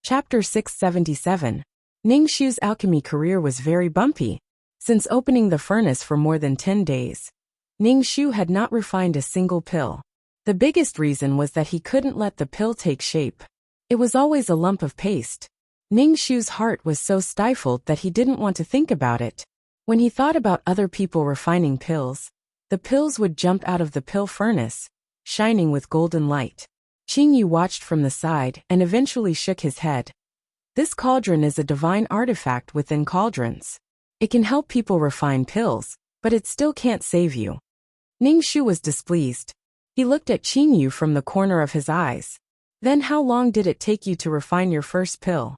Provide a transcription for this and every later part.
Chapter 677. Ningshu's alchemy career was very bumpy. Since opening the furnace for more than 10 days, Ningshu had not refined a single pill. The biggest reason was that he couldn't let the pill take shape. It was always a lump of paste. Ningshu's heart was so stifled that he didn't want to think about it. When he thought about other people refining pills, the pills would jump out of the pill furnace, shining with golden light. Qingyu watched from the side and eventually shook his head. This cauldron is a divine artifact within cauldrons. It can help people refine pills, but it still can't save you. Ningshu was displeased. He looked at Qingyu from the corner of his eyes. Then how long did it take you to refine your first pill?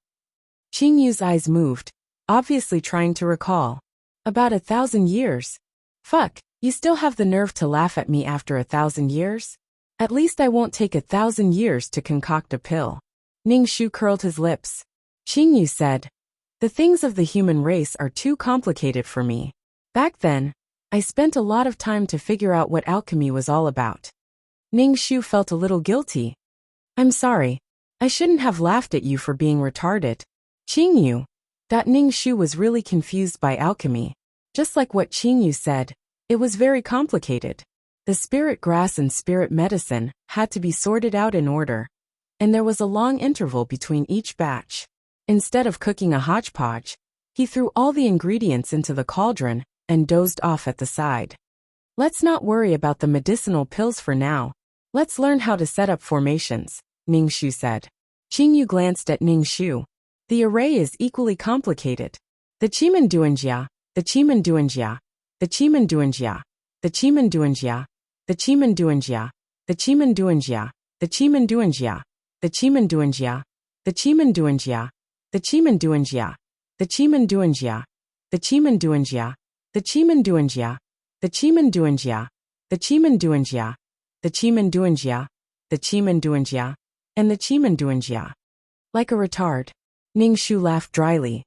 Qingyu's eyes moved, obviously trying to recall. About 1,000 years. Fuck, you still have the nerve to laugh at me after 1,000 years? At least I won't take 1,000 years to concoct a pill. Ningshu curled his lips. Qingyu said, the things of the human race are too complicated for me. Back then, I spent a lot of time to figure out what alchemy was all about. Ningshu felt a little guilty. I'm sorry. I shouldn't have laughed at you for being retarded. Qingyu. Ningshu was really confused by alchemy. Just like what Qingyu said, it was very complicated. The spirit grass and spirit medicine had to be sorted out in order, and there was a long interval between each batch. Instead of cooking a hodgepodge, he threw all the ingredients into the cauldron and dozed off at the side. Let's not worry about the medicinal pills for now. Let's learn how to set up formations, Ningshu said. Qingyu glanced at Ningshu. The array is equally complicated. The Qimenduanjia, the Qimenduanjia, the Qimenduanjia, the Qimenduanjia, the Qimenduanjia, the Qimenduanjia, the Qimenduanjia, the Qimenduanjia, the Qimenduanjia, the Qimenduanjia, the Qimenduanjia, the Qimenduanjia, the Qimenduanjia, the Qimenduanjia, the Qimenduanjia, the Qimenduanjia, the Qimenduanjia, and the Qimenduanjia. Like a retard. Ningshu laughed dryly.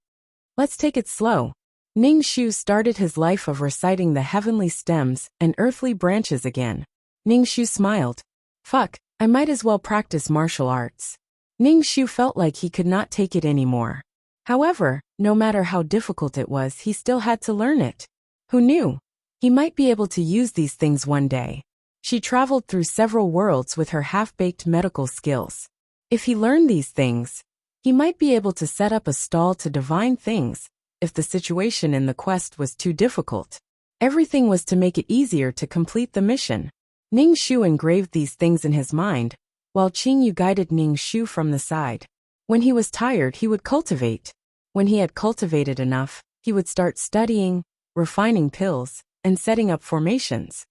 Let's take it slow. Ningshu started his life of reciting the heavenly stems and earthly branches again. Ningshu smiled. Fuck, I might as well practice martial arts. Ningshu felt like he could not take it anymore. However, no matter how difficult it was, he still had to learn it. Who knew? He might be able to use these things one day. She traveled through several worlds with her half-baked medical skills. If he learned these things, he might be able to set up a stall to divine things, if the situation in the quest was too difficult. Everything was to make it easier to complete the mission. Ningshu engraved these things in his mind, while Qingyu guided Ningshu from the side. When he was tired, he would cultivate. When he had cultivated enough, he would start studying, refining pills, and setting up formations.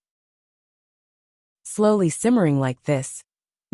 Slowly simmering like this,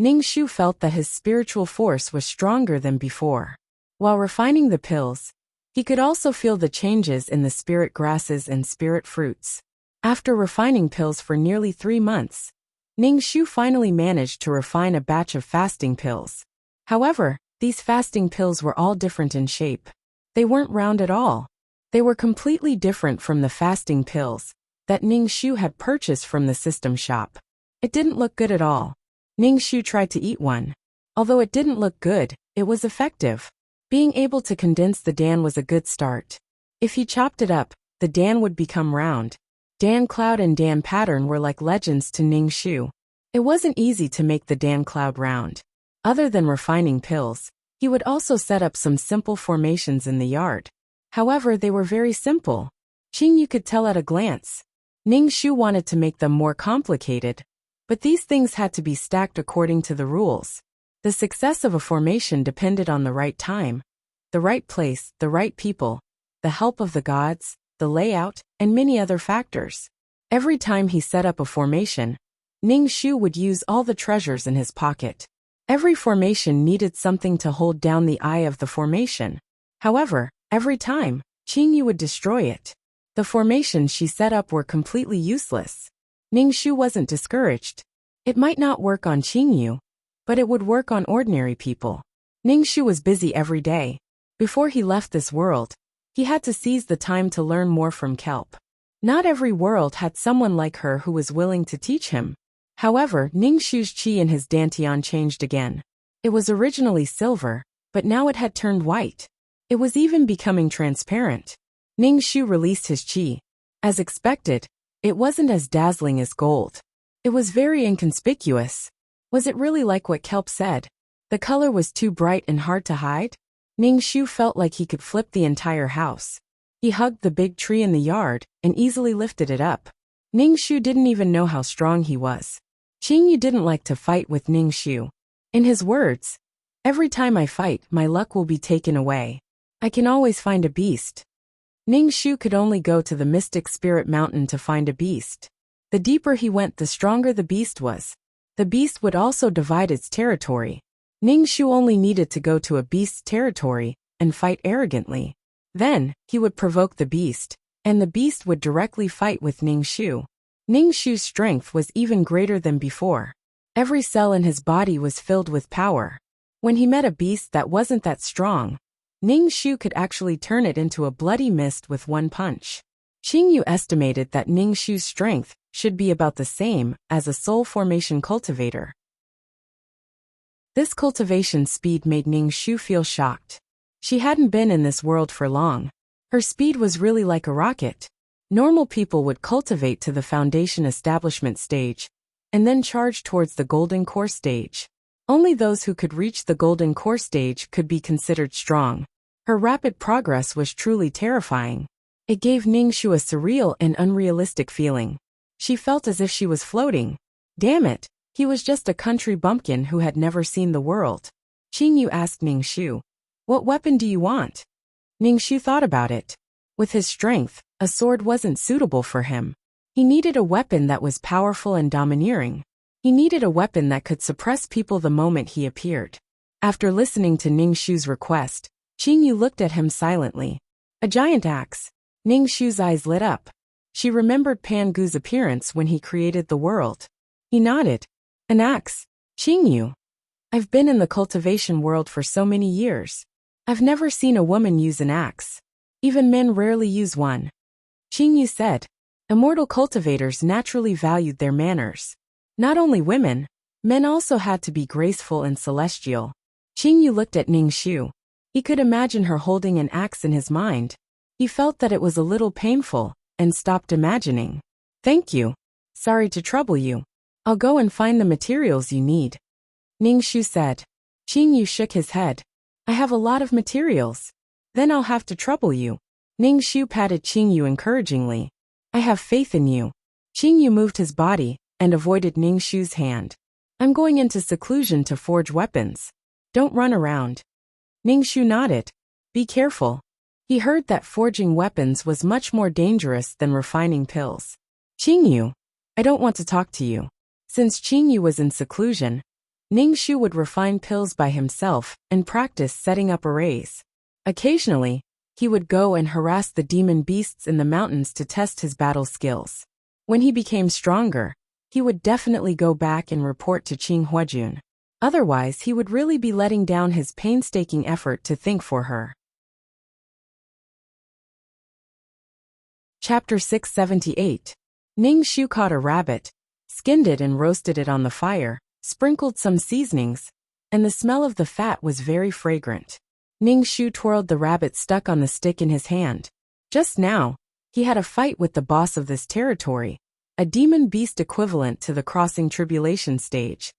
Ningshu felt that his spiritual force was stronger than before. While refining the pills, he could also feel the changes in the spirit grasses and spirit fruits. After refining pills for nearly 3 months, Ningshu finally managed to refine a batch of fasting pills. However, these fasting pills were all different in shape. They weren't round at all. They were completely different from the fasting pills that Ningshu had purchased from the system shop. It didn't look good at all. Ningshu tried to eat one. Although it didn't look good, it was effective. Being able to condense the dan was a good start. If he chopped it up, the dan would become round. Dan cloud and dan pattern were like legends to Ningshu. It wasn't easy to make the dan cloud round. Other than refining pills, he would also set up some simple formations in the yard. However, they were very simple. Qingyu could tell at a glance. Ningshu wanted to make them more complicated, but these things had to be stacked according to the rules. The success of a formation depended on the right time, the right place, the right people, the help of the gods, the layout, and many other factors. Every time he set up a formation, Ningshu would use all the treasures in his pocket. Every formation needed something to hold down the eye of the formation. However, every time, Qingyu would destroy it. The formations she set up were completely useless. Ningshu wasn't discouraged. It might not work on Qingyu, but it would work on ordinary people. Ningshu was busy every day. Before he left this world, he had to seize the time to learn more from Kelp. Not every world had someone like her who was willing to teach him. However, Ningshu's chi in his dantian changed again. It was originally silver, but now it had turned white. It was even becoming transparent. Ning Shu released his qi. As expected, it wasn't as dazzling as gold. It was very inconspicuous. Was it really like what Kelp said? The color was too bright and hard to hide? Ning Shu felt like he could flip the entire house. He hugged the big tree in the yard and easily lifted it up. Ning Shu didn't even know how strong he was. Qingyu didn't like to fight with Ning Shu. In his words, "Every time I fight, my luck will be taken away. I can always find a beast." Ning Shu could only go to the Mystic Spirit Mountain to find a beast. The deeper he went, the stronger the beast was. The beast would also divide its territory. Ning Shu only needed to go to a beast's territory and fight arrogantly. Then, he would provoke the beast, and the beast would directly fight with Ning Shu. Ning Shu's strength was even greater than before. Every cell in his body was filled with power. When he met a beast that wasn't that strong, Ning Shu could actually turn it into a bloody mist with one punch. Qingyu estimated that Ning Shu's strength should be about the same as a soul formation cultivator. This cultivation speed made Ning Shu feel shocked. She hadn't been in this world for long. Her speed was really like a rocket. Normal people would cultivate to the foundation establishment stage, and then charge towards the golden core stage. Only those who could reach the golden core stage could be considered strong. Her rapid progress was truly terrifying. It gave Ning Shu a surreal and unrealistic feeling. She felt as if she was floating. Damn it, he was just a country bumpkin who had never seen the world. Qingyu asked Ning Shu, "What weapon do you want?" Ning Shu thought about it. With his strength, a sword wasn't suitable for him. He needed a weapon that was powerful and domineering. He needed a weapon that could suppress people the moment he appeared. After listening to Ning Shu's request, Qingyu looked at him silently. A giant axe. Ning Shu's eyes lit up. She remembered Pan Gu's appearance when he created the world. He nodded. An axe. Qingyu. I've been in the cultivation world for so many years. I've never seen a woman use an axe. Even men rarely use one. Qingyu said. Immortal cultivators naturally valued their manners. Not only women, men also had to be graceful and celestial. Qingyu looked at Ning Shu. He could imagine her holding an axe in his mind. He felt that it was a little painful, and stopped imagining. Thank you. Sorry to trouble you. I'll go and find the materials you need. Ning Shu said. Qingyu shook his head. I have a lot of materials. Then I'll have to trouble you. Ning Shu patted Qingyu encouragingly. I have faith in you. Qingyu moved his body and avoided Ning Shu's hand. I'm going into seclusion to forge weapons. Don't run around. Ning Shu nodded. Be careful. He heard that forging weapons was much more dangerous than refining pills. Qingyu, I don't want to talk to you. Since Qingyu was in seclusion, Ning Shu would refine pills by himself and practice setting up arrays. Occasionally, he would go and harass the demon beasts in the mountains to test his battle skills. When he became stronger, he would definitely go back and report to Qing Huajun. Otherwise, he would really be letting down his painstaking effort to think for her. Chapter 678. Ning Shu caught a rabbit, skinned it and roasted it on the fire, sprinkled some seasonings, and the smell of the fat was very fragrant. Ning Shu twirled the rabbit stuck on the stick in his hand. Just now, he had a fight with the boss of this territory, a demon beast equivalent to the crossing tribulation stage.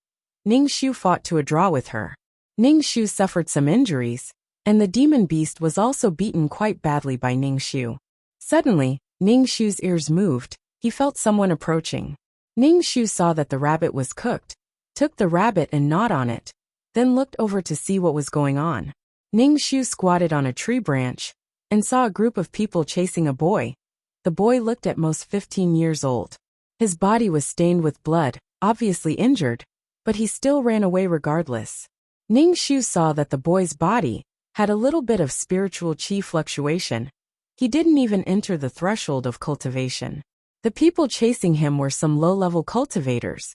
Ning Shu fought to a draw with her. Ning Shu suffered some injuries, and the demon beast was also beaten quite badly by Ning Shu. Suddenly, Ning Shu's ears moved. He felt someone approaching. Ning Shu saw that the rabbit was cooked, took the rabbit and gnawed on it, then looked over to see what was going on. Ning Shu squatted on a tree branch and saw a group of people chasing a boy. The boy looked at most 15 years old. His body was stained with blood, obviously injured, but he still ran away regardless. Ning Shu saw that the boy's body had a little bit of spiritual qi fluctuation. He didn't even enter the threshold of cultivation. The people chasing him were some low-level cultivators.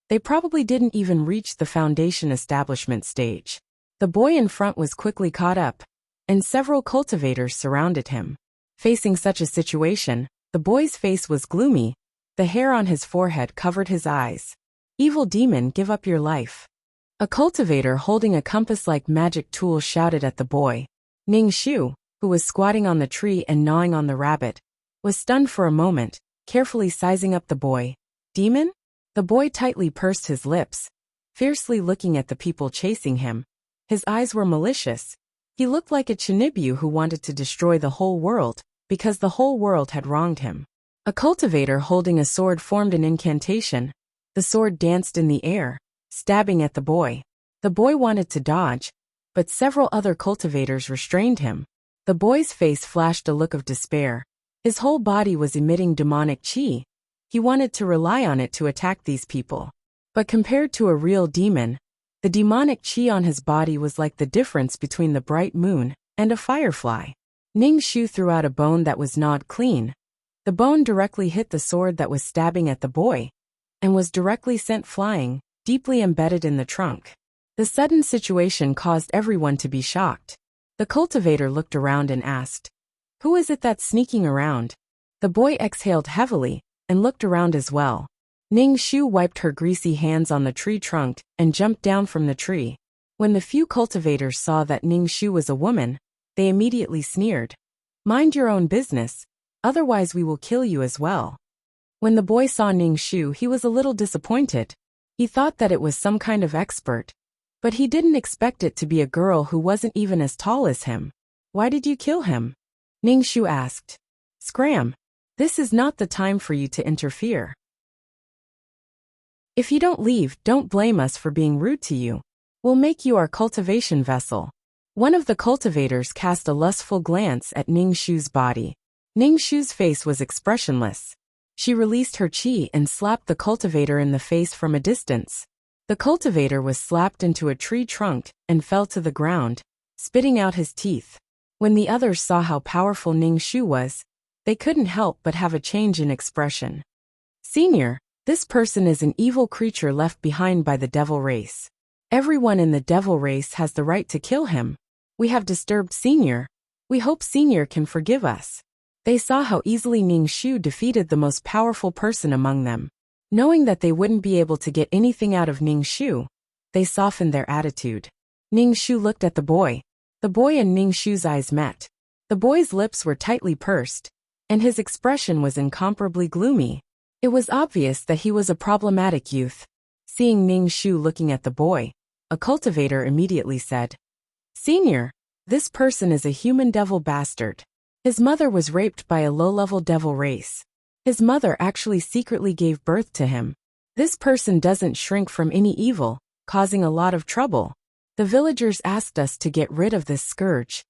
They probably didn't even reach the foundation establishment stage. The boy in front was quickly caught up, and several cultivators surrounded him. Facing such a situation, the boy's face was gloomy. The hair on his forehead covered his eyes. Evil demon, give up your life. A cultivator holding a compass-like magic tool shouted at the boy. Ning Shu, who was squatting on the tree and gnawing on the rabbit, was stunned for a moment, carefully sizing up the boy. Demon? The boy tightly pursed his lips, fiercely looking at the people chasing him. His eyes were malicious. He looked like a Chinibu who wanted to destroy the whole world, because the whole world had wronged him. A cultivator holding a sword formed an incantation. The sword danced in the air, stabbing at the boy. The boy wanted to dodge, but several other cultivators restrained him. The boy's face flashed a look of despair. His whole body was emitting demonic chi. He wanted to rely on it to attack these people. But compared to a real demon, the demonic chi on his body was like the difference between the bright moon and a firefly. Ning Shu threw out a bone that was gnawed clean. The bone directly hit the sword that was stabbing at the boy, and was directly sent flying, deeply embedded in the trunk. The sudden situation caused everyone to be shocked. The cultivator looked around and asked, "Who is it that's sneaking around?" The boy exhaled heavily and looked around as well. Ning Shu wiped her greasy hands on the tree trunk and jumped down from the tree. When the few cultivators saw that Ning Shu was a woman, they immediately sneered. "Mind your own business, otherwise we will kill you as well." When the boy saw Ning Shu, he was a little disappointed. He thought that it was some kind of expert, but he didn't expect it to be a girl who wasn't even as tall as him. "Why did you kill him?" Ning Shu asked. "Scram! This is not the time for you to interfere. If you don't leave, don't blame us for being rude to you. We'll make you our cultivation vessel." One of the cultivators cast a lustful glance at Ning Shu's body. Ning Shu's face was expressionless. She released her chi and slapped the cultivator in the face from a distance. The cultivator was slapped into a tree trunk and fell to the ground, spitting out his teeth. When the others saw how powerful Ning Shu was, they couldn't help but have a change in expression. "Senior, this person is an evil creature left behind by the devil race. Everyone in the devil race has the right to kill him. We have disturbed Senior. We hope Senior can forgive us." They saw how easily Ning Shu defeated the most powerful person among them. Knowing that they wouldn't be able to get anything out of Ning Shu, they softened their attitude. Ning Shu looked at the boy. The boy and Ning Shu's eyes met. The boy's lips were tightly pursed, and his expression was incomparably gloomy. It was obvious that he was a problematic youth. Seeing Ning Shu looking at the boy, a cultivator immediately said, "Senior, this person is a human devil bastard. His mother was raped by a low-level devil race. His mother actually secretly gave birth to him. This person doesn't shrink from any evil, causing a lot of trouble. The villagers asked us to get rid of this scourge."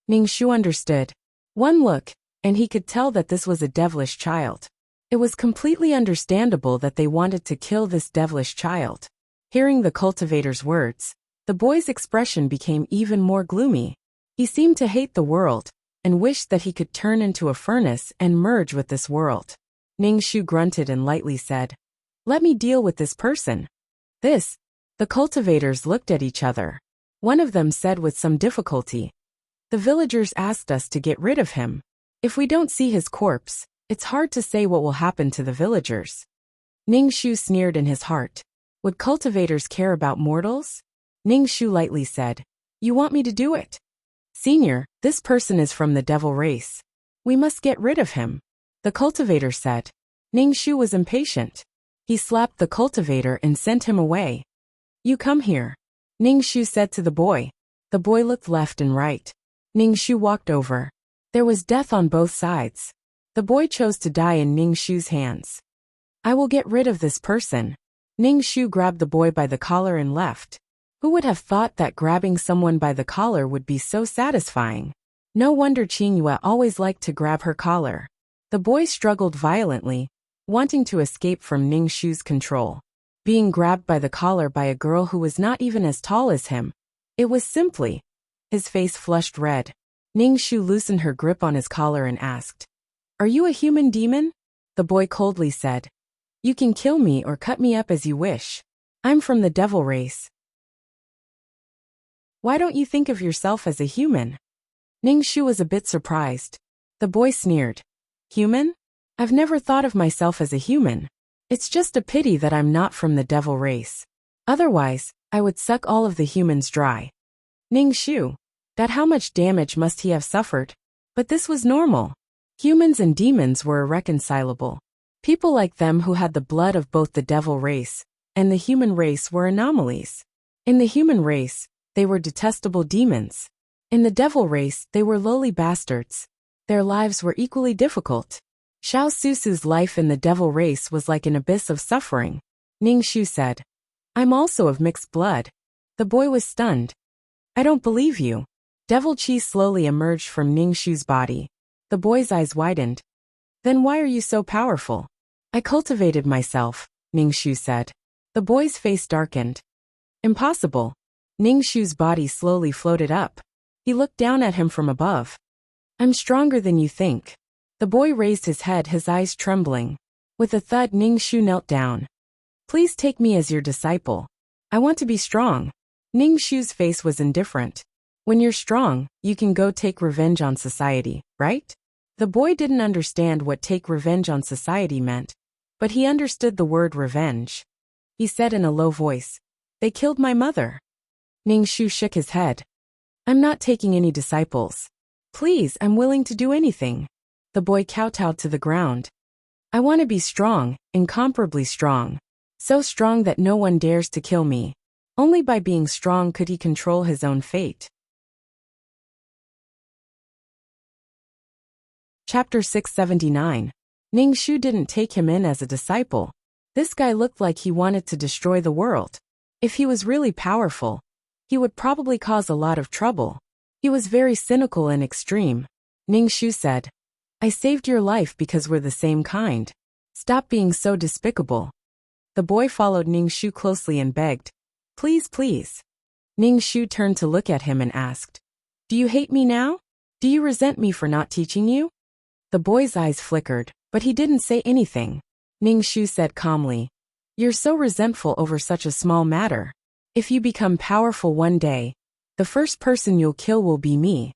Ning Shu understood. One look, and he could tell that this was a devilish child. It was completely understandable that they wanted to kill this devilish child. Hearing the cultivator's words, the boy's expression became even more gloomy. He seemed to hate the world, and wished that he could turn into a furnace and merge with this world. Ning Shu grunted and lightly said, "Let me deal with this person." "This." The cultivators looked at each other. One of them said with some difficulty, "The villagers asked us to get rid of him. If we don't see his corpse, it's hard to say what will happen to the villagers." Ning Shu sneered in his heart. Would cultivators care about mortals? Ning Shu lightly said, "You want me to do it?" "Senior, this person is from the devil race. We must get rid of him," the cultivator said. Ning Shu was impatient. He slapped the cultivator and sent him away. "You come here," Ning Shu said to the boy. The boy looked left and right. Ning Shu walked over. There was death on both sides. The boy chose to die in Ning Shu's hands. "I will get rid of this person." Ning Shu grabbed the boy by the collar and left. Who would have thought that grabbing someone by the collar would be so satisfying? No wonder Qingyue always liked to grab her collar. The boy struggled violently, wanting to escape from Ning Shu's control. Being grabbed by the collar by a girl who was not even as tall as him. It was simply. His face flushed red. Ning Shu loosened her grip on his collar and asked, "Are you a human demon?" The boy coldly said, "You can kill me or cut me up as you wish. I'm from the devil race. Why don't you think of yourself as a human?" Ning Shu was a bit surprised. The boy sneered. "Human? I've never thought of myself as a human. It's just a pity that I'm not from the devil race. Otherwise, I would suck all of the humans dry. Ning Shu. That how much damage must he have suffered? But this was normal. Humans and demons were irreconcilable. People like them who had the blood of both the devil race and the human race were anomalies. In the human race, they were detestable demons. In the devil race, they were lowly bastards. Their lives were equally difficult. Xiao Susu's life in the devil race was like an abyss of suffering. Ning Shu said, I'm also of mixed blood. The boy was stunned. I don't believe you. Devil chi slowly emerged from Ning Shu's body. The boy's eyes widened. Then why are you so powerful? I cultivated myself, Ning Shu said. The boy's face darkened. Impossible. Ning Shu's body slowly floated up. He looked down at him from above. I'm stronger than you think. The boy raised his head, his eyes trembling. With a thud, Ning Shu knelt down. Please take me as your disciple. I want to be strong. Ning Shu's face was indifferent. When you're strong, you can go take revenge on society, right? The boy didn't understand what take revenge on society meant, but he understood the word revenge. He said in a low voice, They killed my mother. Ning Shu shook his head. I'm not taking any disciples. Please, I'm willing to do anything. The boy kowtowed to the ground. I want to be strong, incomparably strong. So strong that no one dares to kill me. Only by being strong could he control his own fate. Chapter 679. Ning Shu didn't take him in as a disciple. This guy looked like he wanted to destroy the world. If he was really powerful, he would probably cause a lot of trouble. He was very cynical and extreme. Ning Shu said, I saved your life because we're the same kind. Stop being so despicable. The boy followed Ning Shu closely and begged, Please, please. Ning Shu turned to look at him and asked, Do you hate me now? Do you resent me for not teaching you? The boy's eyes flickered, but he didn't say anything. Ning Shu said calmly, You're so resentful over such a small matter. If you become powerful one day, the first person you'll kill will be me.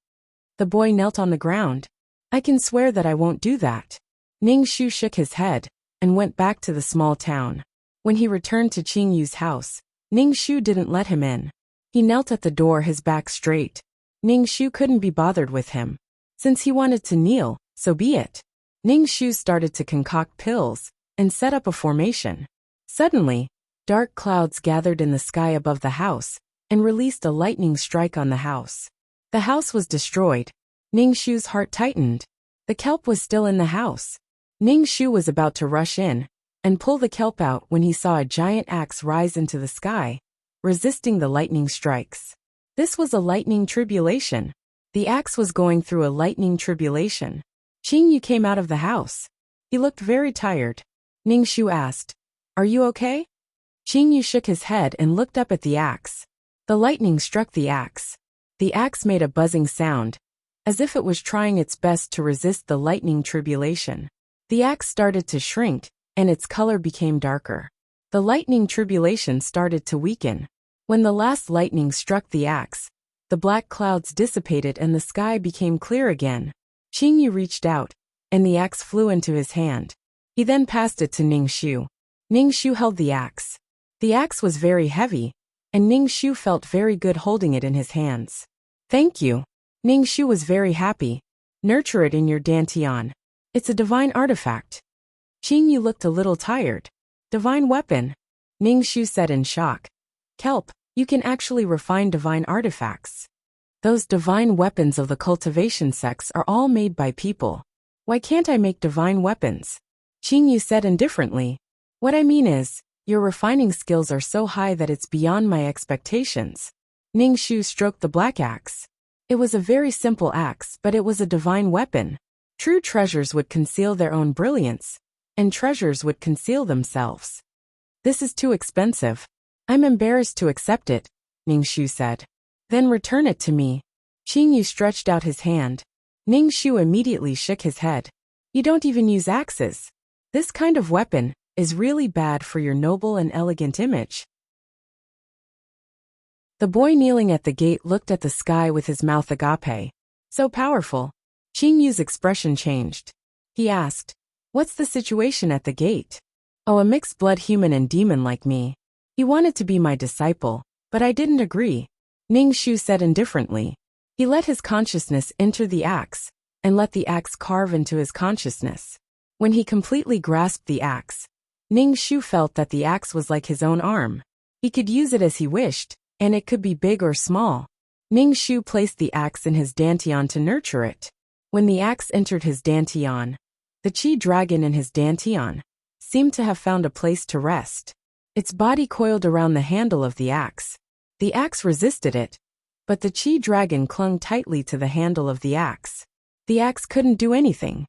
The boy knelt on the ground. I can swear that I won't do that. Ning Shu shook his head and went back to the small town. When he returned to Qing Yu's house, Ning Shu didn't let him in. He knelt at the door, his back straight. Ning Shu couldn't be bothered with him. Since he wanted to kneel, so be it. Ning Shu started to concoct pills and set up a formation. Suddenly, dark clouds gathered in the sky above the house and released a lightning strike on the house. The house was destroyed. Ning Shu's heart tightened. The kelp was still in the house. Ning Shu was about to rush in and pull the kelp out when he saw a giant axe rise into the sky, resisting the lightning strikes. This was a lightning tribulation. The axe was going through a lightning tribulation. Qing Yu came out of the house. He looked very tired. Ning Shu asked, Are you okay? Qing Yu shook his head and looked up at the axe. The lightning struck the axe. The axe made a buzzing sound, as if it was trying its best to resist the lightning tribulation. The axe started to shrink, and its color became darker. The lightning tribulation started to weaken. When the last lightning struck the axe, the black clouds dissipated and the sky became clear again. Qing Yu reached out, and the axe flew into his hand. He then passed it to Ning Shu. Ning Shu held the axe. The axe was very heavy, and Ning Shu felt very good holding it in his hands. Thank you. Ning Shu was very happy. Nurture it in your dantian. It's a divine artifact. Qing Yu looked a little tired. Divine weapon? Ning Shu said in shock. Kelp, you can actually refine divine artifacts. Those divine weapons of the cultivation sects are all made by people. Why can't I make divine weapons? Qing Yu said indifferently. What I mean is, your refining skills are so high that it's beyond my expectations. Ning Shu stroked the black axe. It was a very simple axe, but it was a divine weapon. True treasures would conceal their own brilliance, and treasures would conceal themselves. This is too expensive. I'm embarrassed to accept it, Ning Shu said. Then return it to me. Qing Yu stretched out his hand. Ning Shu immediately shook his head. You don't even use axes. This kind of weapon is really bad for your noble and elegant image. The boy kneeling at the gate looked at the sky with his mouth agape. So powerful. Qing Yu's expression changed. He asked, What's the situation at the gate? Oh, a mixed-blood human and demon like me. He wanted to be my disciple, But I didn't agree, Ning Shu said indifferently. He let his consciousness enter the axe, and let the axe carve into his consciousness. When he completely grasped the axe, Ning Shu felt that the axe was like his own arm. He could use it as he wished, and it could be big or small. Ning Shu placed the axe in his dantian to nurture it. When the axe entered his dantian, the Qi dragon in his dantian seemed to have found a place to rest. Its body coiled around the handle of the axe. The axe resisted it, but the Qi dragon clung tightly to the handle of the axe. The axe couldn't do anything.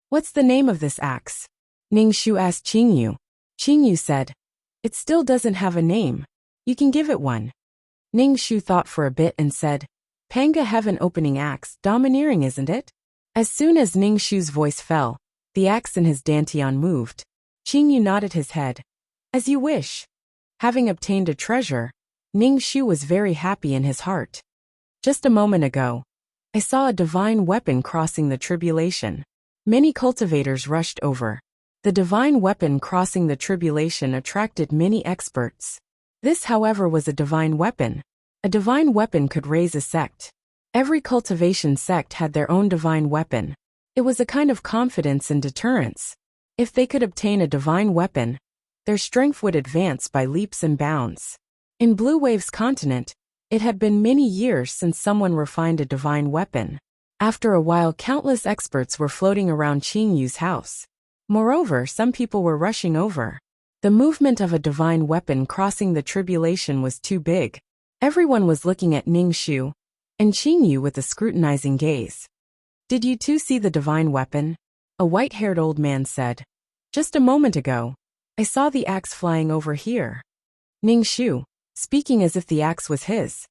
What's the name of this axe? Ning Shu asked Qingyu. Qingyu said, it still doesn't have a name. You can give it one. Ning Shu thought for a bit and said, Panga Heaven Opening Axe, domineering isn't it? As soon as Ning Shu's voice fell, the axe in his dantian moved. Qingyu nodded his head. As you wish. Having obtained a treasure, Ning Shu was very happy in his heart. Just a moment ago, I saw a divine weapon crossing the tribulation. Many cultivators rushed over. The divine weapon crossing the tribulation attracted many experts. This, however, was a divine weapon. A divine weapon could raise a sect. Every cultivation sect had their own divine weapon. It was a kind of confidence and deterrence. If they could obtain a divine weapon, their strength would advance by leaps and bounds. In Blue Wave's continent, it had been many years since someone refined a divine weapon. After a while, countless experts were floating around Qingyu's house. Moreover, some people were rushing over. The movement of a divine weapon crossing the tribulation was too big. Everyone was looking at Ning Shu and Qingyu with a scrutinizing gaze. Did you two see the divine weapon? A white-haired old man said. Just a moment ago, I saw the axe flying over here. Ning Shu, speaking as if the axe was his.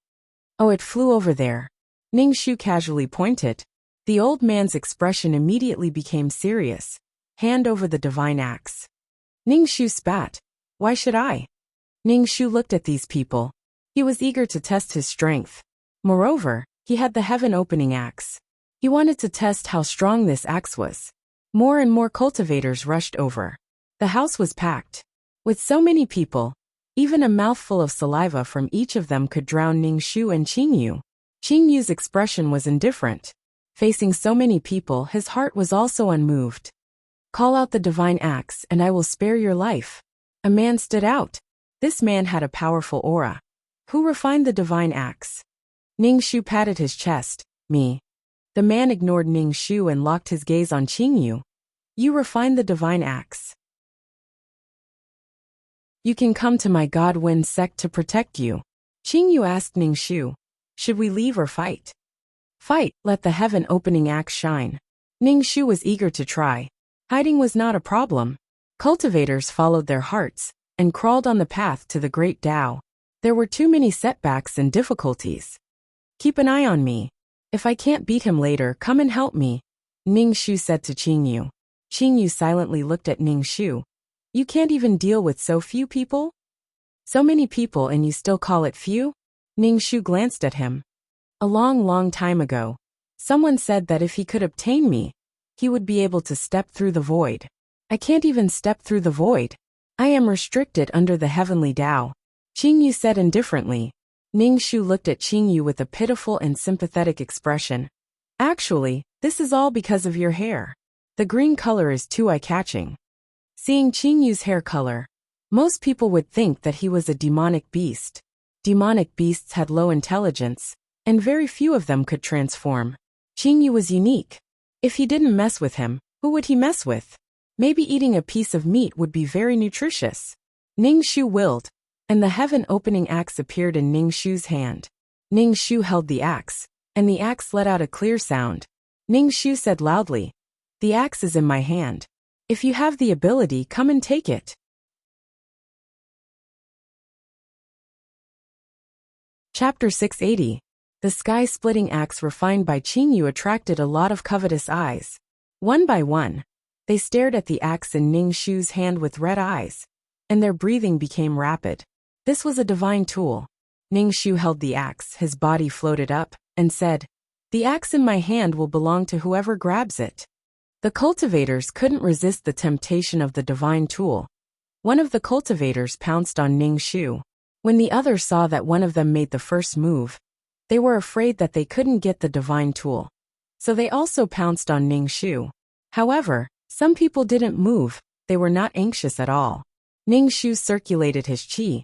Oh, it flew over there. Ning Shu casually pointed. The old man's expression immediately became serious. Hand over the divine axe. Ning Shu spat. Why should I? Ning Shu looked at these people. He was eager to test his strength. Moreover, he had the heaven-opening axe. He wanted to test how strong this axe was. More and more cultivators rushed over. The house was packed. With so many people, even a mouthful of saliva from each of them could drown Ning Shu and Qingyu. Qingyu's expression was indifferent. Facing so many people, his heart was also unmoved. Call out the divine axe and I will spare your life. A man stood out. This man had a powerful aura. Who refined the divine axe? Ning Shu patted his chest. Me. The man ignored Ning Shu and locked his gaze on Qingyu. You refined the divine axe. You can come to my God-Wind sect to protect you. Qingyu asked Ning Shu. Should we leave or fight? Fight, let the heaven-opening axe shine. Ning Shu was eager to try. Hiding was not a problem. Cultivators followed their hearts and crawled on the path to the great Tao. There were too many setbacks and difficulties. Keep an eye on me. If I can't beat him later, come and help me, Ning Shu said to Qingyu. Qingyu silently looked at Ning Shu. You can't even deal with so few people? So many people and you still call it few? Ning Shu glanced at him. A long time ago, someone said that if he could obtain me, he would be able to step through the void. I can't even step through the void. I am restricted under the heavenly Tao, Qingyu said indifferently. Ning Shu looked at Qingyu with a pitiful and sympathetic expression. Actually, this is all because of your hair. The green color is too eye-catching. Seeing Qingyu's hair color, most people would think that he was a demonic beast. Demonic beasts had low intelligence, and very few of them could transform. Qingyu was unique. If he didn't mess with him, who would he mess with? Maybe eating a piece of meat would be very nutritious. Ning Shu willed, and the heaven-opening axe appeared in Ning Shu's hand. Ning Shu held the axe, and the axe let out a clear sound. Ning Shu said loudly, "The axe is in my hand. If you have the ability, come and take it." Chapter 680. The sky-splitting axe refined by Qingyu attracted a lot of covetous eyes. One by one, they stared at the axe in Ning Shu's hand with red eyes, and their breathing became rapid. This was a divine tool. Ning Shu held the axe, his body floated up, and said, "The axe in my hand will belong to whoever grabs it." The cultivators couldn't resist the temptation of the divine tool. One of the cultivators pounced on Ning Shu. When the others saw that one of them made the first move, they were afraid that they couldn't get the divine tool. So they also pounced on Ningxu. However, some people didn't move, they were not anxious at all. Ningxu circulated his qi,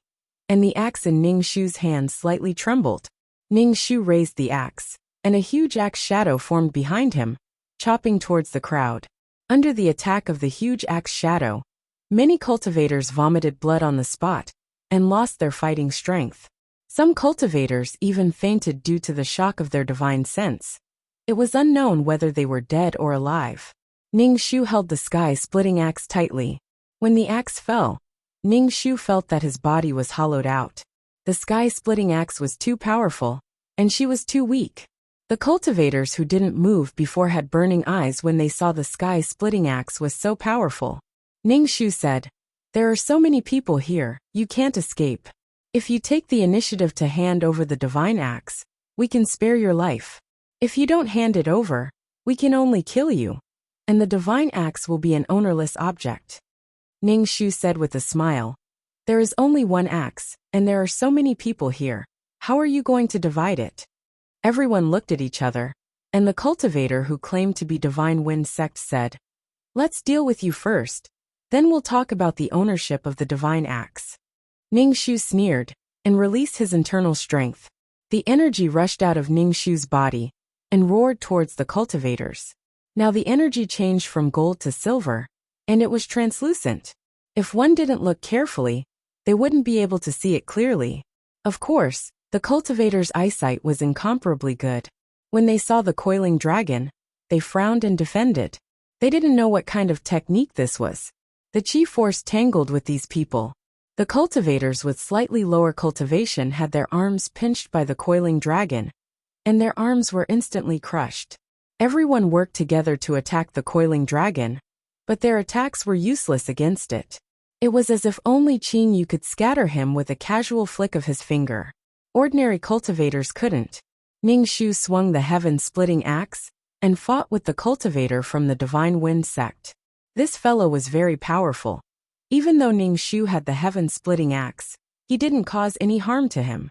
and the axe in Ningxu's hand slightly trembled. Ningxu raised the axe, and a huge axe shadow formed behind him, chopping towards the crowd. Under the attack of the huge axe shadow, many cultivators vomited blood on the spot and lost their fighting strength. Some cultivators even fainted due to the shock of their divine sense. It was unknown whether they were dead or alive. Ningxu held the sky-splitting axe tightly. When the axe fell, Ningxu felt that his body was hollowed out. The sky-splitting axe was too powerful, and she was too weak. The cultivators who didn't move before had burning eyes when they saw the sky-splitting axe was so powerful. Ningxu said, "There are so many people here, you can't escape. If you take the initiative to hand over the divine axe, we can spare your life. If you don't hand it over, we can only kill you. And the divine axe will be an ownerless object." Ningxu said with a smile, "There is only one axe, and there are so many people here. How are you going to divide it?" Everyone looked at each other, and the cultivator who claimed to be Divine Wind Sect said, "Let's deal with you first, then we'll talk about the ownership of the divine axe." Ningxu sneered and released his internal strength. The energy rushed out of Ningxu's body and roared towards the cultivators. Now the energy changed from gold to silver, and it was translucent. If one didn't look carefully, they wouldn't be able to see it clearly. Of course, the cultivators' eyesight was incomparably good. When they saw the coiling dragon, they frowned and defended. They didn't know what kind of technique this was. The chi force tangled with these people. The cultivators with slightly lower cultivation had their arms pinched by the coiling dragon, and their arms were instantly crushed. Everyone worked together to attack the coiling dragon, but their attacks were useless against it. It was as if only Qin Yu could scatter him with a casual flick of his finger. Ordinary cultivators couldn't. Ningxu swung the heaven-splitting axe and fought with the cultivator from the Divine Wind Sect. This fellow was very powerful. Even though Ningxu had the heaven-splitting axe, he didn't cause any harm to him.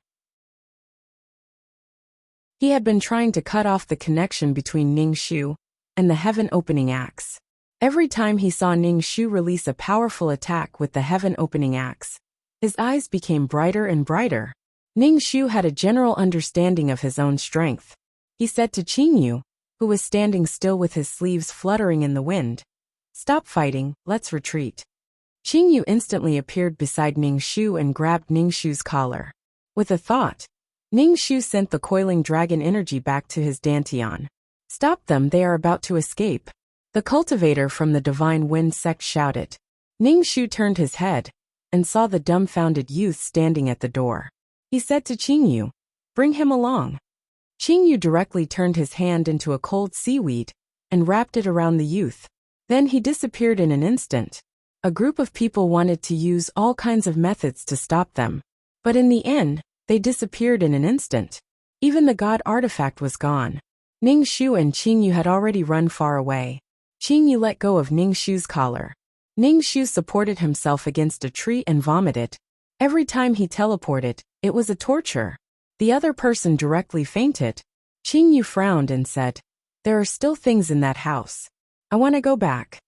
He had been trying to cut off the connection between Ningxu and the heaven-opening axe. Every time he saw Ningxu release a powerful attack with the heaven-opening axe, his eyes became brighter and brighter. Ningxu had a general understanding of his own strength. He said to Qin Yu, who was standing still with his sleeves fluttering in the wind, "Stop fighting, let's retreat." Qin Yu instantly appeared beside Ningxu and grabbed Ningxu's collar. With a thought, Ningxu sent the coiling dragon energy back to his dantian. "Stop them, they are about to escape." The cultivator from the Divine Wind Sect shouted. Ningxu turned his head and saw the dumbfounded youth standing at the door. He said to Qin Yu, "Bring him along." Qin Yu directly turned his hand into a cold seaweed and wrapped it around the youth. Then he disappeared in an instant. A group of people wanted to use all kinds of methods to stop them, but in the end, they disappeared in an instant. Even the god artifact was gone. Ningxu and Qin Yu had already run far away. Qin Yu let go of Ningxu's collar. Ningxu supported himself against a tree and vomited. Every time he teleported, it was a torture. The other person directly fainted. Qin Yu frowned and said, "There are still things in that house. I want to go back."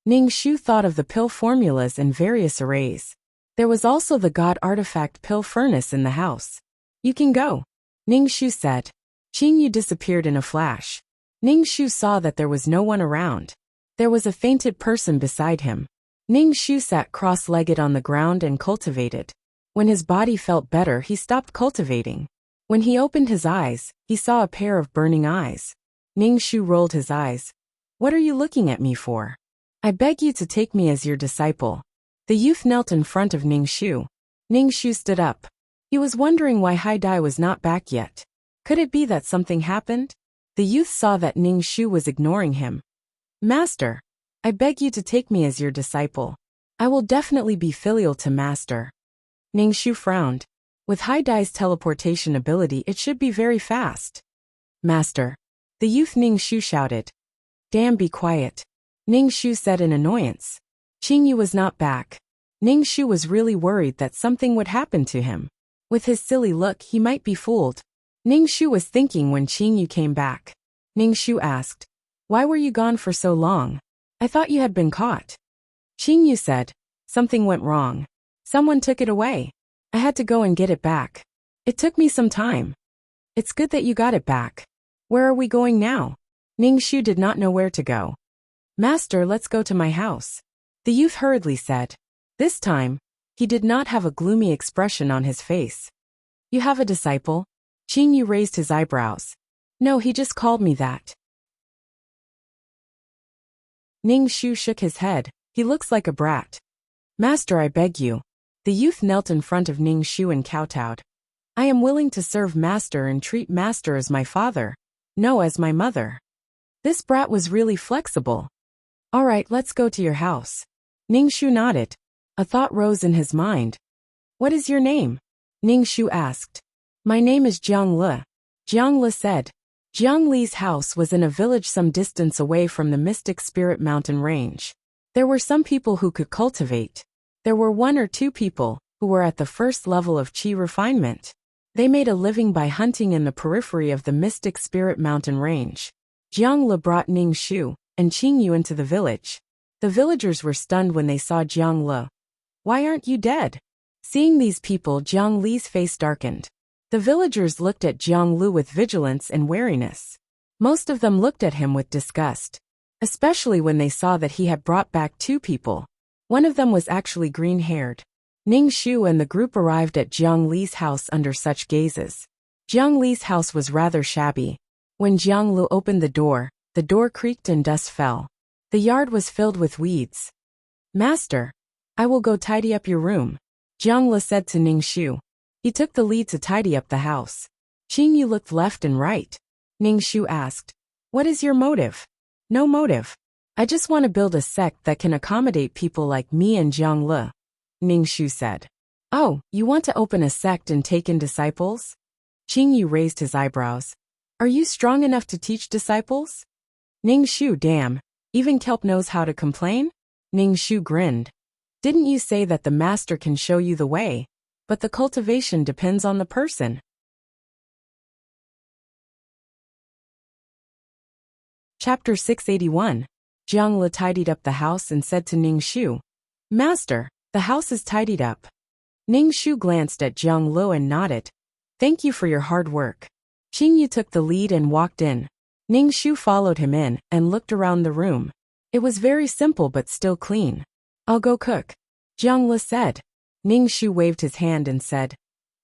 Ningxu thought of the pill formulas in various arrays. There was also the god artifact pill furnace in the house. "You can go," Ningxu said. Qin Yu disappeared in a flash. Ningxu saw that there was no one around. There was a fainted person beside him. Ningxu sat cross-legged on the ground and cultivated. When his body felt better, he stopped cultivating. When he opened his eyes, he saw a pair of burning eyes. Ningxu rolled his eyes. "What are you looking at me for? I beg you to take me as your disciple." The youth knelt in front of Ningxu. Ningxu stood up. He was wondering why Hai Dai was not back yet. Could it be that something happened? The youth saw that Ningxu was ignoring him. "Master, I beg you to take me as your disciple. I will definitely be filial to Master." Ningxu frowned. With Hai Dai's teleportation ability, it should be very fast. "Master." The youth Ningxu shouted. "Damn, be quiet," Ningxu said in annoyance. Qin Yu was not back. Ningxu was really worried that something would happen to him. With his silly look, he might be fooled. Ning Shu was thinking when Qing Yu came back. Ning Shu asked, "Why were you gone for so long? I thought you had been caught." Qing Yu said, "Something went wrong. Someone took it away. I had to go and get it back. It took me some time." "It's good that you got it back. Where are we going now?" Ning Shu did not know where to go. "Master, let's go to my house," the youth hurriedly said. This time, he did not have a gloomy expression on his face. "You have a disciple?" Qing Yu raised his eyebrows. "No, he just called me that." Ning Shu shook his head. "He looks like a brat." "Master, I beg you." The youth knelt in front of Ning Shu and kowtowed. "I am willing to serve Master and treat Master as my father. No, as my mother." This brat was really flexible. "All right, let's go to your house." Ning Shu nodded. A thought rose in his mind. "What is your name?" Ning Shu asked. "My name is Jiang Le." Jiang Le said. Jiang Li's house was in a village some distance away from the Mystic Spirit Mountain range. There were some people who could cultivate. There were 1 or 2 people who were at the first level of qi refinement. They made a living by hunting in the periphery of the Mystic Spirit Mountain range. Jiang Le brought Ning Shu and Qing Yu into the village. The villagers were stunned when they saw Jiang Le. "Why aren't you dead?" Seeing these people, Jiang Li's face darkened. The villagers looked at Jiang Lu with vigilance and wariness. Most of them looked at him with disgust, especially when they saw that he had brought back 2 people. One of them was actually green-haired. Ning Shu and the group arrived at Jiang Li's house under such gazes. Jiang Li's house was rather shabby. When Jiang Lu opened the door creaked and dust fell. The yard was filled with weeds. "Master, I will go tidy up your room," Jiang Lu said to Ning Shu. He took the lead to tidy up the house. Qing Yu looked left and right. Ning Shu asked, "What is your motive?" "No motive. I just want to build a sect that can accommodate people like me and Jiang Le," Ning Shu said. "Oh, you want to open a sect and take in disciples?" Qing Yu raised his eyebrows. "Are you strong enough to teach disciples?" Ning Shu, damn, even kelp knows how to complain? Ning Shu grinned. "Didn't you say that the master can show you the way? But the cultivation depends on the person." Chapter 681. Jiang Le tidied up the house and said to Ning Shu, "Master, the house is tidied up." Ning Shu glanced at Jiang Lu and nodded. "Thank you for your hard work." Qing Yu took the lead and walked in. Ning Shu followed him in and looked around the room. It was very simple but still clean. "I'll go cook," Jiang Le said. Ning Shu waved his hand and said,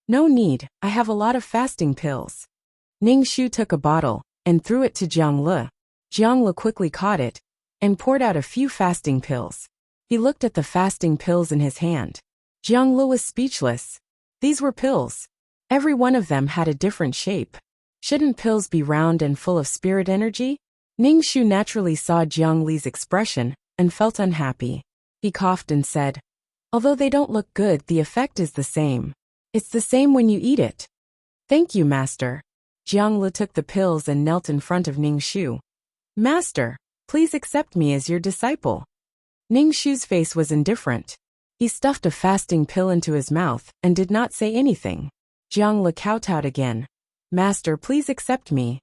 "No need, I have a lot of fasting pills." Ning Shu took a bottle and threw it to Jiang Le. Jiang Le quickly caught it and poured out a few fasting pills. He looked at the fasting pills in his hand. Jiang Le was speechless. These were pills. Every one of them had a different shape. Shouldn't pills be round and full of spirit energy? Ning Shu naturally saw Jiang Li's expression and felt unhappy. He coughed and said, "Although they don't look good, the effect is the same. It's the same when you eat it." "Thank you, Master." Jiang Le took the pills and knelt in front of Ning Shu. "Master, please accept me as your disciple." Ning Shu's face was indifferent. He stuffed a fasting pill into his mouth and did not say anything. Jiang Le kowtowed again. "Master, please accept me."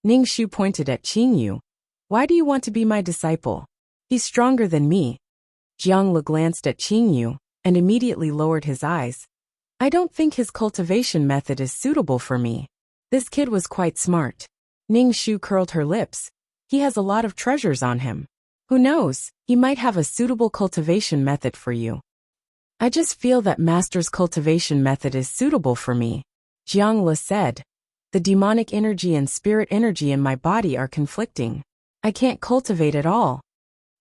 Ning Shu pointed at Qing Yu. "Why do you want to be my disciple? He's stronger than me." Jiang Le glanced at Qing Yu and immediately lowered his eyes. "I don't think his cultivation method is suitable for me." This kid was quite smart. Ning Shu curled her lips. He has a lot of treasures on him. Who knows, he might have a suitable cultivation method for you. "I just feel that Master's cultivation method is suitable for me," Jiang Le said. "The demonic energy and spirit energy in my body are conflicting. I can't cultivate at all."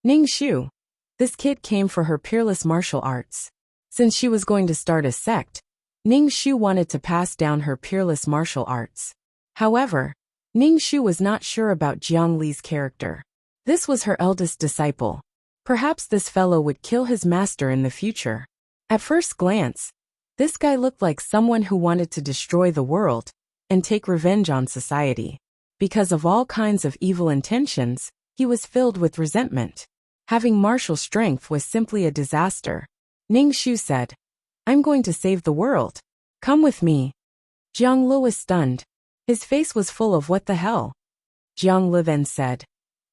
Ning Shu. This kid came for her peerless martial arts. Since she was going to start a sect, Ning Shu wanted to pass down her peerless martial arts. However, Ning Shu was not sure about Jiang Li's character. This was her eldest disciple. Perhaps this fellow would kill his master in the future. At first glance, this guy looked like someone who wanted to destroy the world and take revenge on society. Because of all kinds of evil intentions, he was filled with resentment. Having martial strength was simply a disaster. Ning Shu said, "I'm going to save the world." Come with me. Jiang Lu was stunned. His face was full of what the hell. Jiang Lu then said,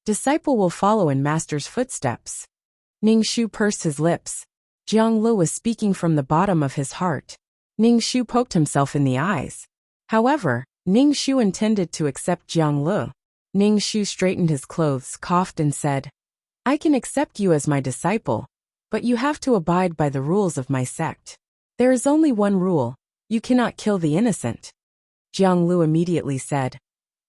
Disciple will follow in master's footsteps. Ningxu pursed his lips. Jiang Lu was speaking from the bottom of his heart. Ningxu poked himself in the eyes. However, Ningxu intended to accept Jiang Lu. Ningxu straightened his clothes, coughed and said, I can accept you as my disciple, but you have to abide by the rules of my sect. There is only one rule. You cannot kill the innocent. Jiang Lu immediately said,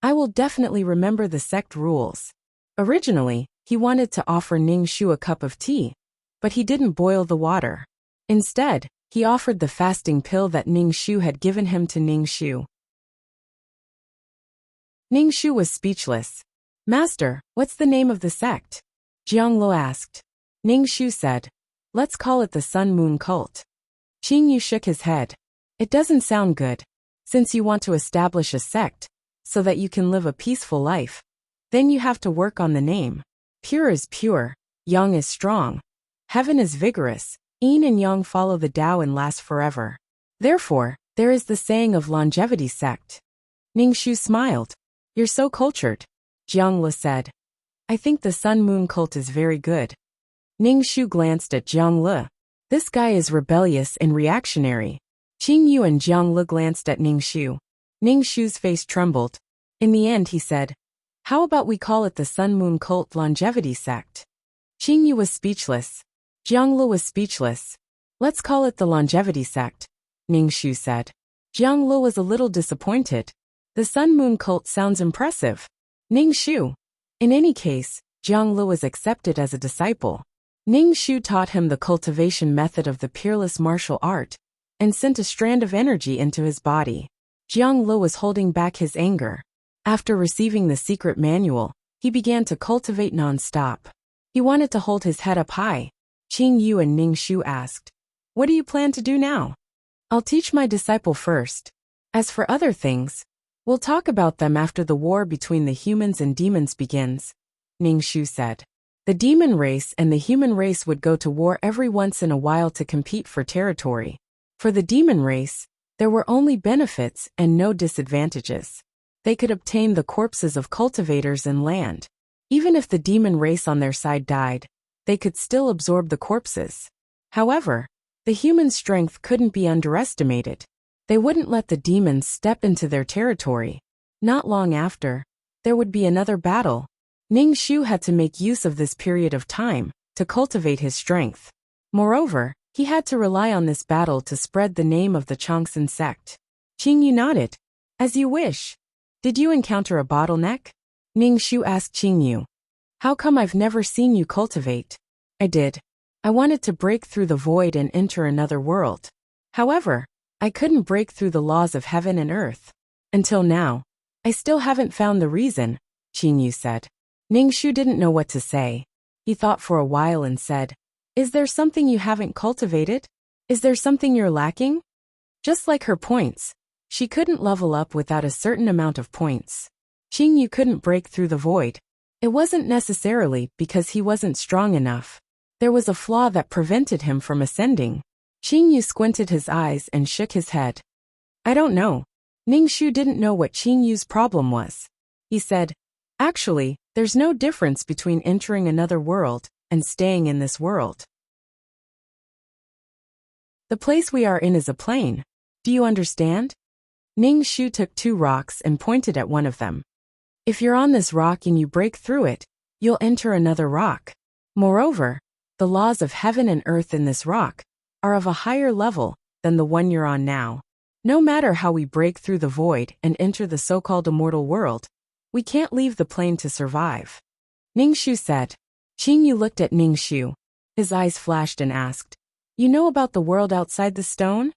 I will definitely remember the sect rules. Originally, he wanted to offer Ningxu a cup of tea, but he didn't boil the water. Instead, he offered the fasting pill that Ningxu had given him to Ningxu. Ningxu was speechless. Master, what's the name of the sect? Jiang Lu asked. Ningxu said, Let's call it the Sun Moon Cult. Qingyu shook his head. It doesn't sound good. Since you want to establish a sect, so that you can live a peaceful life, then you have to work on the name. Pure is pure, yang is strong. Heaven is vigorous, yin and yang follow the Tao and last forever. Therefore, there is the saying of longevity sect. Ningxu smiled. You're so cultured. Jiang Lu said. I think the Sun Moon Cult is very good. Ningxu glanced at Jiang Lu. This guy is rebellious and reactionary. Qingyu and Jiang Lu glanced at Ningxu. Ningxu's face trembled. In the end he said, How about we call it the Sun Moon Cult Longevity Sect? Qingyu was speechless. Jiang Lu was speechless. Let's call it the Longevity Sect, Ningxu said. Jiang Lu was a little disappointed. The Sun Moon Cult sounds impressive. Ningxu. In any case, Jiang Lu was accepted as a disciple. Ningxu taught him the cultivation method of the peerless martial art, and sent a strand of energy into his body. Jiang Lu was holding back his anger. After receiving the secret manual, he began to cultivate non-stop. He wanted to hold his head up high. Qingyu and Ningxu asked, What do you plan to do now? I'll teach my disciple first. As for other things, we'll talk about them after the war between the humans and demons begins, Ningxu said. The demon race and the human race would go to war every once in a while to compete for territory. For the demon race, there were only benefits and no disadvantages. They could obtain the corpses of cultivators and land. Even if the demon race on their side died, they could still absorb the corpses. However, the human strength couldn't be underestimated. They wouldn't let the demons step into their territory. Not long after, there would be another battle. Ningxu had to make use of this period of time to cultivate his strength. Moreover, he had to rely on this battle to spread the name of the Changsun sect. Qingyu nodded. As you wish. Did you encounter a bottleneck? Ningxu asked Qingyu. How come I've never seen you cultivate? I did. I wanted to break through the void and enter another world. However, I couldn't break through the laws of heaven and earth. Until now, I still haven't found the reason, Qingyu said. Ningxu didn't know what to say. He thought for a while and said, Is there something you haven't cultivated? Is there something you're lacking? Just like her points. She couldn't level up without a certain amount of points. Qingyu couldn't break through the void. It wasn't necessarily because he wasn't strong enough. There was a flaw that prevented him from ascending. Qingyu squinted his eyes and shook his head. I don't know. Ningxu didn't know what Qingyu's problem was. He said, Actually, there's no difference between entering another world and staying in this world. The place we are in is a plane. Do you understand? Ningxu took 2 rocks and pointed at one of them. If you're on this rock and you break through it, you'll enter another rock. Moreover, the laws of heaven and earth in this rock are of a higher level than the one you're on now. No matter how we break through the void and enter the so-called immortal world, we can't leave the plane to survive. Ningxu said. Qingyu looked at Ningxu. His eyes flashed and asked, You know about the world outside the stone?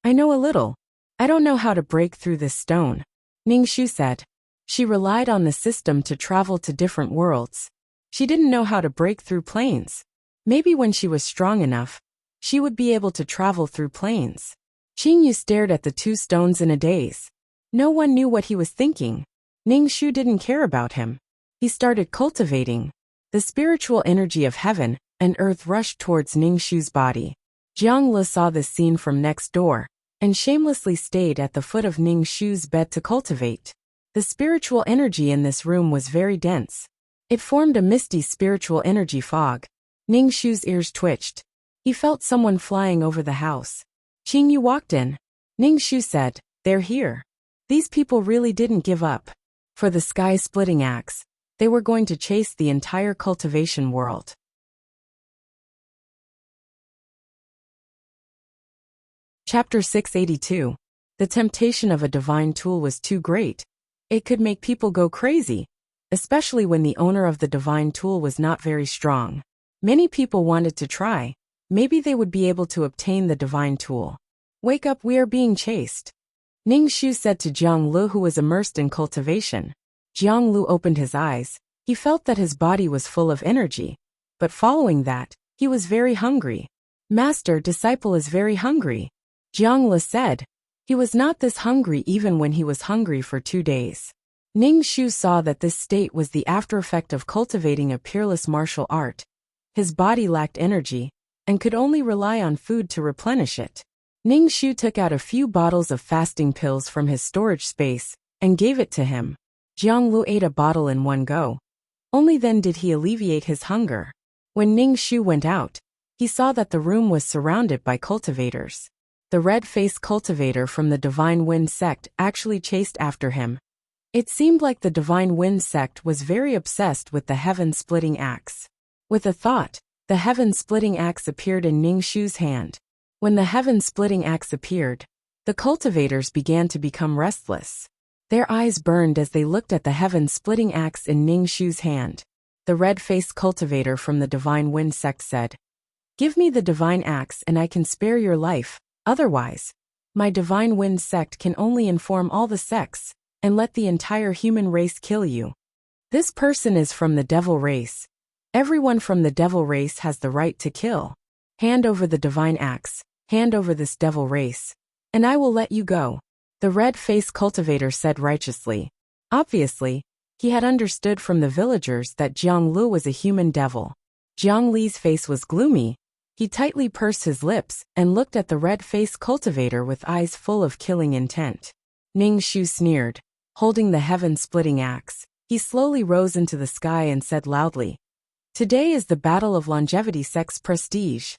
I know a little. I don't know how to break through this stone. Ningxu said. She relied on the system to travel to different worlds. She didn't know how to break through planes. Maybe when she was strong enough, she would be able to travel through planes. Qingyu stared at the 2 stones in a daze. No one knew what he was thinking. Ningxu didn't care about him. He started cultivating. The spiritual energy of heaven and earth rushed towards Ningxu's body. Jiang Lu saw this scene from next door, and shamelessly stayed at the foot of Ning Shu's bed to cultivate. The spiritual energy in this room was very dense. It formed a misty spiritual energy fog. Ning Shu's ears twitched. He felt someone flying over the house. Qingyu walked in. Ning Shu said, "They're here." These people really didn't give up. For the sky-splitting axe, they were going to chase the entire cultivation world. Chapter 682. The temptation of a divine tool was too great. It could make people go crazy, especially when the owner of the divine tool was not very strong. Many people wanted to try. Maybe they would be able to obtain the divine tool. "Wake up, we are being chased," Ning Shu said to Jiang Lu, who was immersed in cultivation. Jiang Lu opened his eyes. He felt that his body was full of energy. But following that, he was very hungry. "Master, disciple is very hungry," Jiang Lu said. He was not this hungry even when he was hungry for 2 days. Ning Shu saw that this state was the aftereffect of cultivating a peerless martial art. His body lacked energy, and could only rely on food to replenish it. Ning Shu took out a few bottles of fasting pills from his storage space, and gave it to him. Jiang Lu ate a bottle in one go. Only then did he alleviate his hunger. When Ning Shu went out, he saw that the room was surrounded by cultivators. The red-faced cultivator from the Divine Wind sect actually chased after him. It seemed like the Divine Wind sect was very obsessed with the heaven-splitting axe. With a thought, the heaven-splitting axe appeared in Ning Shu's hand. When the heaven-splitting axe appeared, the cultivators began to become restless. Their eyes burned as they looked at the heaven-splitting axe in Ning Shu's hand. The red-faced cultivator from the Divine Wind sect said, "Give me the divine axe and I can spare your life, otherwise, my Divine Wind sect can only inform all the sects, and let the entire human race kill you. This person is from the devil race. Everyone from the devil race has the right to kill. Hand over the divine axe. Hand over this devil race, and I will let you go," the red-faced cultivator said righteously. Obviously, he had understood from the villagers that Jiang Lu was a human devil. Jiang Li's face was gloomy. He tightly pursed his lips and looked at the red-faced cultivator with eyes full of killing intent. Ning Shu sneered. Holding the heaven-splitting axe, he slowly rose into the sky and said loudly, "Today is the battle of longevity sect's prestige.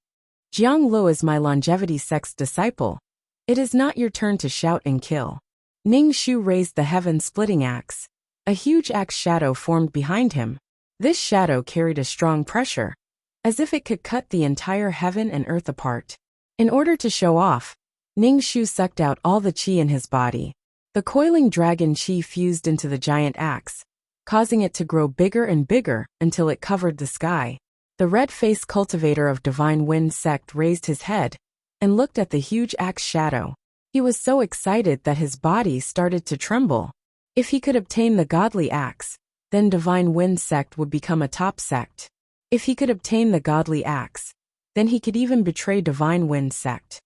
Jiang Lu is my longevity sect's disciple. It is not your turn to shout and kill." Ning Shu raised the heaven-splitting axe. A huge axe shadow formed behind him. This shadow carried a strong pressure, as if it could cut the entire heaven and earth apart. In order to show off, Ning Shu sucked out all the qi in his body. The coiling dragon qi fused into the giant axe, causing it to grow bigger and bigger until it covered the sky. The red-faced cultivator of Divine Wind sect raised his head and looked at the huge axe shadow. He was so excited that his body started to tremble. If he could obtain the godly axe, then Divine Wind sect would become a top sect. If he could obtain the godly axe, then he could even betray Divine Wind sect.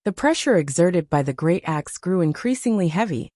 The pressure exerted by the great axe grew increasingly heavy,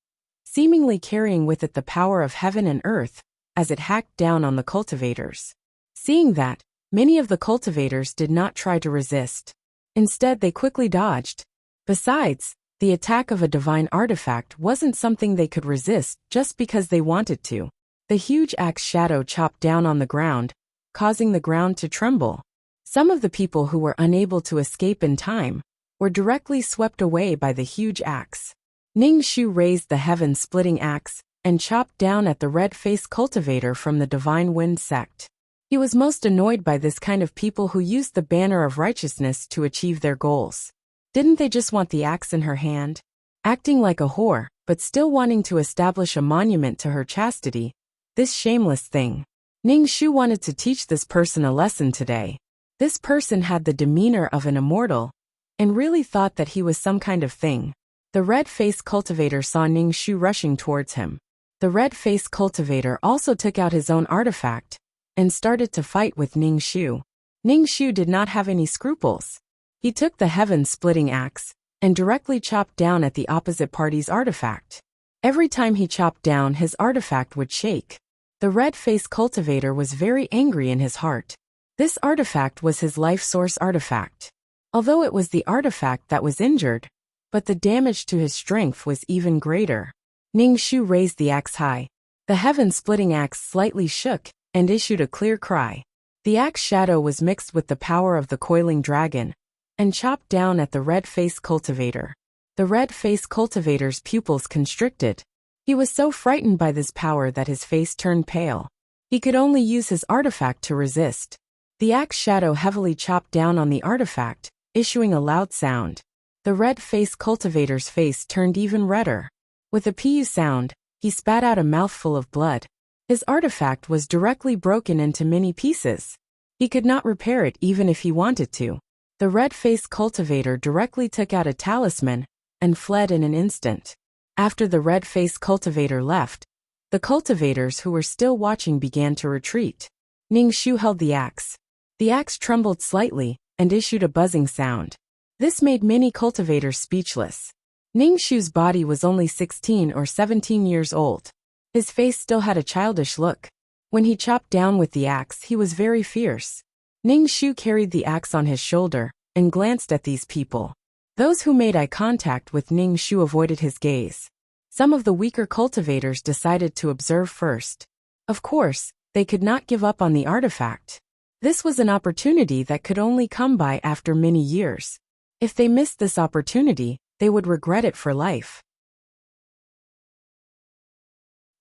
seemingly carrying with it the power of heaven and earth, as it hacked down on the cultivators. Seeing that, many of the cultivators did not try to resist. Instead, they quickly dodged. Besides, the attack of a divine artifact wasn't something they could resist just because they wanted to. The huge axe shadow chopped down on the ground, causing the ground to tremble. Some of the people who were unable to escape in time were directly swept away by the huge axe. Ning Shu raised the heaven-splitting axe and chopped down at the red-faced cultivator from the Divine Wind sect. He was most annoyed by this kind of people who used the banner of righteousness to achieve their goals. Didn't they just want the axe in her hand? Acting like a whore, but still wanting to establish a monument to her chastity. This shameless thing. Ning Shu wanted to teach this person a lesson today. This person had the demeanor of an immortal, and really thought that he was some kind of thing. The red-faced cultivator saw Ning Shu rushing towards him. The red-faced cultivator also took out his own artifact and started to fight with Ning Shu. Ning Shu did not have any scruples. He took the heaven-splitting axe and directly chopped down at the opposite party's artifact. Every time he chopped down, his artifact would shake. The red-faced cultivator was very angry in his heart. This artifact was his life source artifact. Although it was the artifact that was injured, but the damage to his strength was even greater. Ningxu raised the axe high. The heaven-splitting axe slightly shook and issued a clear cry. The axe shadow was mixed with the power of the coiling dragon and chopped down at the red-faced cultivator. The red-faced cultivator's pupils constricted. He was so frightened by this power that his face turned pale. He could only use his artifact to resist. The axe shadow heavily chopped down on the artifact, issuing a loud sound. The red-faced cultivator's face turned even redder. With a pu sound, he spat out a mouthful of blood. His artifact was directly broken into many pieces. He could not repair it even if he wanted to. The red-faced cultivator directly took out a talisman and fled in an instant. After the red-faced cultivator left, the cultivators who were still watching began to retreat. Ningxu held the axe. The axe trembled slightly and issued a buzzing sound. This made many cultivators speechless. Ningxu's body was only 16 or 17 years old. His face still had a childish look. When he chopped down with the axe, he was very fierce. Ningxu carried the axe on his shoulder and glanced at these people. Those who made eye contact with Ningxu avoided his gaze. Some of the weaker cultivators decided to observe first. Of course, they could not give up on the artifact. This was an opportunity that could only come by after many years. If they missed this opportunity, they would regret it for life.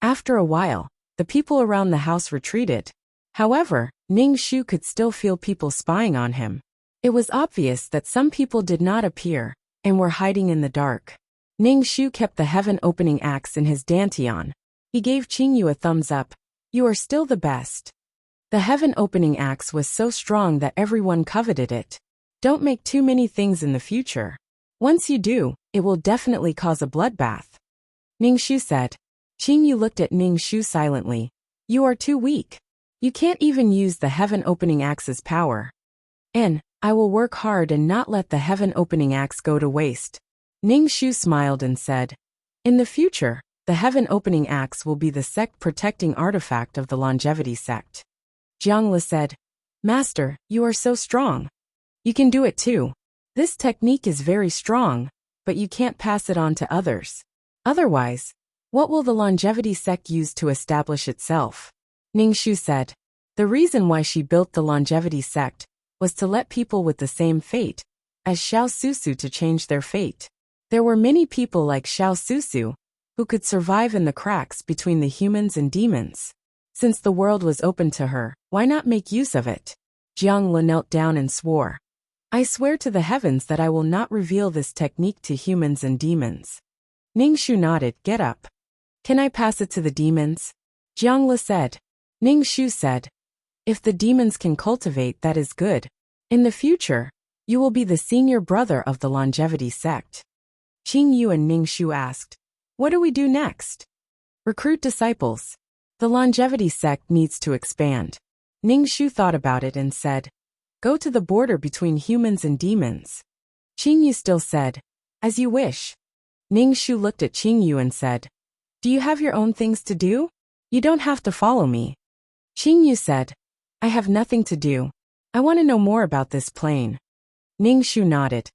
After a while, the people around the house retreated. However, Ningxu could still feel people spying on him. It was obvious that some people did not appear and were hiding in the dark. Ningxu kept the heaven-opening axe in his dantian. He gave Qingyu a thumbs up. "You are still the best." The heaven-opening axe was so strong that everyone coveted it. Don't make too many things in the future. Once you do, it will definitely cause a bloodbath. Ningxu said. Qingyu looked at Ningxu silently. "You are too weak. You can't even use the heaven-opening axe's power. And I will work hard and not let the heaven-opening axe go to waste." Ningxu smiled and said, "In the future, the heaven-opening axe will be the sect-protecting artifact of the longevity sect." Jiangli said, "Master, you are so strong. You can do it too. This technique is very strong, but you can't pass it on to others. Otherwise, what will the longevity sect use to establish itself?" Ningxu said, "The reason why she built the longevity sect was to let people with the same fate as Xiao Susu to change their fate. There were many people like Xiao Susu who could survive in the cracks between the humans and demons. Since the world was open to her, why not make use of it?" Jiang Li knelt down and swore, "I swear to the heavens that I will not reveal this technique to humans and demons." Ningxu nodded. "Get up. Can I pass it to the demons?" Jiang Li said. Ningxu said, "If the demons can cultivate, that is good. In the future, you will be the senior brother of the longevity sect." Qingyu and Ningxu asked, "What do we do next?" "Recruit disciples. The longevity sect needs to expand." Ningxu thought about it and said, "Go to the border between humans and demons." Qingyu still said, "As you wish." Ningxu looked at Qingyu and said, "Do you have your own things to do? You don't have to follow me." Qingyu said, "I have nothing to do. I want to know more about this plane." Ningxu nodded.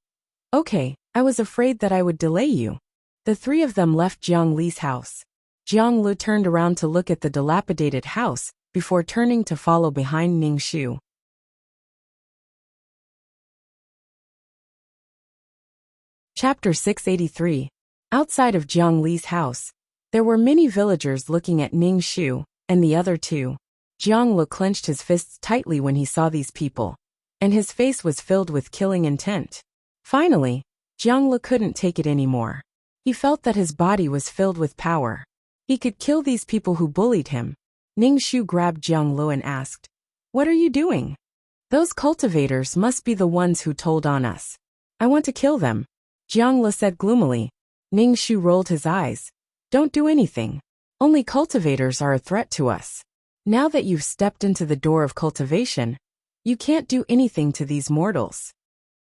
"Okay, I was afraid that I would delay you." The three of them left Jiang Li's house. Jiang Li turned around to look at the dilapidated house before turning to follow behind Ningxu. Chapter 683. Outside of Jiang Li's house, there were many villagers looking at Ningxu and the other two. Jiang Li clenched his fists tightly when he saw these people, and his face was filled with killing intent. Finally, Jiang Li couldn't take it anymore. He felt that his body was filled with power. He could kill these people who bullied him. Ningxu grabbed Jiang Li and asked, "What are you doing?" "Those cultivators must be the ones who told on us. I want to kill them," Jiang Li said gloomily. Ningxu rolled his eyes. "Don't do anything. Only cultivators are a threat to us. Now that you've stepped into the door of cultivation, you can't do anything to these mortals.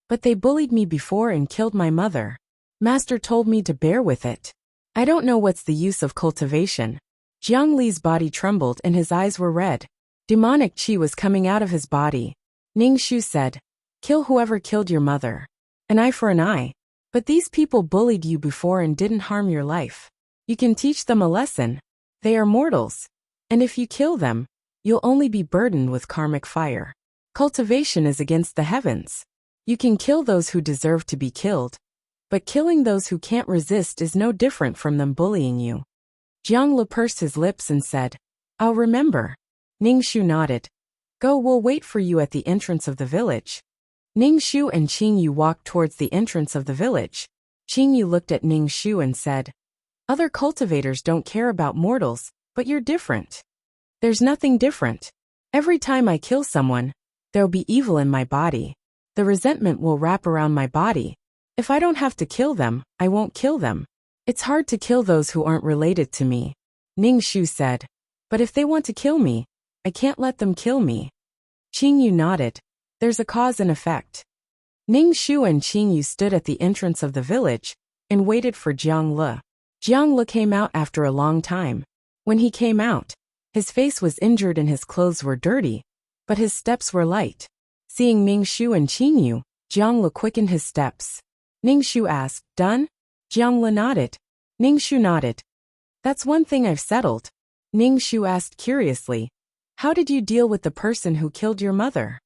But they bullied me before and killed my mother. Master told me to bear with it. I don't know what's the use of cultivation." Jiang Li's body trembled and his eyes were red. Demonic qi was coming out of his body. Ningxu said, Kill whoever killed your mother. An eye for an eye. But these people bullied you before and didn't harm your life. You can teach them a lesson. They are mortals. And if you kill them, you'll only be burdened with karmic fire. Cultivation is against the heavens. You can kill those who deserve to be killed. But killing those who can't resist is no different from them bullying you. Jiang Li pursed his lips and said, I'll remember. Ning Shu nodded. Go, we'll wait for you at the entrance of the village. Ning Shu and Qing Yu walked towards the entrance of the village. Qing Yu looked at Ning Shu and said, Other cultivators don't care about mortals, but you're different. There's nothing different. Every time I kill someone, there'll be evil in my body. The resentment will wrap around my body. If I don't have to kill them, I won't kill them. It's hard to kill those who aren't related to me. Ning Shu said, But if they want to kill me, I can't let them kill me. Qing Yu nodded. There's a cause and effect. Ning Shu and Qing Yu stood at the entrance of the village and waited for Jiang Li. Jiang Li came out after a long time. When he came out, his face was injured and his clothes were dirty, but his steps were light. Seeing Ning Shu and Qing Yu, Jiang Li quickened his steps. Ning Shu asked, Done? Jiang Li nodded. Ning Shu nodded. That's one thing I've settled. Ning Shu asked curiously, How did you deal with the person who killed your mother?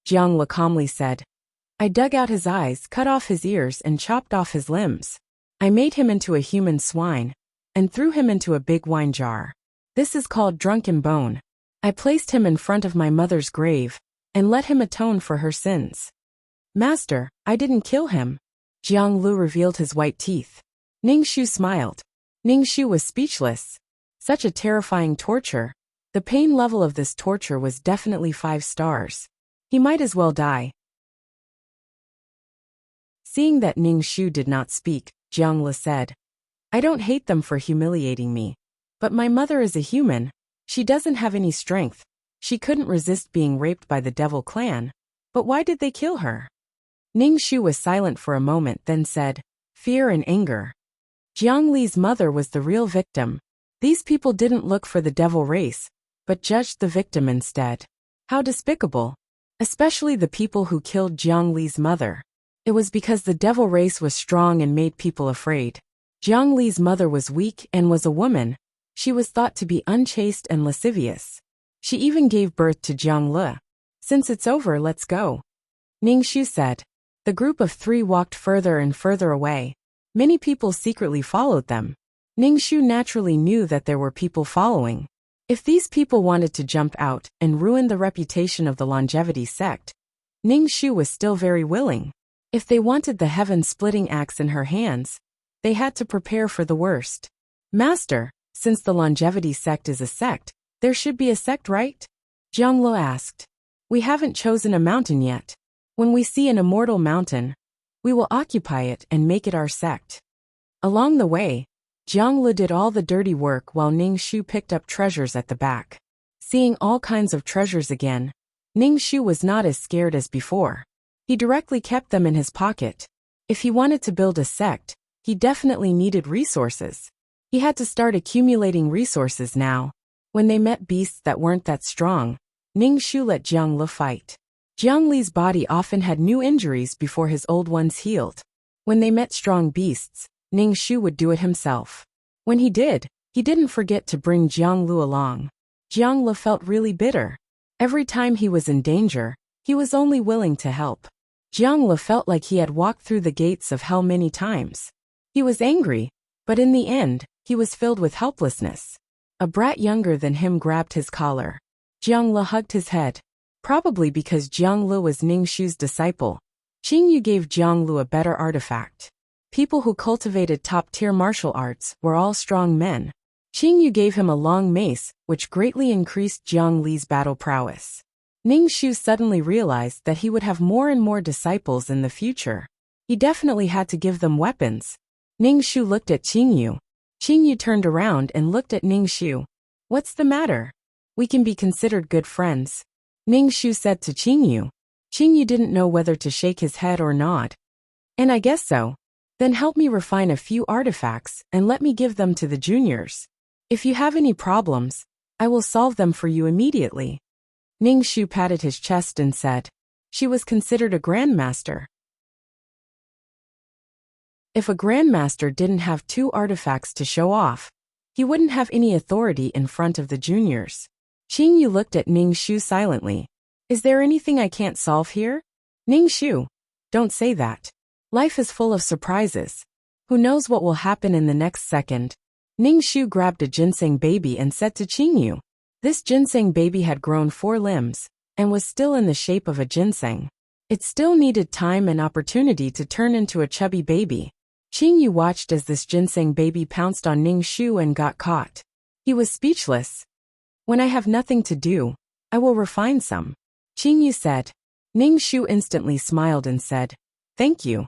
Jiang Li calmly said, I dug out his eyes, cut off his ears, and chopped off his limbs. I made him into a human swine and threw him into a big wine jar. This is called drunken bone. I placed him in front of my mother's grave and let him atone for her sins. Master, I didn't kill him. Jiang Li revealed his white teeth. Ning Shu smiled. Ning Shu was speechless. Such a terrifying torture. The pain level of this torture was definitely 5 stars. He might as well die. Seeing that Ning Shu did not speak, Jiang Li said, I don't hate them for humiliating me. But my mother is a human. She doesn't have any strength. She couldn't resist being raped by the devil clan. But why did they kill her? Ning Shu was silent for a moment, then said, Fear and anger. Jiang Li's mother was the real victim. These people didn't look for the devil race, but judged the victim instead. How despicable. Especially the people who killed Jiang Li's mother. It was because the devil race was strong and made people afraid. Jiang Li's mother was weak and was a woman. She was thought to be unchaste and lascivious. She even gave birth to Jiang Li. Since it's over, let's go. Ning Shu said. The group of 3 walked further and further away. Many people secretly followed them. Ning Shu naturally knew that there were people following. If these people wanted to jump out and ruin the reputation of the longevity sect, Ning Shu was still very willing. If they wanted the heaven-splitting axe in her hands, they had to prepare for the worst. Master, since the longevity sect is a sect, there should be a sect, right? Jiang Li asked. We haven't chosen a mountain yet. When we see an immortal mountain, we will occupy it and make it our sect. Along the way, Jiang Li did all the dirty work while Ning Shu picked up treasures at the back. Seeing all kinds of treasures again, Ning Shu was not as scared as before. He directly kept them in his pocket. If he wanted to build a sect, he definitely needed resources. He had to start accumulating resources now. When they met beasts that weren't that strong, Ning Shu let Jiang Li fight. Jiang Li's body often had new injuries before his old ones healed. When they met strong beasts, Ning Shu would do it himself. When he did, he didn't forget to bring Jiang Li along. Jiang Li felt really bitter. Every time he was in danger, he was only willing to help. Jiang Li felt like he had walked through the gates of hell many times. He was angry, but in the end, he was filled with helplessness. A brat younger than him grabbed his collar. Jiang Li hugged his head. Probably because Jiang Li was Ning Shu's disciple, Qing Yu gave Jiang Li a better artifact. People who cultivated top-tier martial arts were all strong men. Qing Yu gave him a long mace, which greatly increased Jiang Li's battle prowess. Ning Shu suddenly realized that he would have more and more disciples in the future. He definitely had to give them weapons. Ning Shu looked at Qing Yu. Qing Yu turned around and looked at Ning Shu. What's the matter? We can be considered good friends. Ning Shu said to Qing Yu. Qing Yu didn't know whether to shake his head or nod. And I guess so. Then help me refine a few artifacts and let me give them to the juniors. If you have any problems, I will solve them for you immediately. Ning Shu patted his chest and said, She was considered a grandmaster. If a grandmaster didn't have 2 artifacts to show off, he wouldn't have any authority in front of the juniors. Qingyu looked at Ningxu silently. Is there anything I can't solve here? Ningxu, don't say that. Life is full of surprises. Who knows what will happen in the next second? Ningxu grabbed a ginseng baby and said to Qingyu. This ginseng baby had grown 4 limbs and was still in the shape of a ginseng. It still needed time and opportunity to turn into a chubby baby. Qingyu watched as this ginseng baby pounced on Ningxu and got caught. He was speechless. When I have nothing to do, I will refine some. Qingyu said. Ningxu instantly smiled and said, Thank you.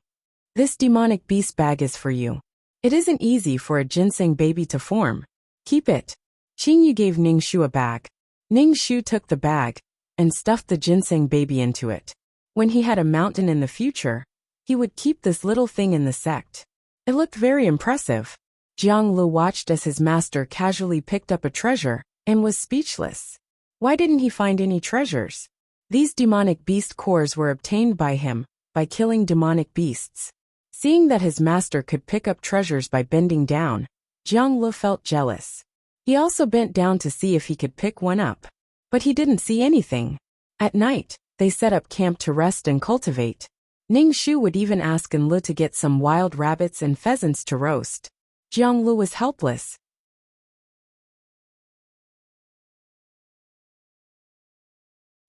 This demonic beast bag is for you. It isn't easy for a ginseng baby to form. Keep it. Qingyu gave Ningxu a bag. Ningxu took the bag and stuffed the ginseng baby into it. When he had a mountain in the future, he would keep this little thing in the sect. It looked very impressive. Jiang Lu watched as his master casually picked up a treasure and was speechless. Why didn't he find any treasures? These demonic beast cores were obtained by him by killing demonic beasts. Seeing that his master could pick up treasures by bending down, Jiang Lu felt jealous. He also bent down to see if he could pick one up. But he didn't see anything. At night, they set up camp to rest and cultivate. Ningxu would even ask Enlu to get some wild rabbits and pheasants to roast. Jiang Lu was helpless.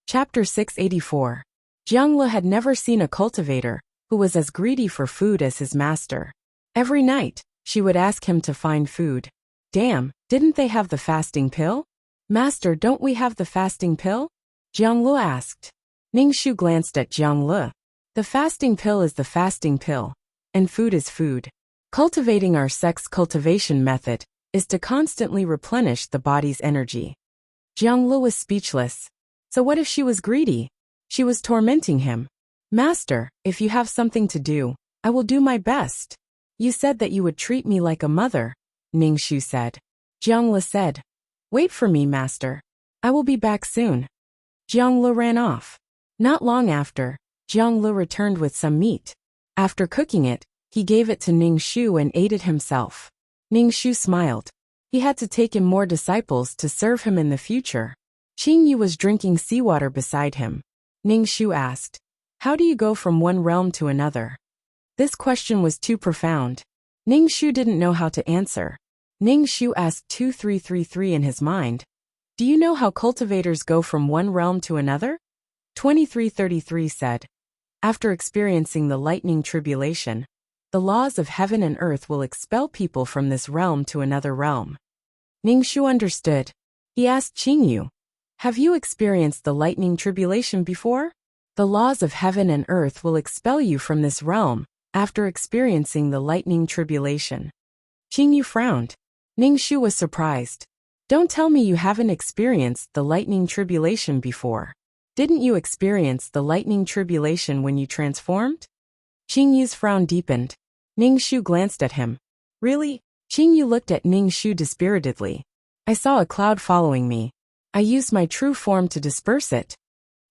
Chapter 684. Jiang Lu had never seen a cultivator who was as greedy for food as his master. Every night, she would ask him to find food. Damn, didn't they have the fasting pill? Master, don't we have the fasting pill? Jiang Lu asked. Ningxu glanced at Jiang Lu. The fasting pill is the fasting pill, and food is food. Cultivating our sex cultivation method is to constantly replenish the body's energy. Jiang Lu was speechless. So what if she was greedy? She was tormenting him. Master, if you have something to do, I will do my best. You said that you would treat me like a mother, Ningxu said. Jiang Lu said, Wait for me, master. I will be back soon. Jiang Lu ran off. Not long after, Jiang Lu returned with some meat. After cooking it, he gave it to Ningxu and ate it himself. Ningxu smiled. He had to take in more disciples to serve him in the future. Qingyu was drinking seawater beside him. Ningxu asked, How do you go from one realm to another? This question was too profound. Ningxu didn't know how to answer. Ningxu asked 2333 in his mind, Do you know how cultivators go from one realm to another? 2333 said, After experiencing the lightning tribulation, the laws of heaven and earth will expel people from this realm to another realm. Ningxu understood. He asked Qingyu, Have you experienced the lightning tribulation before? The laws of heaven and earth will expel you from this realm after experiencing the lightning tribulation. Qingyu frowned. Ningxu was surprised. Don't tell me you haven't experienced the lightning tribulation before. Didn't you experience the lightning tribulation when you transformed? Qingyu's frown deepened. Ningxu glanced at him. Really? Qingyu looked at Ningxu dispiritedly. I saw a cloud following me. I used my true form to disperse it.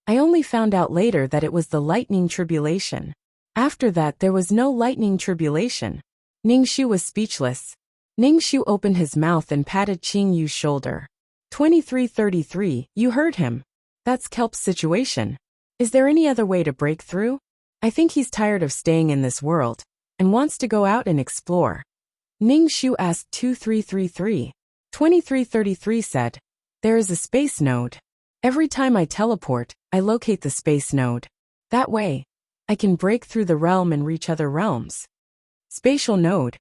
I only found out later that it was the lightning tribulation. After that there was no lightning tribulation. Ningxu was speechless. Ningxu opened his mouth and patted Qingyu's shoulder. 2333, you heard him. That's Kelp's situation. Is there any other way to break through? I think he's tired of staying in this world and wants to go out and explore. Ningxu asked 2333. 2333 said, There is a space node. Every time I teleport, I locate the space node. That way, I can break through the realm and reach other realms. Spatial node.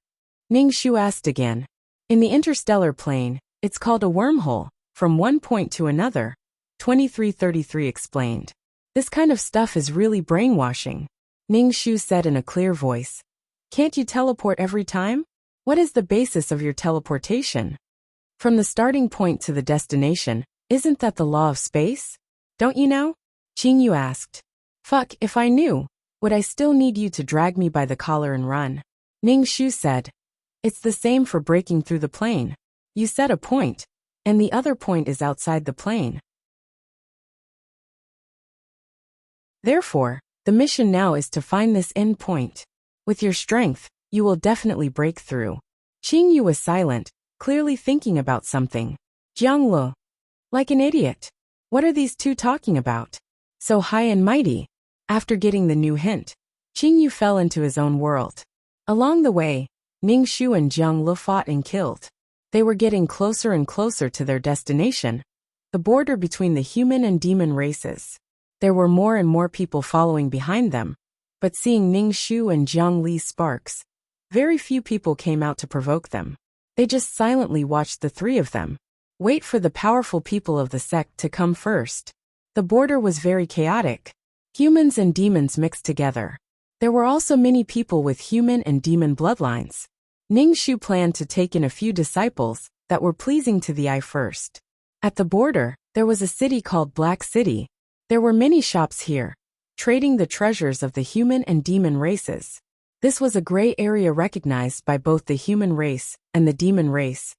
Ningxu asked again. In the interstellar plane, it's called a wormhole, from one point to another. 2333 explained. This kind of stuff is really brainwashing. Ningxu said in a clear voice. Can't you teleport every time? What is the basis of your teleportation? From the starting point to the destination, isn't that the law of space? Don't you know? Qingyu asked. Fuck, if I knew, would I still need you to drag me by the collar and run? Ningxu said. It's the same for breaking through the plane. You set a point, and the other point is outside the plane. Therefore, the mission now is to find this end point. With your strength, you will definitely break through. Qing Yu was silent, clearly thinking about something. Jiang Lu. Like an idiot. What are these two talking about? So high and mighty. After getting the new hint, Qing Yu fell into his own world. Along the way, Ning Shu and Jiang Lu fought and killed. They were getting closer and closer to their destination, the border between the human and demon races. There were more and more people following behind them, but seeing Ning Shu and Jiang Li's sparks, very few people came out to provoke them. They just silently watched the three of them wait for the powerful people of the sect to come first. The border was very chaotic. Humans and demons mixed together. There were also many people with human and demon bloodlines. Ning Shu planned to take in a few disciples that were pleasing to the eye first. At the border, there was a city called Black City. There were many shops here, trading the treasures of the human and demon races. This was a gray area recognized by both the human race and the demon race,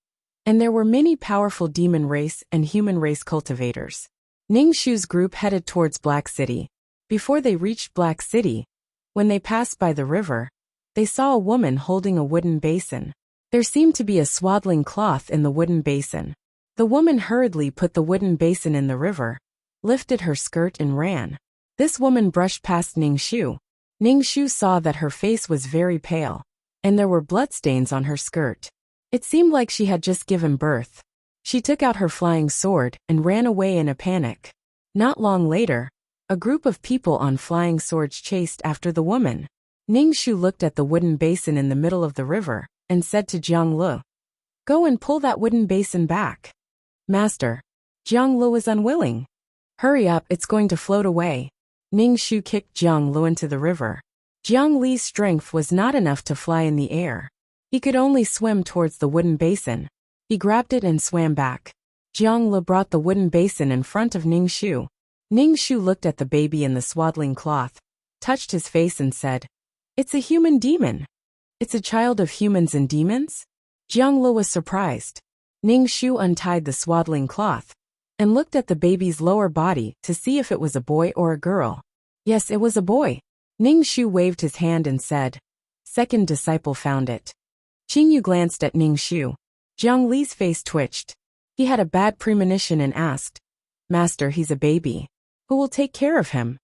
and there were many powerful demon race and human race cultivators. Ning Shu's group headed towards Black City. Before they reached Black City, when they passed by the river, they saw a woman holding a wooden basin. There seemed to be a swaddling cloth in the wooden basin. The woman hurriedly put the wooden basin in the river, lifted her skirt and ran. This woman brushed past Ning Shu. Ning Shu saw that her face was very pale, and there were bloodstains on her skirt. It seemed like she had just given birth. She took out her flying sword and ran away in a panic. Not long later, a group of people on flying swords chased after the woman. Ning Shu looked at the wooden basin in the middle of the river and said to Jiang Lu, "Go and pull that wooden basin back." "Master." Jiang Lu was unwilling. "Hurry up, it's going to float away." Ning Shu kicked Jiang Lu into the river. Jiang Li's strength was not enough to fly in the air. He could only swim towards the wooden basin. He grabbed it and swam back. Jiang Lu brought the wooden basin in front of Ning Shu. Ning Shu looked at the baby in the swaddling cloth, touched his face and said, "It's a human demon. It's a child of humans and demons?" Jiang Lu was surprised. Ning Shu untied the swaddling cloth and looked at the baby's lower body to see if it was a boy or a girl. Yes, it was a boy. Ning Shu waved his hand and said, "Second disciple found it." Qing Yu glanced at Ning Shu. Jiang Li's face twitched. He had a bad premonition and asked, "Master, he's a baby. Who will take care of him?"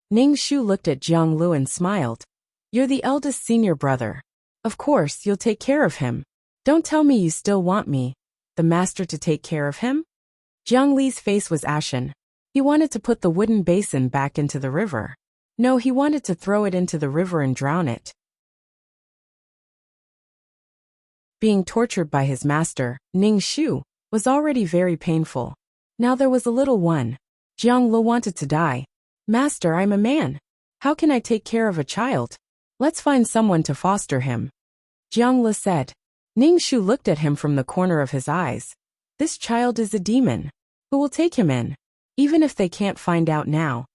Ning Shu looked at Jiang Lu and smiled. "You're the eldest senior brother. Of course, you'll take care of him. Don't tell me you still want me, the master, to take care of him?" Jiang Li's face was ashen. He wanted to put the wooden basin back into the river. No, he wanted to throw it into the river and drown it. Being tortured by his master, Ning Shu, was already very painful. Now there was a little one. Jiang Lu wanted to die. "Master, I'm a man. How can I take care of a child? Let's find someone to foster him." Jiang Lu said. Ning Shu looked at him from the corner of his eyes. "This child is a demon. Who will take him in? Even if they can't find out now,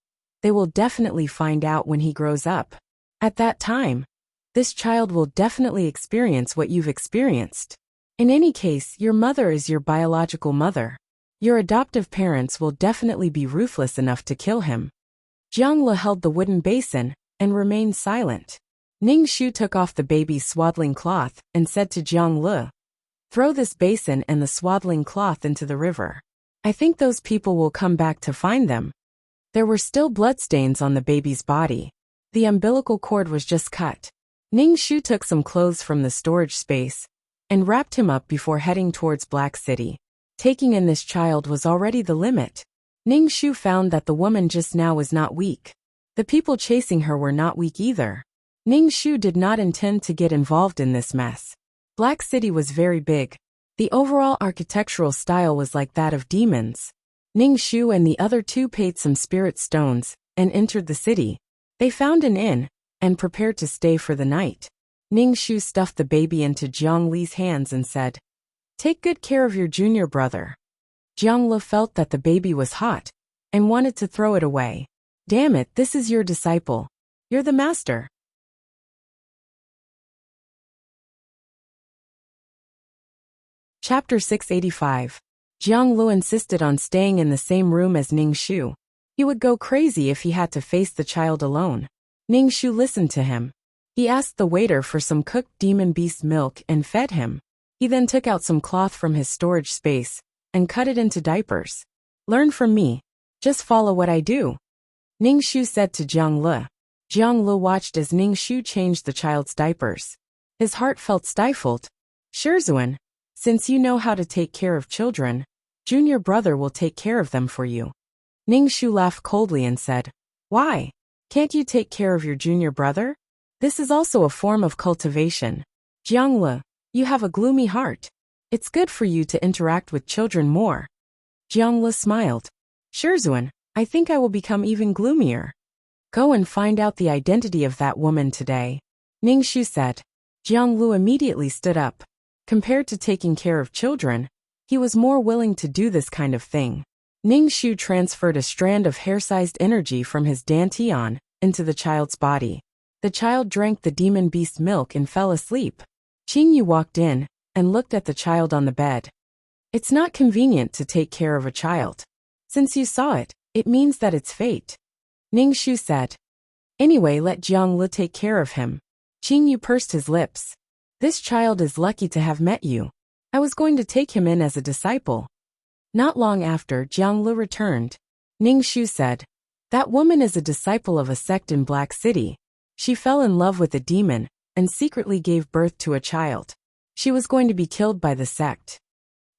they will definitely find out when he grows up. At that time, this child will definitely experience what you've experienced. In any case, your mother is your biological mother. Your adoptive parents will definitely be ruthless enough to kill him." Jiang Lu held the wooden basin and remained silent. Ning Shu took off the baby's swaddling cloth and said to Jiang Lu, "Throw this basin and the swaddling cloth into the river. I think those people will come back to find them." There were still bloodstains on the baby's body. The umbilical cord was just cut. Ning Shu took some clothes from the storage space and wrapped him up before heading towards Black City. Taking in this child was already the limit. Ning Shu found that the woman just now was not weak. The people chasing her were not weak either. Ning Shu did not intend to get involved in this mess. Black City was very big. The overall architectural style was like that of demons. Ning Shu and the other two paid some spirit stones and entered the city. They found an inn and prepared to stay for the night. Ning Shu stuffed the baby into Jiang Li's hands and said, "Take good care of your junior brother." Jiang Lu felt that the baby was hot and wanted to throw it away. "Damn it, this is your disciple. You're the master." Chapter 685. Jiang Lu insisted on staying in the same room as Ning Shu. He would go crazy if he had to face the child alone. Ningxu listened to him. He asked the waiter for some cooked demon beast milk and fed him. He then took out some cloth from his storage space and cut it into diapers. Learn from me. Just follow what I do, Ningxu said to Jiangli. Jiangli watched as Ningxu changed the child's diapers. His heart felt stifled. Sherzuan, since you know how to take care of children, junior brother will take care of them for you. Ningxu laughed coldly and said, Why? Can't you take care of your junior brother? This is also a form of cultivation. Jiangli, you have a gloomy heart. It's good for you to interact with children more. Jiangli smiled. Sherzuan, I think I will become even gloomier. Go and find out the identity of that woman today, Ningxu said. Jiangli immediately stood up. Compared to taking care of children, he was more willing to do this kind of thing. Ningxu transferred a strand of hair-sized energy from his dantian into the child's body. The child drank the demon beast milk and fell asleep. Qingyu walked in and looked at the child on the bed. It's not convenient to take care of a child. Since you saw it, it means that it's fate, Ningxu said. Anyway, let Jiangli take care of him. Qingyu pursed his lips. This child is lucky to have met you. I was going to take him in as a disciple. Not long after, Jiangli returned. Ningxu said, That woman is a disciple of a sect in Black City. She fell in love with a demon and secretly gave birth to a child. She was going to be killed by the sect.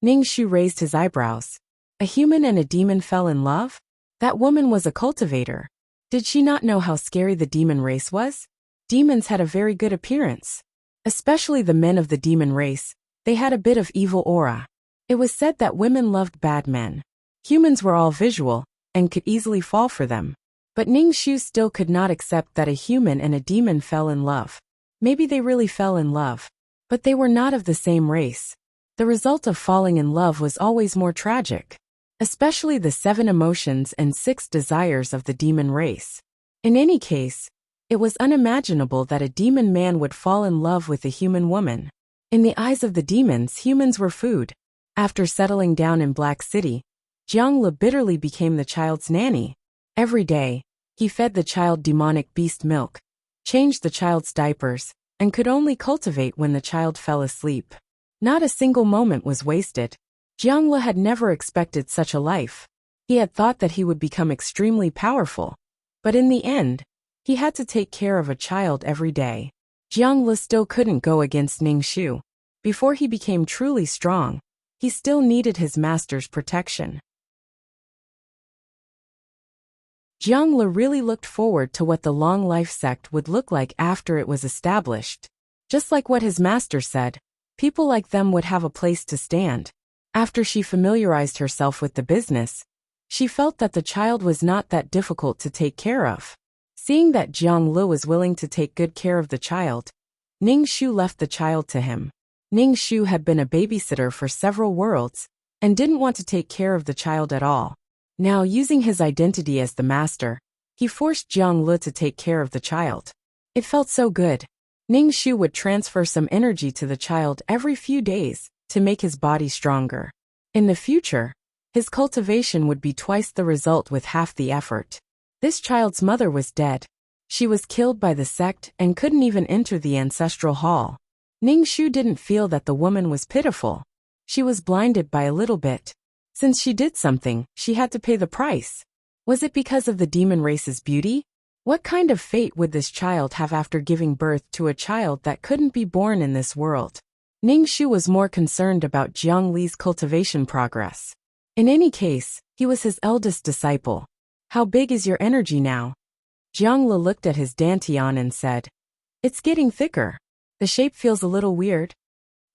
Ningxu raised his eyebrows. A human and a demon fell in love? That woman was a cultivator. Did she not know how scary the demon race was? Demons had a very good appearance. Especially the men of the demon race, they had a bit of evil aura. It was said that women loved bad men. Humans were all visual and could easily fall for them. But Ningxu still could not accept that a human and a demon fell in love. Maybe they really fell in love. But they were not of the same race. The result of falling in love was always more tragic. Especially the 7 emotions and 6 desires of the demon race. In any case, it was unimaginable that a demon man would fall in love with a human woman. In the eyes of the demons, humans were food. After settling down in Black City, Jiangli bitterly became the child's nanny. Every day, he fed the child demonic beast milk, changed the child's diapers, and could only cultivate when the child fell asleep. Not a single moment was wasted. Jiangli had never expected such a life. He had thought that he would become extremely powerful. But in the end, he had to take care of a child every day. Jiangli still couldn't go against Ningxu. Before he became truly strong, he still needed his master's protection. Jiangli really looked forward to what the Long Life sect would look like after it was established. Just like what his master said, people like them would have a place to stand. After she familiarized herself with the business, she felt that the child was not that difficult to take care of. Seeing that Jiangli was willing to take good care of the child, Ningxu left the child to him. Ningxu had been a babysitter for several worlds and didn't want to take care of the child at all. Now, using his identity as the master, he forced Jiangli to take care of the child. It felt so good. Ningxu would transfer some energy to the child every few days to make his body stronger. In the future, his cultivation would be twice the result with half the effort. This child's mother was dead. She was killed by the sect and couldn't even enter the ancestral hall. Ningxu didn't feel that the woman was pitiful. She was blinded by a little bit. Since she did something, she had to pay the price. Was it because of the demon race's beauty? What kind of fate would this child have after giving birth to a child that couldn't be born in this world? Ningxu was more concerned about Jiangli's cultivation progress. In any case, he was his eldest disciple. How big is your energy now? Jiangli looked at his dantian and said, It's getting thicker. The shape feels a little weird.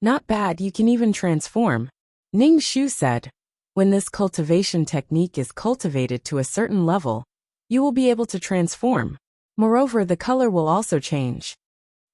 Not bad, you can even transform. Ningxu said, When this cultivation technique is cultivated to a certain level, you will be able to transform. Moreover, the color will also change.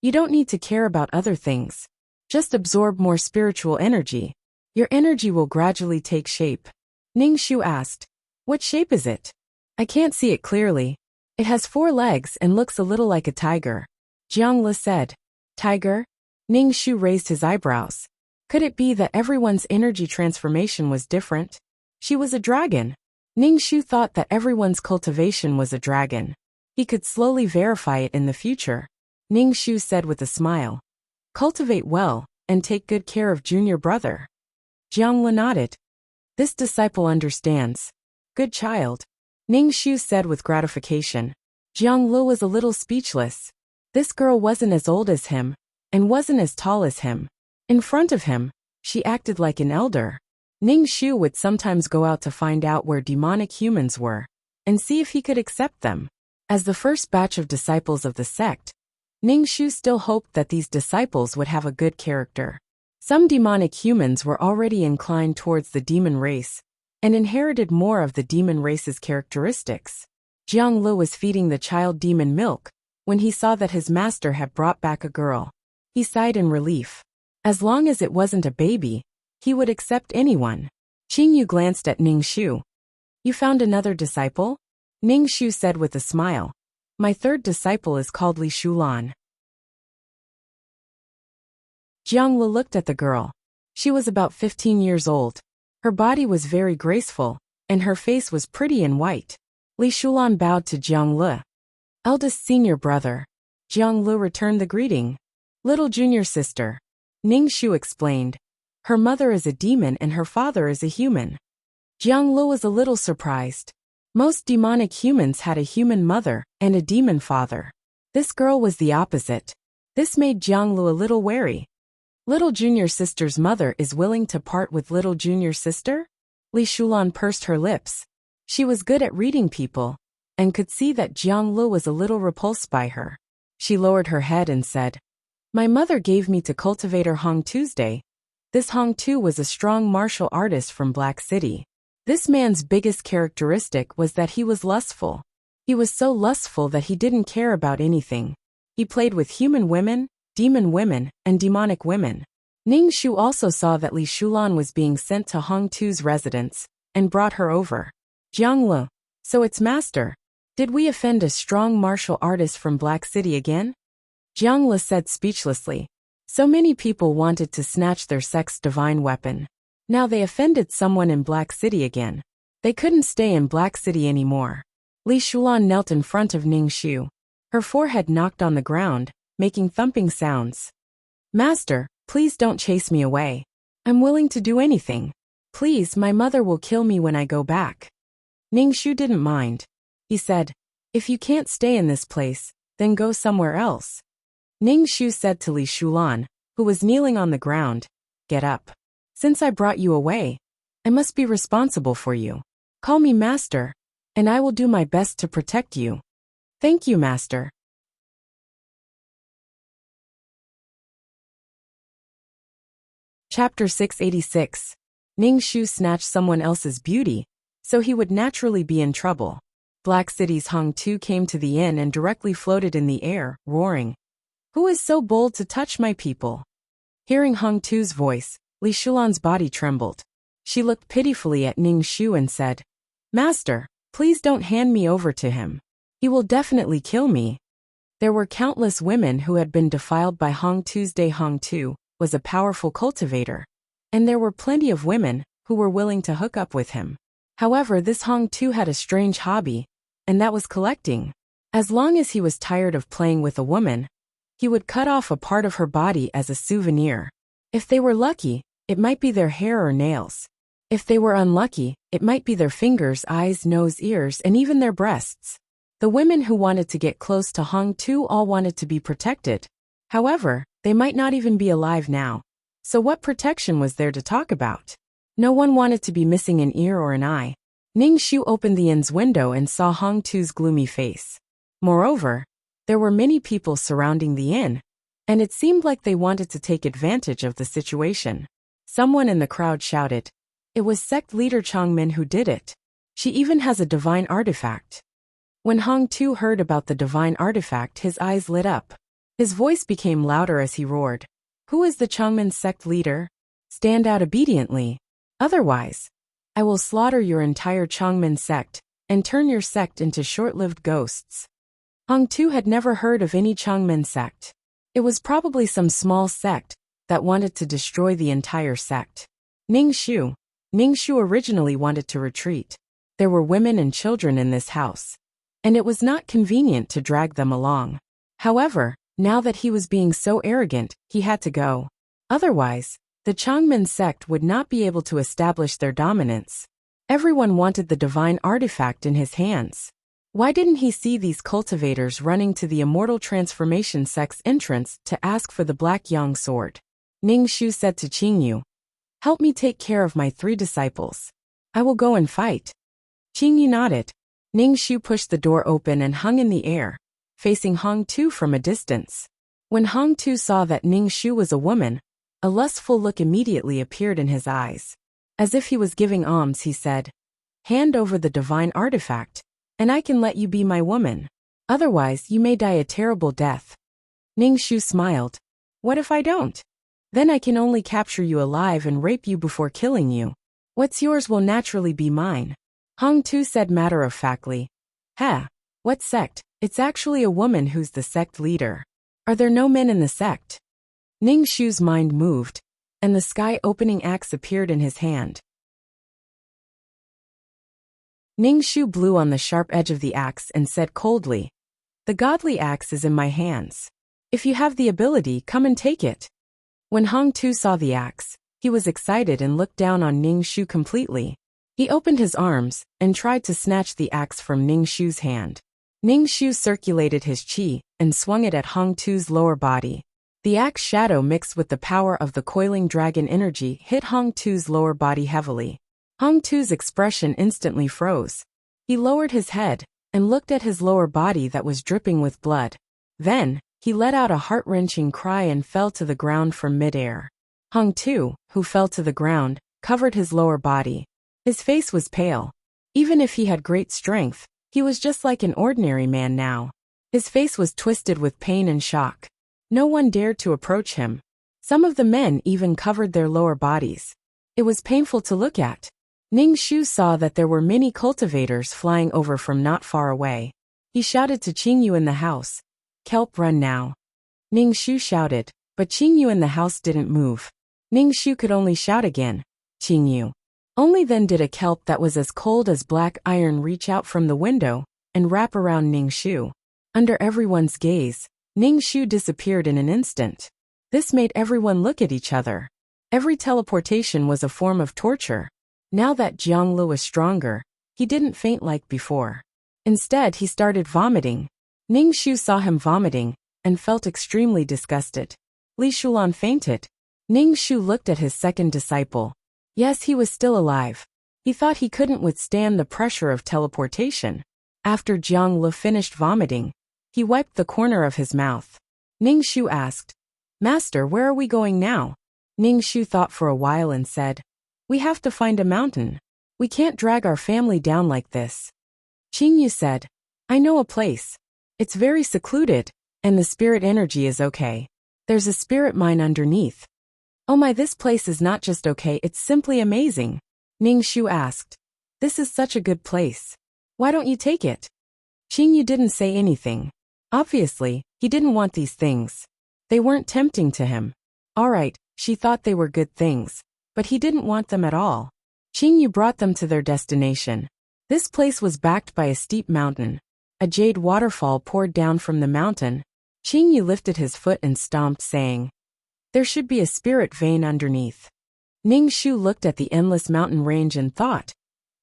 You don't need to care about other things. Just absorb more spiritual energy. Your energy will gradually take shape. Ningxu asked, What shape is it? I can't see it clearly. It has 4 legs and looks a little like a tiger. Jiangli said, Tiger? Ningxu raised his eyebrows. Could it be that everyone's energy transformation was different? She was a dragon. Ningxu thought that everyone's cultivation was a dragon. He could slowly verify it in the future. Ningxu said with a smile. Cultivate well, and take good care of junior brother. Jiangli nodded. This disciple understands. Good child. Ningxu said with gratification. Jiangli was a little speechless. This girl wasn't as old as him, and wasn't as tall as him. In front of him, she acted like an elder. Ningxu would sometimes go out to find out where demonic humans were, and see if he could accept them. As the first batch of disciples of the sect, Ningxu still hoped that these disciples would have a good character. Some demonic humans were already inclined towards the demon race, and inherited more of the demon race's characteristics. Jiangli was feeding the child demon milk, when he saw that his master had brought back a girl. He sighed in relief. As long as it wasn't a baby, he would accept anyone. Qingyu glanced at Ningxu. You found another disciple? Ningxu said with a smile. My third disciple is called Li Shulan. Jiangli looked at the girl. She was about 15 years old. Her body was very graceful, and her face was pretty and white. Li Shulan bowed to Jiangli. Eldest senior brother. Jiangli returned the greeting. Little junior sister. Ningxu explained. Her mother is a demon and her father is a human. Jiangli was a little surprised. Most demonic humans had a human mother and a demon father. This girl was the opposite. This made Jiangli a little wary. Little junior sister's mother is willing to part with little junior sister? Li Shulan pursed her lips. She was good at reading people, and could see that Jiangli was a little repulsed by her. She lowered her head and said, My mother gave me to cultivator Hong Tuesday. This Hong Tu was a strong martial artist from Black City. This man's biggest characteristic was that he was lustful. He was so lustful that he didn't care about anything. He played with human women, demon women, and demonic women. Ningxu also saw that Li Shulan was being sent to Hong Tu's residence, and brought her over. Jiangli, so it's master. Did we offend a strong martial artist from Black City again? Jiangli said speechlessly. So many people wanted to snatch their sect's divine weapon. Now they offended someone in Black City again. They couldn't stay in Black City anymore. Li Shulan knelt in front of Ningxu. Her forehead knocked on the ground, making thumping sounds. Master, please don't chase me away. I'm willing to do anything. Please, my mother will kill me when I go back. Ningxu didn't mind. He said, If you can't stay in this place, then go somewhere else. Ningxu said to Li Shulan, who was kneeling on the ground, Get up. Since I brought you away, I must be responsible for you. Call me master, and I will do my best to protect you. Thank you, master. Chapter 686. Ningxu snatched someone else's beauty, so he would naturally be in trouble. Black City's Hong Tu came to the inn and directly floated in the air, roaring. Who is so bold to touch my people? Hearing Hong Tu's voice, Li Shulan's body trembled. She looked pitifully at Ningxu and said, Master, please don't hand me over to him. He will definitely kill me. There were countless women who had been defiled by Hong Tuesday. Hong Tu was a powerful cultivator, and there were plenty of women who were willing to hook up with him. However, this Hong Tu had a strange hobby, and that was collecting. As long as he was tired of playing with a woman, he would cut off a part of her body as a souvenir. If they were lucky, it might be their hair or nails. If they were unlucky, it might be their fingers, eyes, nose, ears, and even their breasts. The women who wanted to get close to Hong Tu all wanted to be protected. However, they might not even be alive now. So what protection was there to talk about? No one wanted to be missing an ear or an eye. Ningxu opened the inn's window and saw Hong Tu's gloomy face. Moreover, there were many people surrounding the inn, and it seemed like they wanted to take advantage of the situation. Someone in the crowd shouted, It was sect leader Changmin who did it. She even has a divine artifact. When Hong Tu heard about the divine artifact, his eyes lit up. His voice became louder as he roared. Who is the Changmin sect leader? Stand out obediently. Otherwise, I will slaughter your entire Changmin sect, and turn your sect into short-lived ghosts. Hong Tu had never heard of any Changmin sect. It was probably some small sect that wanted to destroy the entire sect. Ningxu originally wanted to retreat. There were women and children in this house, and it was not convenient to drag them along. However, now that he was being so arrogant, he had to go. Otherwise, the Changmen sect would not be able to establish their dominance. Everyone wanted the divine artifact in his hands. Why didn't he see these cultivators running to the immortal transformation sect's entrance to ask for the Black Yang sword? Ning Shu said to Qingyu, "Help me take care of my 3 disciples. I will go and fight." Qingyu nodded. Ning Shu pushed the door open and hung in the air, facing Hong Tu from a distance. When Hong Tu saw that Ning Shu was a woman, a lustful look immediately appeared in his eyes. As if he was giving alms, he said, "Hand over the divine artifact, and I can let you be my woman. Otherwise, you may die a terrible death." Ning Shu smiled. "What if I don't? Then I can only capture you alive and rape you before killing you. What's yours will naturally be mine." Hong Tu said matter-of-factly, "What sect? It's actually a woman who's the sect leader. Are there no men in the sect?" Ning Shu's mind moved, and the sky-opening axe appeared in his hand. Ning Shu blew on the sharp edge of the axe and said coldly, "The godly axe is in my hands. If you have the ability, come and take it." When Hong Tu saw the axe, he was excited and looked down on Ning Shu completely. He opened his arms and tried to snatch the axe from Ning Shu's hand. Ning Shu circulated his qi and swung it at Hong Tu's lower body. The axe shadow mixed with the power of the coiling dragon energy hit Hong Tu's lower body heavily. Hong Tu's expression instantly froze. He lowered his head and looked at his lower body that was dripping with blood. Then, he let out a heart-wrenching cry and fell to the ground from midair. Hong Tu, who fell to the ground, covered his lower body. His face was pale. Even if he had great strength, he was just like an ordinary man now. His face was twisted with pain and shock. No one dared to approach him. Some of the men even covered their lower bodies. It was painful to look at. Ning Shu saw that there were many cultivators flying over from not far away. He shouted to Qingyu in the house, "Kelp, run now." Ning Shu shouted, but Qingyu in the house didn't move. Ning Shu could only shout again, "Qingyu." Only then did a kelp that was as cold as black iron reach out from the window and wrap around Ning Shu. Under everyone's gaze, Ning Shu disappeared in an instant. This made everyone look at each other. Every teleportation was a form of torture. Now that Jianglu was stronger, he didn't faint like before. Instead, he started vomiting. Ning Shu saw him vomiting and felt extremely disgusted. Li Shulan fainted. Ning Shu looked at his second disciple. Yes, he was still alive. He thought he couldn't withstand the pressure of teleportation. After Jianglu finished vomiting, he wiped the corner of his mouth. Ning Shu asked, "Master, where are we going now?" Ning Shu thought for a while and said, "We have to find a mountain. We can't drag our family down like this." Qingyu said, "I know a place. It's very secluded, and the spirit energy is okay. There's a spirit mine underneath." "Oh my, this place is not just okay, it's simply amazing." Ning Shu asked, "This is such a good place. Why don't you take it?" Qingyu didn't say anything. Obviously, he didn't want these things. They weren't tempting to him. Alright, she thought they were good things, but he didn't want them at all. Qingyu brought them to their destination. This place was backed by a steep mountain. A jade waterfall poured down from the mountain. Qingyu lifted his foot and stomped, saying, "There should be a spirit vein underneath." Ning Shu looked at the endless mountain range and thought,